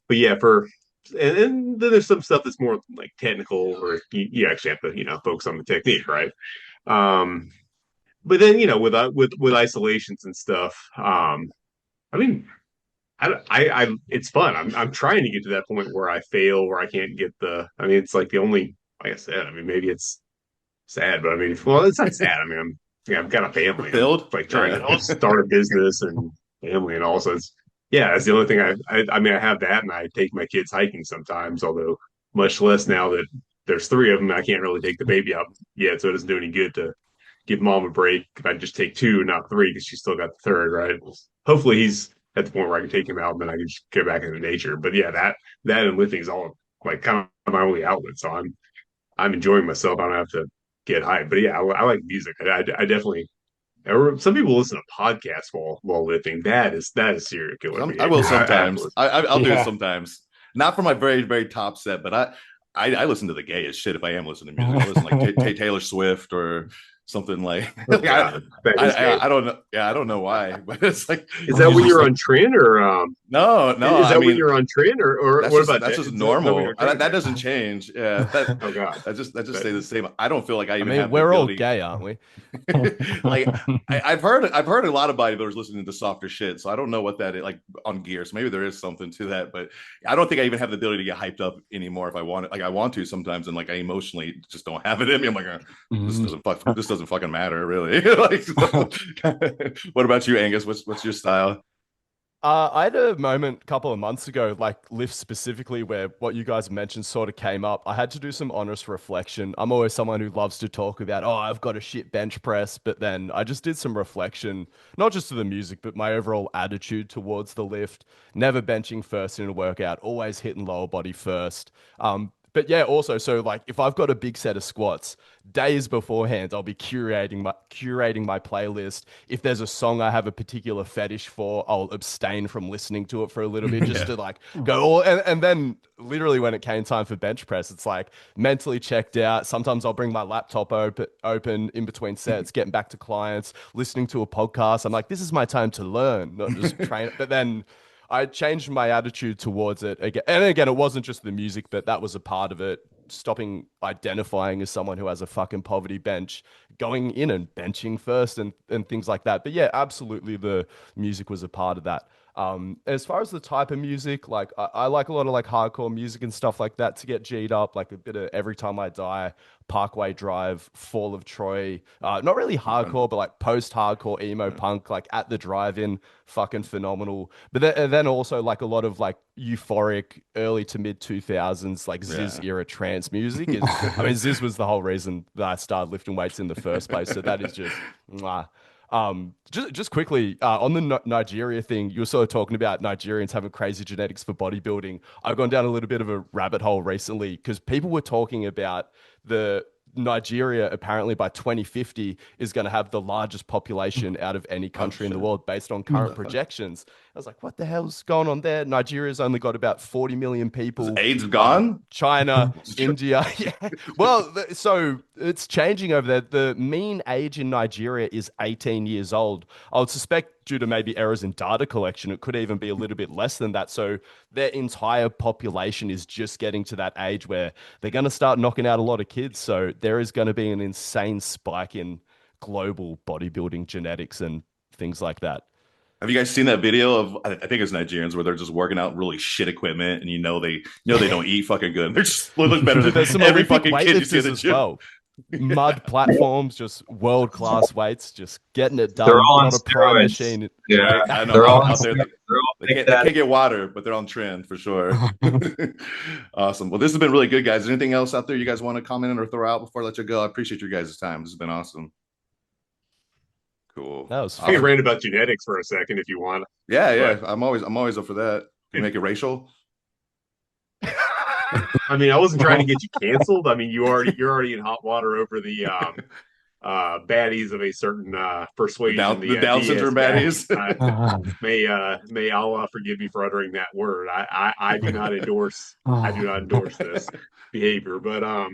then there's some stuff that's more like technical, or you actually have to focus on the technique, right? Um, but then with isolations and stuff, I mean, it's fun. I'm trying to get to that point where I fail, where I can't get the. I mean, it's like the only, like I said. I mean, maybe it's sad, but I mean, well, it's not sad. I mean, I've got a family. I'm Fulfilled? like trying Yeah. to start a business and family, and also it's the only thing I mean, I have that, and I take my kids hiking sometimes. Although much less now that there's three of them, I can't really take the baby out yet, so it doesn't do any good to give mom a break. If I just take two, not three, because she's still got the third, right? Hopefully, he's at the point where I can take him out, and then I can just go back into nature. But yeah, that and lifting is all like kind of my only outlet. So I'm enjoying myself. I don't have to get hyped. But yeah, I like music. I definitely. Some people listen to podcasts while lifting. That is serial killer I will behavior. I have to sometimes. listen. I'll do it Yeah. sometimes. Not for my very, very top set, but I listen to the gayest shit if I am listening to music. I listen to like Taylor Swift or something like. Oh, God, that is gay. I don't know. Yeah, I don't know why, but it's like Is that when you're on trend or no. is I that when mean, you're on trend or that's what just about that's that? just Is that when normal. you're trend? That doesn't change. Yeah, that Oh God. that just stay the same. I don't feel like I I even mean, have the we're all ability. gay, aren't we? Like I've heard a lot of bodybuilders listening to softer shit, so I don't know what that is like on gear. So maybe there is something to that, but I don't think I even have the ability to get hyped up anymore if I want it. Like I want to sometimes, and like I emotionally just don't have it in me. I'm like, this doesn't fucking matter really. Like, so, what about you, Angus? What's your style? I had a moment a couple of months ago, like lift specifically, where what you guys mentioned sort of came up. I had to do some honest reflection. I'm always someone who loves to talk about, oh, I've got a shit bench press, but then I just did some reflection, not just to the music, but my overall attitude towards the lift. Never benching first in a workout, always hitting lower body first. But yeah, also, so like if I've got a big set of squats, days beforehand, I'll be curating my playlist. If there's a song I have a particular fetish for, I'll abstain from listening to it for a little bit just to like go all and then literally when it came time for bench press, it's like mentally checked out. Sometimes I'll bring my laptop open in between sets, getting back to clients, listening to a podcast. I'm like, this is my time to learn, not just train. But then I changed my attitude towards it again. And again, it wasn't just the music, but that was a part of it. Stopping identifying as someone who has a fucking poverty bench, going in and benching first and things like that. But yeah, absolutely the music was a part of that. As far as the type of music, like I like a lot of like hardcore music and stuff like that to get G'd up, like a bit of Every Time I Die, Parkway Drive, Fall of Troy. Not really hardcore, but like post-hardcore emo punk, like At the Drive-In, fucking phenomenal. But then also like a lot of like euphoric early to mid 2000s like Ziz era trance music is. I mean, Ziz was the whole reason that I started lifting weights in the first place. So that is just mwah. Just quickly on the Nigeria thing, you were sort of talking about Nigerians having crazy genetics for bodybuilding. I've gone down a little bit of a rabbit hole recently because people were talking about the Nigeria apparently by 2050 is going to have the largest population out of any country in the world based on current projections. I was like, what the hell's going on there? Nigeria's only got about 40 million people. Is AIDS gone? China, India. Yeah. Well, so it's changing over there. The mean age in Nigeria is 18 years old. I would suspect due to maybe errors in data collection, it could even be a little bit less than that. So their entire population is just getting to that age where they're going to start knocking out a lot of kids. So there is going to be an insane spike in global bodybuilding genetics and things like that. Have you guys seen that video of I think it's Nigerians where they're just working out really shit equipment and they don't eat fucking good. They're just look better than There's some every Olympic fucking kid you see in weightlifters the as gym. well. mud platforms, just world class weights, just getting it They're done. all on Not a prime steroids. machine. Yeah, I know they're all on out there. steroids. They're all They like can't, they that. can't get water, but they're on trend for sure. Awesome. Well, this has been really good, guys. Is there anything else out there you guys want to comment on or throw out before I let you go? I appreciate your guys' time. This has been awesome. Cool. That was I can fun. rant about genetics for a second if you want. Yeah, yeah. But I'm always up for that. Can we make it racial? I mean, I wasn't trying to get you canceled. I mean, you're already in hot water over the baddies of a certain persuasion, The Down DS syndrome baddies. baddies. May Allah forgive me for uttering that word. I do not endorse this behavior. But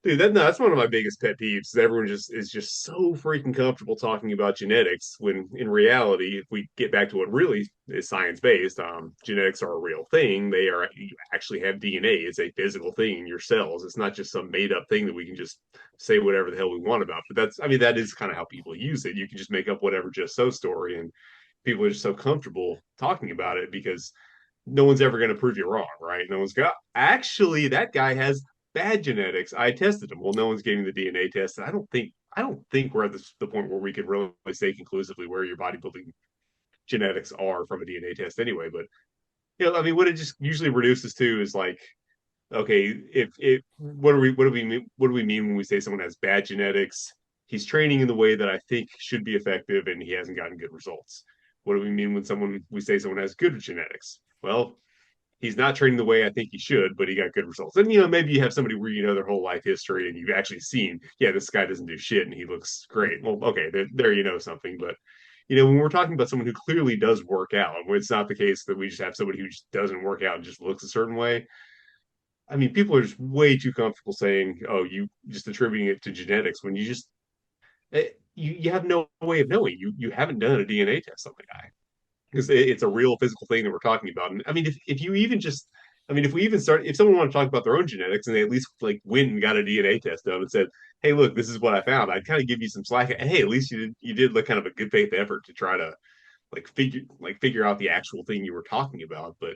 dude, that's one of my biggest pet peeves. Everyone is just so freaking comfortable talking about genetics when in reality, if we get back to what really is science based, genetics are a real thing. You actually have DNA. It's a physical thing in your cells. It's not just some made up thing that we can just say whatever the hell we want about. But that is kind of how people use it. You can just make up whatever just so story, and people are just so comfortable talking about it because no one's ever going to prove you wrong, right? No one's got actually that guy has bad genetics. I tested him. Well, no one's getting the DNA test. And I don't think we're at the point where we can really say conclusively where your bodybuilding genetics are from a DNA test anyway. But I mean, what it just usually reduces to is like, okay, if what do we mean when we say someone has bad genetics? He's training in the way that I think should be effective, and he hasn't gotten good results. What do we mean when we say someone has good genetics? Well, he's not training the way I think he should, but he got good results. And maybe you have somebody where you know their whole life history and you've actually seen, yeah, this guy doesn't do shit and he looks great. Well, okay, there you know something. But when we're talking about someone who clearly does work out, and it's not the case that we just have somebody who just doesn't work out and just looks a certain way. I mean, people are just way too comfortable saying, "Oh, you just attributing it to genetics," when you have no way of knowing. You haven't done a DNA test on the guy because it's a real physical thing that we're talking about. And I mean, if you even just, I mean, if someone wanted to talk about their own genetics and they at least like went and got a DNA test done and said, "Hey, look, this is what I found," I'd kind of give you some slack. Hey, at least you did like kind of a good faith effort to try to figure out the actual thing you were talking about. But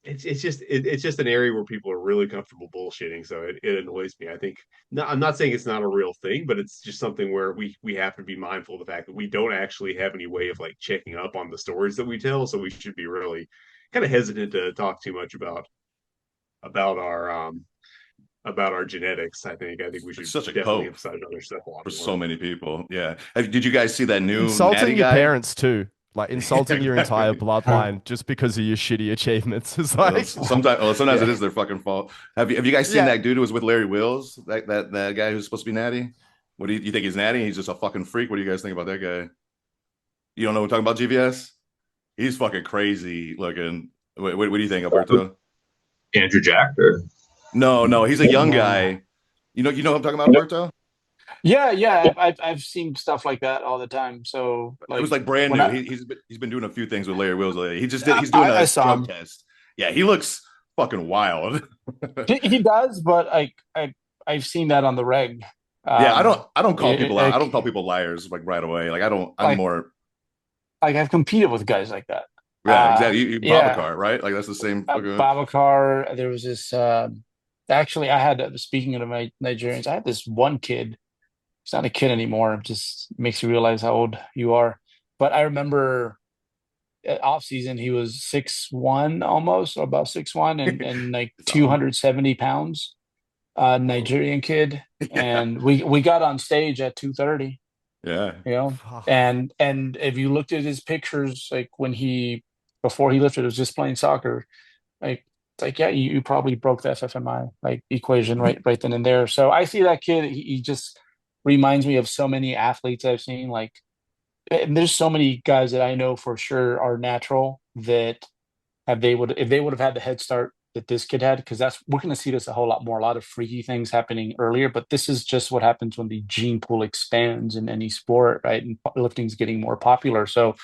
it's just an area where people are really comfortable bullshitting. So it annoys me. I think I'm not saying it's not a real thing, but it's just something where we have to be mindful of the fact that we don't actually have any way of like checking up on the stories that we tell. So we should be really kind of hesitant to talk too much about our genetics. I think we should It's such a definitely cope emphasize other stuff a lot for more. so many people. Yeah. Did you guys see that new Natty Insulting your guy? parents too. Like insulting your entire bloodline just because of your shitty achievements is Well, like sometimes it yeah. is their fucking fault. Have you guys seen Yeah. that dude who was with Larry Wills? That guy who's supposed to be natty? What do you think he's natty? He's just a fucking freak. What do you guys think about that guy? You don't know what we're talking about, GVS? He's fucking crazy looking. What do you think, Alberto? Andrew Jack or No, he's a young guy. You know what I'm talking about, Alberto? Yeah. I've seen stuff like that all the time. So It was like like brand when new. He's been doing a few things with Larry Wills lately. He's doing I a saw drug him. test. Yeah, he looks fucking wild. He does, but I've seen that on the reg. Yeah, I Um, don't I don't call it, people out. I it, don't call people liars like right away. Like I'm like more I've competed with guys like that. yeah, exactly. You Yeah, Babacar, right? Like that's the same fucking Babacar. There was this. Actually, I had speaking of my Nigerians, I had this one kid. He's not a kid anymore. It just makes you realize how old you are. But I remember off season he was 6'1" almost, or about 6'1" and like something. 270 pounds. Whoa. Nigerian kid, Yeah. and we got on stage at 2:30. Yeah. You know, and if you looked at his pictures, like before he lifted, it was just playing soccer. Like it's like yeah, you probably broke the FFMI like equation right then and there. So I see that kid. He just reminds me of so many athletes I've seen. Like, and there's so many guys that I know for sure are natural that if they would have had the head start that this kid had, because we're going to see this a whole lot more, a lot of freaky things happening earlier. But this is just what happens when the gene pool expands in any sport, right? And lifting's getting more popular. So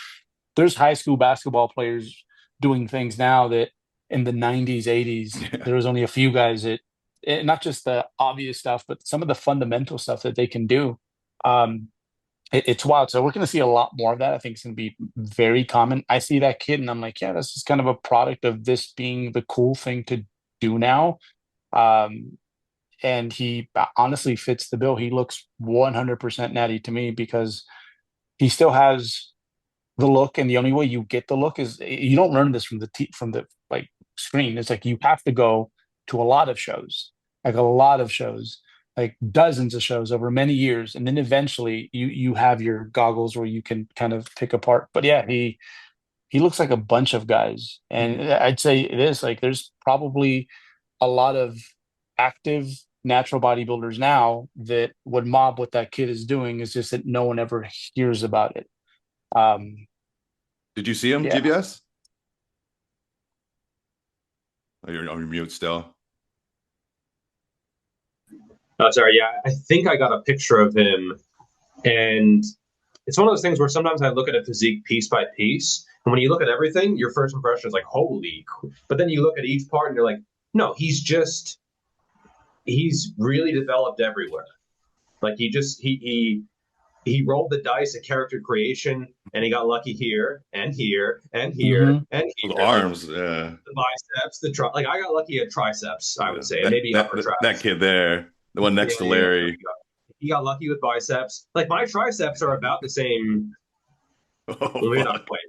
there's high school basketball players doing things now that in the 90s, 80s, Yeah. there was only a few guys that, not just the obvious stuff, but some of the fundamental stuff that they can do. Um, it's wild. So we're going to see a lot more of that. I think it's going to be very common. I see that kid and I'm like, yeah, this is kind of a product of this being the cool thing to do now. Um, and he honestly fits the bill. He looks 100% natty to me because he still has the look, and the only way you get the look is you don't learn this from the like screen. It's like you have to go to a lot of shows, like a lot of shows, like dozens of shows over many years, and then eventually you have your goggles where you can kind of pick apart. But yeah, he looks like a bunch of guys, and I'd say it is like there's probably a lot of active natural bodybuilders now that would mob what that kid is doing. Is just that no one ever hears about it. Did you see him, Yeah. GVS? Oh, you're on mute still. Oh, sorry. Yeah, I think I got a picture of him, and it's one of those things where sometimes I look at a physique piece by piece, and when you look at everything, your first impression is like, "Holy!" But then you look at each part, and you're like, "No, he's really developed everywhere. Like he rolled the dice at character creation, and he got lucky here and here and here Mhm. and here. Those arms, the biceps, like I got lucky at triceps, I would say, and that, maybe that, upper that, traps. that kid there, the one next to Larry. He got lucky with biceps. Like my triceps are about the same. Oh, Well, maybe not fuck. quite,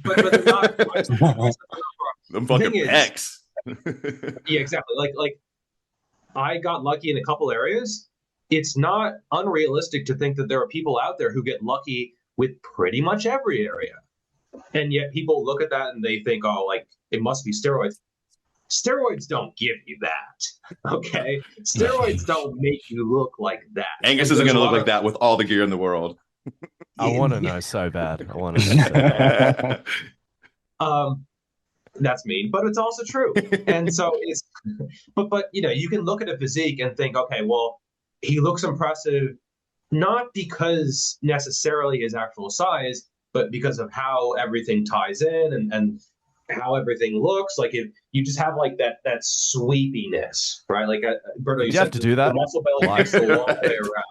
but they're not. Them The fucking thing is- pecs. Yeah, exactly. Like I got lucky in a couple areas. It's not unrealistic to think that there are people out there who get lucky with pretty much every area. And yet people look at that and they think, oh, like it must be steroids. Steroids don't give you that. Okay. Steroids don't make you look like that. Angus Like, isn't there's going to a look lot like of- that with all the gear in the world. I want to know so bad. I want to know so bad. That's mean, but it's also true. And so it's, but you know, you can look at a physique and think, okay, well, he looks impressive, not because necessarily his actual size, but because of how everything ties in and how everything looks. Like if you just have like that sweepiness, right? Like Berto, You have to do the that? muscle belly Why? takes a long way around,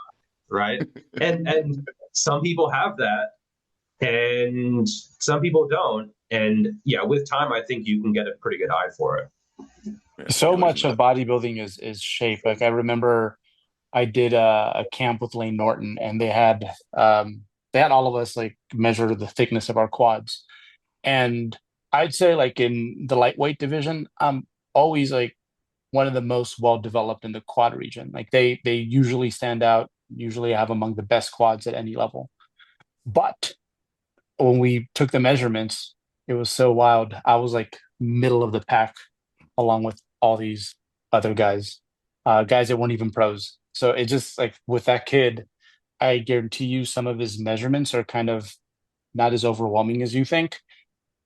right? And some people have that, and some people don't. And yeah, with time, I think you can get a pretty good eye for it. So much of bodybuilding is shape. Like I remember I did a camp with Lane Norton, and they had all of us like measure the thickness of our quads. And I'd say like in the lightweight division, I'm always like one of the most well developed in the quad region. Like they usually stand out, usually have among the best quads at any level. But when we took the measurements, it was so wild. I was like middle of the pack along with all these other guys, guys that weren't even pros. So it just like with that kid, I guarantee you some of his measurements are kind of not as overwhelming as you think.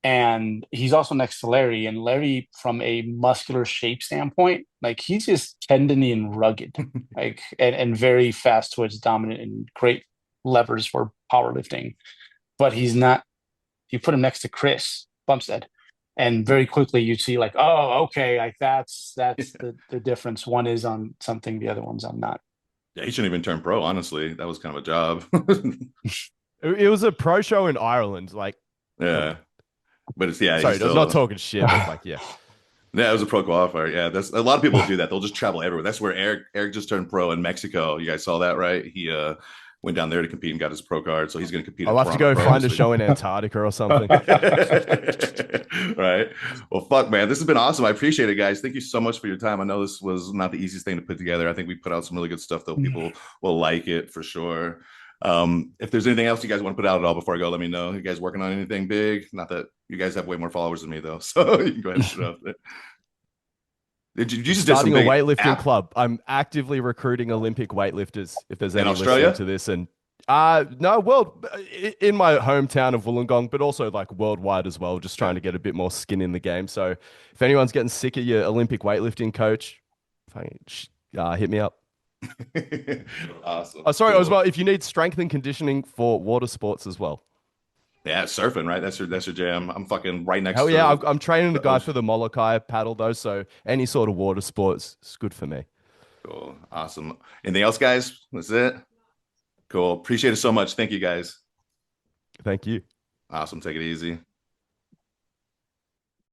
And he's also next to Larry, and Larry, from a muscular shape standpoint, like he's just tendony and rugged, like and very fast twitch dominant and great levers for powerlifting. But he's not. You put him next to Chris Bumstead, and very quickly you see like, oh, okay, like that's the difference. One is on something, the other one's on not. Yeah, he shouldn't even turn pro, honestly. That was kind of a job. It was a pro show in Ireland. Like, Yeah. But it's, yeah. sorry, he's still, not talking shit, but like, yeah. Yeah, it was a pro qualifier. Yeah, that's a lot of people do that. They'll just travel everywhere. That's where Eric just turned pro in Mexico. You guys saw that, right? He went down there to compete and got his pro card, so he's going to compete. I'll have to go find a show in Antarctica or something. Right. Well, fuck, man. This has been awesome. I appreciate it, guys. Thank you so much for your time. I know this was not the easiest thing to put together. I think we put out some really good stuff, though. People will like it for sure. If there's anything else you guys want to put out at all before I go, let me know. You guys working on anything big? Not that you guys have way more followers than me, though, so you can go ahead and put it out there. Did you just did some Starting a big weightlifting club. I'm actively recruiting Olympic weightlifters. If there's any Australia? listening to this, and no, well, in my hometown of Wollongong, but also like worldwide as well. Just trying to get a bit more skin in the game. So if anyone's getting sick of your Olympic weightlifting coach, hit me up. Awesome. Oh, sorry, Cool. as well. If you need strength and conditioning for water sports as well. Yeah, surfing, right? That's your jam. I'm fucking right next Hell to yeah, I'm training the guy ocean. for the Molokai paddle though, so any sort of water sports is good for me. Cool. Awesome. Anything else, guys? That's it. Cool. Appreciate it so much. Thank you, guys. Thank you. Awesome. Take it easy.